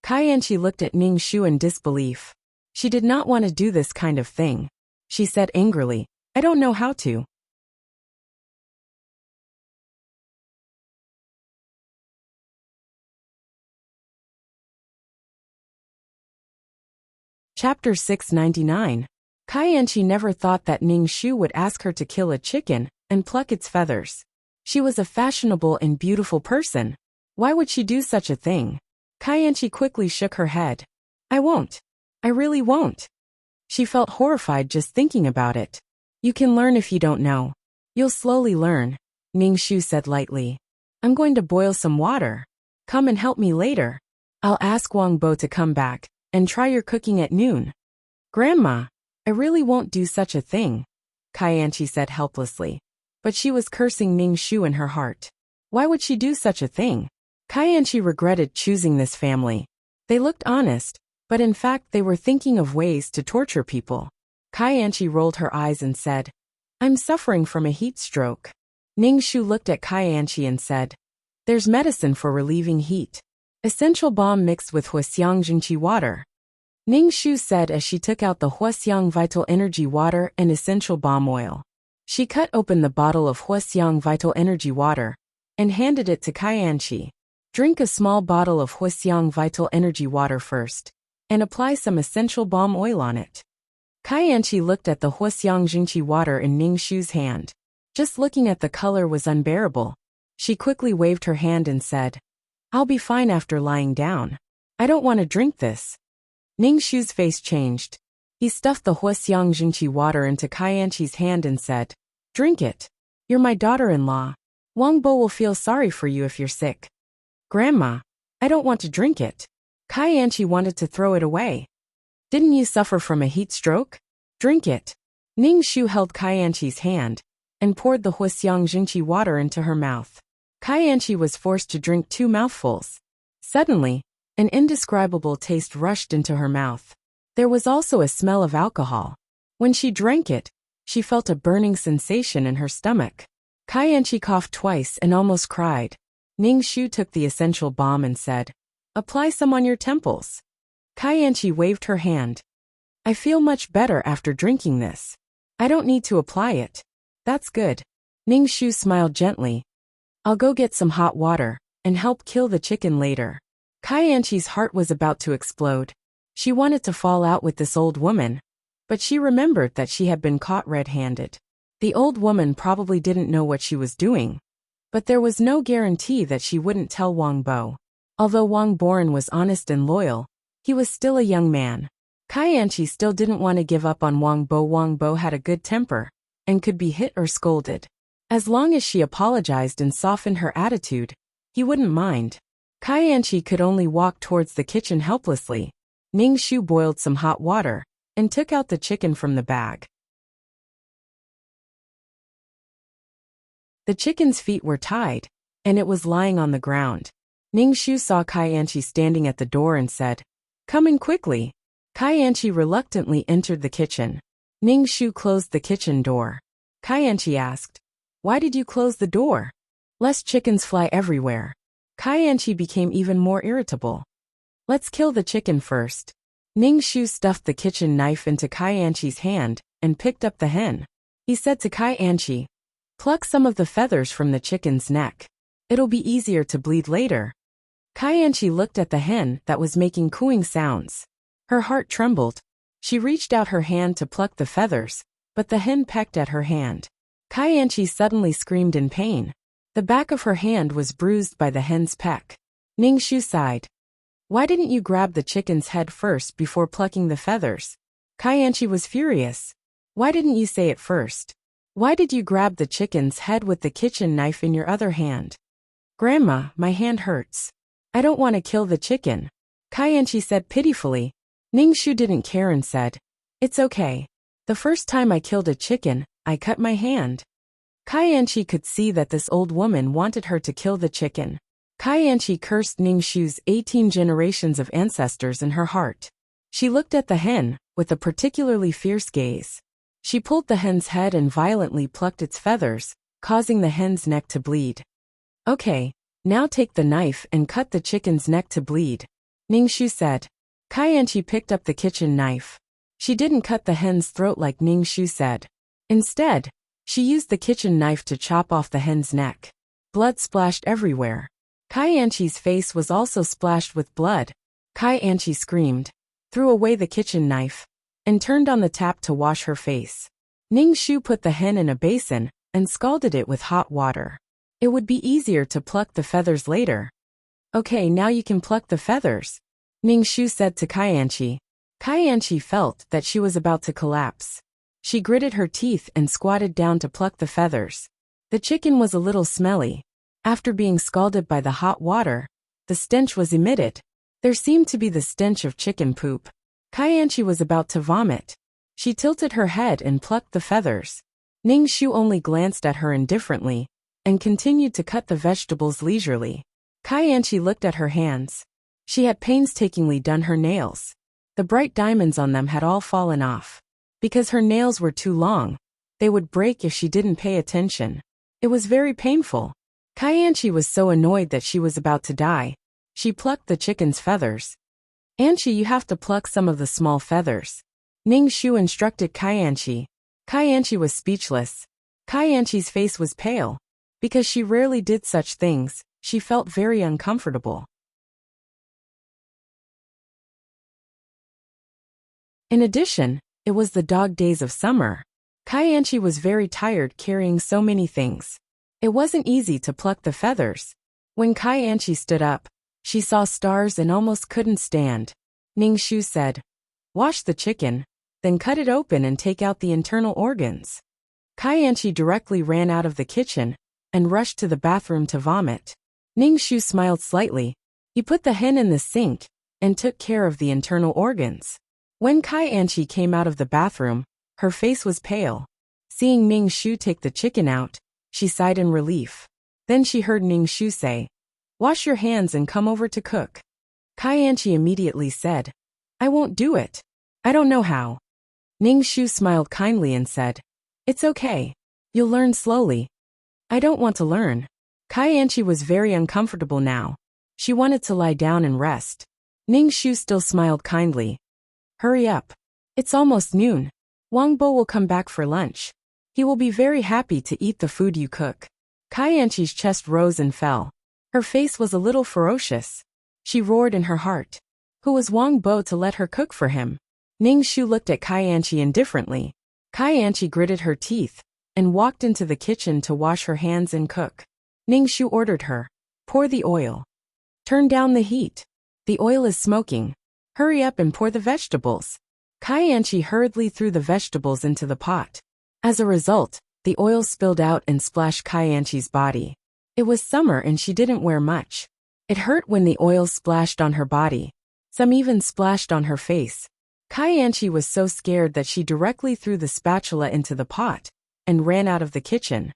Kaianchi looked at Ning Shu in disbelief. She did not want to do this kind of thing. She said angrily, "I don't know how to." Chapter 699. Kaianchi never thought that Ning Shu would ask her to kill a chicken and pluck its feathers. She was a fashionable and beautiful person. Why would she do such a thing? Kaianchi quickly shook her head. "I won't. I really won't." She felt horrified just thinking about it. "You can learn if you don't know. You'll slowly learn," Ning Shu said lightly. "I'm going to boil some water. Come and help me later. I'll ask Wang Bo to come back and try your cooking at noon." "Grandma, I really won't do such a thing," Kaianchi said helplessly. But she was cursing Ning Shu in her heart. Why would she do such a thing? Kaianchi regretted choosing this family. They looked honest, but in fact they were thinking of ways to torture people. Kaianchi rolled her eyes and said, "I'm suffering from a heat stroke." Ning Shu looked at Kaianchi and said, "There's medicine for relieving heat. Essential balm mixed with Huaxiang Jingqi water." Ning Shu said as she took out the Huaxiang Vital Energy water and essential balm oil. She cut open the bottle of Huaxiang Vital Energy water and handed it to Kaianchi. "Drink a small bottle of Huaxiang Vital Energy water first, and apply some essential balm oil on it." Kaianchi looked at the Huaxiang Jingqi water in Ning Shu's hand. Just looking at the color was unbearable. She quickly waved her hand and said, "I'll be fine after lying down." I don't want to drink this. Ning Shu's face changed. He stuffed the Wuxia water into Kaianqi's hand and said, "Drink it. You're my daughter-in-law. Wang Bo will feel sorry for you if you're sick." "Grandma, I don't want to drink it." Kaianqi wanted to throw it away. "Didn't you suffer from a heat stroke? Drink it." Ning Shu held Kaianqi's hand and poured the Wuxia water into her mouth. Kaianqi was forced to drink 2 mouthfuls. Suddenly, an indescribable taste rushed into her mouth. There was also a smell of alcohol. When she drank it, she felt a burning sensation in her stomach. Kaianqi coughed twice and almost cried. Ning Shu took the essential balm and said, "Apply some on your temples." Kaianqi waved her hand. "I feel much better after drinking this. I don't need to apply it." "That's good." Ning Shu smiled gently. "I'll go get some hot water and help kill the chicken later." Kaianqi's heart was about to explode. She wanted to fall out with this old woman, but she remembered that she had been caught red-handed. The old woman probably didn't know what she was doing, but there was no guarantee that she wouldn't tell Wang Bo. Although Wang Boren was honest and loyal, he was still a young man. Kaianqi still didn't want to give up on Wang Bo. Wang Bo had a good temper and could be hit or scolded. As long as she apologized and softened her attitude, he wouldn't mind. Kaianqi could only walk towards the kitchen helplessly. Ning Shu boiled some hot water and took out the chicken from the bag. The chicken's feet were tied, and it was lying on the ground. Ning Shu saw Kaianqi standing at the door and said, "Come in quickly." Kaianqi reluctantly entered the kitchen. Ning Shu closed the kitchen door. Kaianqi asked, "Why did you close the door?" "Lest chickens fly everywhere." Kaianqi became even more irritable. "Let's kill the chicken first." Ning Shu stuffed the kitchen knife into Kaianqi's hand and picked up the hen. He said to Kaianqi, "Pluck some of the feathers from the chicken's neck. It'll be easier to bleed later." Kaianqi looked at the hen that was making cooing sounds. Her heart trembled. She reached out her hand to pluck the feathers, but the hen pecked at her hand. Kaianqi suddenly screamed in pain. The back of her hand was bruised by the hen's peck. Ning Shu sighed. "Why didn't you grab the chicken's head first before plucking the feathers?" Kaianqi was furious. "Why didn't you say it first? Why did you grab the chicken's head with the kitchen knife in your other hand?" "Grandma, my hand hurts. I don't want to kill the chicken," Kaianqi said pitifully. Ning Shu didn't care and said, "It's okay. The first time I killed a chicken, I cut my hand." Kaianqi could see that this old woman wanted her to kill the chicken. Kaianqi cursed Ning Shu's 18 generations of ancestors in her heart. She looked at the hen with a particularly fierce gaze. She pulled the hen's head and violently plucked its feathers, causing the hen's neck to bleed. "Okay, now take the knife and cut the chicken's neck to bleed," Ning Shu said. Kaianqi picked up the kitchen knife. She didn't cut the hen's throat like Ning Shu said. Instead, she used the kitchen knife to chop off the hen's neck. Blood splashed everywhere. Kaianqi's face was also splashed with blood. Kaianqi screamed, threw away the kitchen knife, and turned on the tap to wash her face. Ning Shu put the hen in a basin and scalded it with hot water. It would be easier to pluck the feathers later. "Okay, now you can pluck the feathers," Ning Shu said to Kaianqi. Kaianqi felt that she was about to collapse. She gritted her teeth and squatted down to pluck the feathers. The chicken was a little smelly. After being scalded by the hot water, the stench was emitted. There seemed to be the stench of chicken poop. Kaianqi was about to vomit. She tilted her head and plucked the feathers. Ning Shu only glanced at her indifferently and continued to cut the vegetables leisurely. Kaianqi looked at her hands. She had painstakingly done her nails. The bright diamonds on them had all fallen off. Because her nails were too long, they would break if she didn't pay attention. It was very painful. Kaianqi was so annoyed that she was about to die. She plucked the chicken's feathers. "Anqi, you have to pluck some of the small feathers," Ning Shu instructed Kaianqi. Kaianqi was speechless. Kaianqi's face was pale. Because she rarely did such things, she felt very uncomfortable. In addition, it was the dog days of summer. Kaianqi was very tired carrying so many things. It wasn't easy to pluck the feathers. When Kaianqi stood up, She saw stars and almost couldn't stand. Ning Shu said, "Wash the chicken, then cut it open and take out the internal organs." Kai Anchi directly ran out of the kitchen and rushed to the bathroom to vomit. Ning Shu smiled slightly. He put the hen in the sink and took care of the internal organs. When Kai Anchi came out of the bathroom, her face was pale. Seeing Ning Shu take the chicken out, she sighed in relief. Then she heard Ning Shu say, "Wash your hands and come over to cook." Kai Anchi immediately said, "I won't do it. I don't know how." Ning Shu smiled kindly and said, "It's okay. You'll learn slowly." "I don't want to learn." Kai Anchi was very uncomfortable now. She wanted to lie down and rest. Ning Shu still smiled kindly. "Hurry up. It's almost noon. Wang Bo will come back for lunch. He will be very happy to eat the food you cook." Kai Anchi's chest rose and fell. Her face was a little ferocious. She roared in her heart. Who was Wang Bo to let her cook for him? Ning Shu looked at Kai Anchi indifferently. Kai Anchi gritted her teeth and walked into the kitchen to wash her hands and cook. Ning Shu ordered her, "Pour the oil. Turn down the heat. The oil is smoking. Hurry up and pour the vegetables." Kai Anchi hurriedly threw the vegetables into the pot. As a result, the oil spilled out and splashed Kai Anchi's body. It was summer and she didn't wear much. It hurt when the oil splashed on her body. Some even splashed on her face. Kai Anchi was so scared that she directly threw the spatula into the pot and ran out of the kitchen.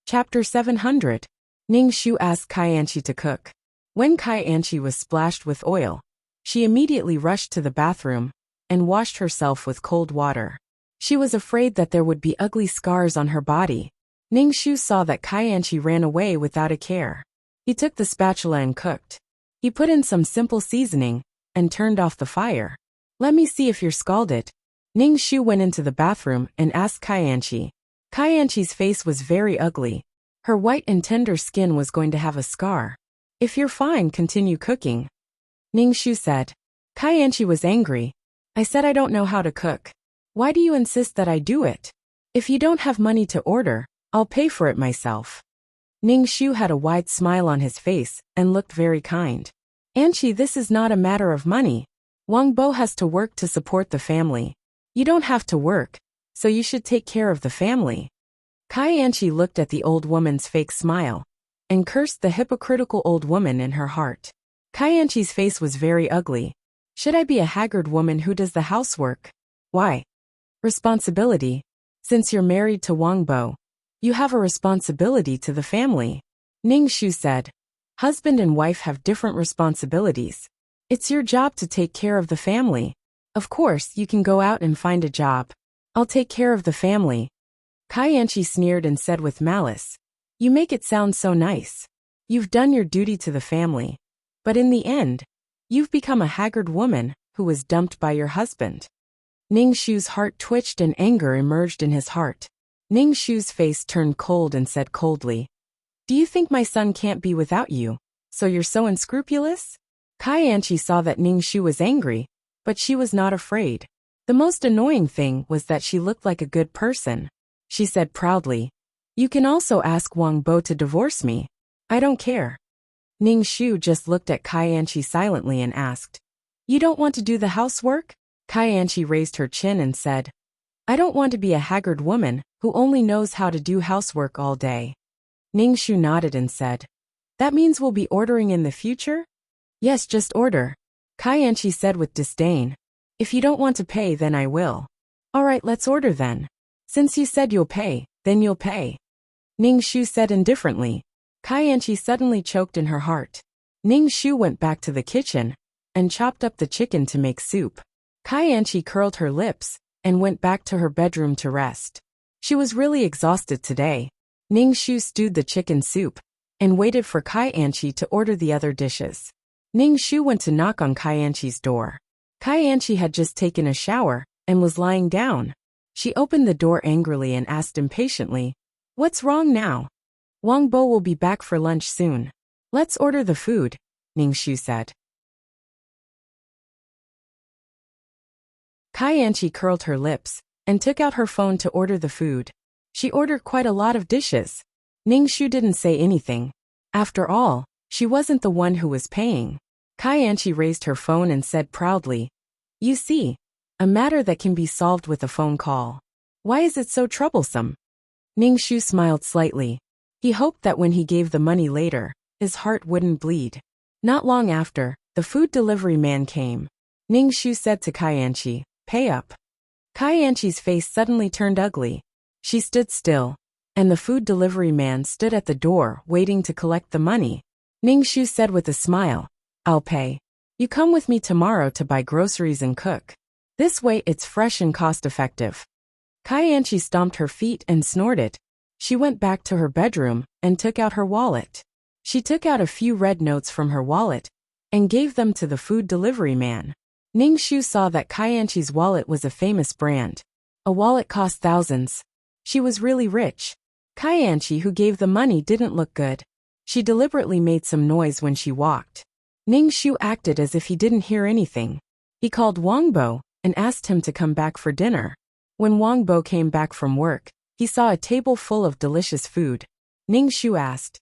Chapter 700. Ning Shu asked Kai Anchi to cook. When Kai Anchi was splashed with oil, she immediately rushed to the bathroom and washed herself with cold water. She was afraid that there would be ugly scars on her body. Ning Shu saw that Kai Anchi ran away without a care. He took the spatula and cooked. He put in some simple seasoning and turned off the fire. "Let me see if you're scalded." Ning Shu went into the bathroom and asked Kai Anchi. Kai Anchi's face was very ugly. Her white and tender skin was going to have a scar. "If you're fine, continue cooking," Ning Shu said. Kai Anchi was angry. "I said I don't know how to cook. Why do you insist that I do it? If you don't have money to order, I'll pay for it myself." Ning Shu had a wide smile on his face and looked very kind. "Anchi, this is not a matter of money. Wang Bo has to work to support the family. You don't have to work, so you should take care of the family." Kai Anchi looked at the old woman's fake smile and cursed the hypocritical old woman in her heart. Kai Anchi's face was very ugly. "Should I be a haggard woman who does the housework? Why? Responsibility. Since you're married to Wang Bo, you have a responsibility to the family." Ning Shu said, "Husband and wife have different responsibilities. It's your job to take care of the family. Of course, you can go out and find a job. I'll take care of the family." Kai Anchi sneered and said with malice, "You make it sound so nice. You've done your duty to the family. But in the end, you've become a haggard woman who was dumped by your husband." Ning Shu's heart twitched and anger emerged in his heart. Ning Shu's face turned cold and said coldly, "Do you think my son can't be without you, so you're so unscrupulous?" Kai Anchi saw that Ning Shu was angry, but she was not afraid. The most annoying thing was that she looked like a good person. She said proudly, "You can also ask Wang Bo to divorce me. I don't care." Ning Shu just looked at Kai Anchi silently and asked, "You don't want to do the housework?" Kai Anchi raised her chin and said, "I don't want to be a haggard woman who only knows how to do housework all day." Ning Shu nodded and said, "That means we'll be ordering in the future?" "Yes, just order," Kai Anchi said with disdain. "If you don't want to pay, then I will." "All right, let's order then. Since you said you'll pay, then you'll pay," Ning Shu said indifferently. Kai Anchi suddenly choked in her heart. Ning Shu went back to the kitchen and chopped up the chicken to make soup. Kai Anchi curled her lips and went back to her bedroom to rest. She was really exhausted today. Ning Shu stewed the chicken soup and waited for Kai Anchi to order the other dishes. Ning Shu went to knock on Kai Anchi's door. Kai Anchi had just taken a shower and was lying down. She opened the door angrily and asked impatiently, "What's wrong now?" "Wang Bo will be back for lunch soon. Let's order the food," Ning Shu said. Kaianchi curled her lips and took out her phone to order the food. She ordered quite a lot of dishes. Ningxu didn't say anything. After all, she wasn't the one who was paying. Kaianchi raised her phone and said proudly, "You see, a matter that can be solved with a phone call. Why is it so troublesome?" Ningxu smiled slightly. He hoped that when he gave the money later, his heart wouldn't bleed. Not long after, the food delivery man came. Ningxu said to Kaianchi, "Pay up." Kaianchi's face suddenly turned ugly. She stood still, and the food delivery man stood at the door waiting to collect the money. Ningxu said with a smile, "I'll pay. You come with me tomorrow to buy groceries and cook. This way it's fresh and cost-effective." Kaianchi stomped her feet and snorted. She went back to her bedroom and took out her wallet. She took out a few red notes from her wallet and gave them to the food delivery man. Ningxu saw that Kaianchi's wallet was a famous brand. A wallet cost thousands. She was really rich. Kaianchi, who gave the money, didn't look good. She deliberately made some noise when she walked. Ningxu acted as if he didn't hear anything. He called Wangbo and asked him to come back for dinner. When Wangbo came back from work, he saw a table full of delicious food. Ningxu asked,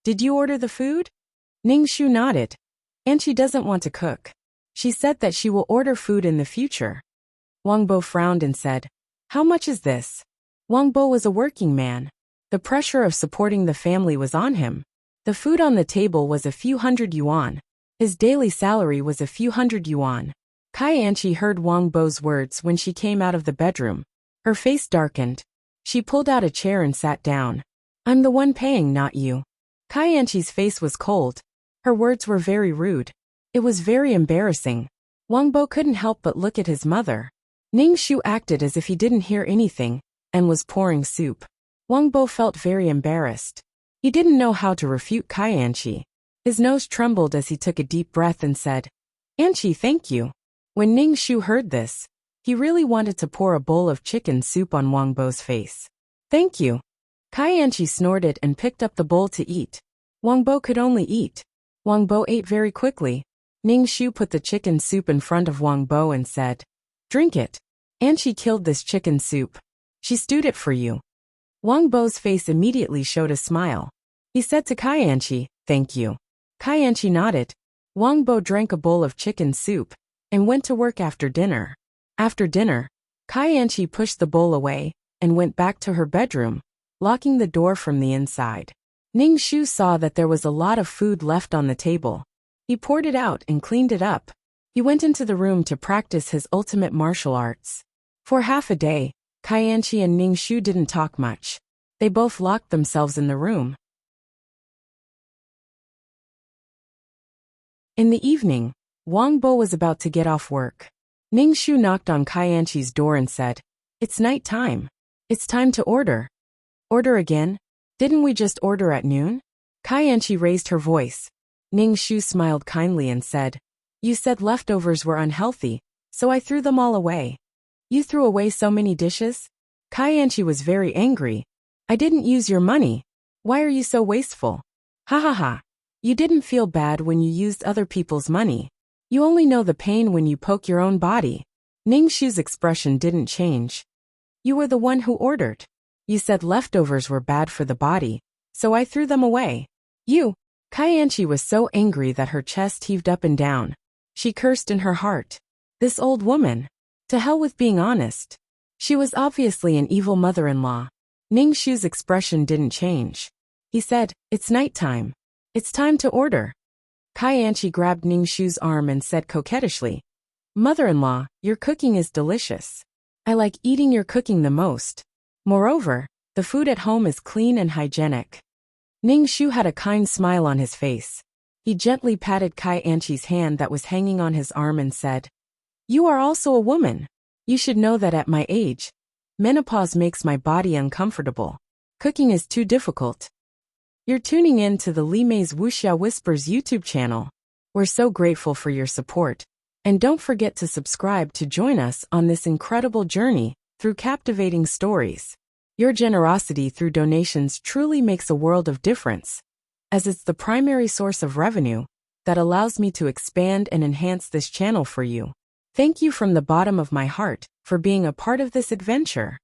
"Did you order the food?" Ningxu nodded. "And she doesn't want to cook. She said that she will order food in the future." Wangbo frowned and said, "How much is this?" Wangbo was a working man. The pressure of supporting the family was on him. The food on the table was a few hundred yuan. His daily salary was a few hundred yuan. Kaianchi heard Wangbo's words when she came out of the bedroom. Her face darkened. She pulled out a chair and sat down. "I'm the one paying, not you." Kaianchi's face was cold. Her words were very rude. It was very embarrassing. Wangbo couldn't help but look at his mother. Ningxu acted as if he didn't hear anything and was pouring soup. Wangbo felt very embarrassed. He didn't know how to refute Kaianchi. His nose trembled as he took a deep breath and said, "Anchi, thank you." When Ningxu heard this, he really wanted to pour a bowl of chicken soup on Wangbo's face. "Thank you." Kaianchi snorted and picked up the bowl to eat. Wangbo could only eat. Wangbo ate very quickly. Ningxu put the chicken soup in front of Wangbo and said, "Drink it." "Anchi killed this chicken soup. She stewed it for you." Wangbo's face immediately showed a smile. He said to Kaianchi, "Thank you." Kaianchi nodded. Wangbo drank a bowl of chicken soup and went to work after dinner. After dinner, Kaianchi pushed the bowl away and went back to her bedroom, locking the door from the inside. Ningxu saw that there was a lot of food left on the table. He poured it out and cleaned it up. He went into the room to practice his ultimate martial arts. For half a day, Kaianchi and Ningxu didn't talk much. They both locked themselves in the room. In the evening, Wangbo was about to get off work. Ningxu knocked on Kaianchi's door and said, "It's night time. It's time to order." "Order again? Didn't we just order at noon?" Kaianchi raised her voice. Ningxu smiled kindly and said, "You said leftovers were unhealthy, so I threw them all away." "You threw away so many dishes?" Kaianchi was very angry. "I didn't use your money. Why are you so wasteful?" "Ha ha ha. You didn't feel bad when you used other people's money. You only know the pain when you poke your own body." Ningxu's expression didn't change. "You were the one who ordered. You said leftovers were bad for the body, so I threw them away." "You." Kaianchi was so angry that her chest heaved up and down. She cursed in her heart. This old woman. To hell with being honest. She was obviously an evil mother-in-law. Ningxu's expression didn't change. He said, "It's nighttime. It's time to order." Kaianchi grabbed Ningxu's arm and said coquettishly, "Mother-in-law, your cooking is delicious. I like eating your cooking the most. Moreover, the food at home is clean and hygienic." Ningxu had a kind smile on his face. He gently patted Kaianchi's hand that was hanging on his arm and said, "You are also a woman. You should know that at my age, menopause makes my body uncomfortable. Cooking is too difficult." You're tuning in to the Li Mei's Wuxia Whispers YouTube channel. We're so grateful for your support. And don't forget to subscribe to join us on this incredible journey through captivating stories. Your generosity through donations truly makes a world of difference, as it's the primary source of revenue that allows me to expand and enhance this channel for you. Thank you from the bottom of my heart for being a part of this adventure.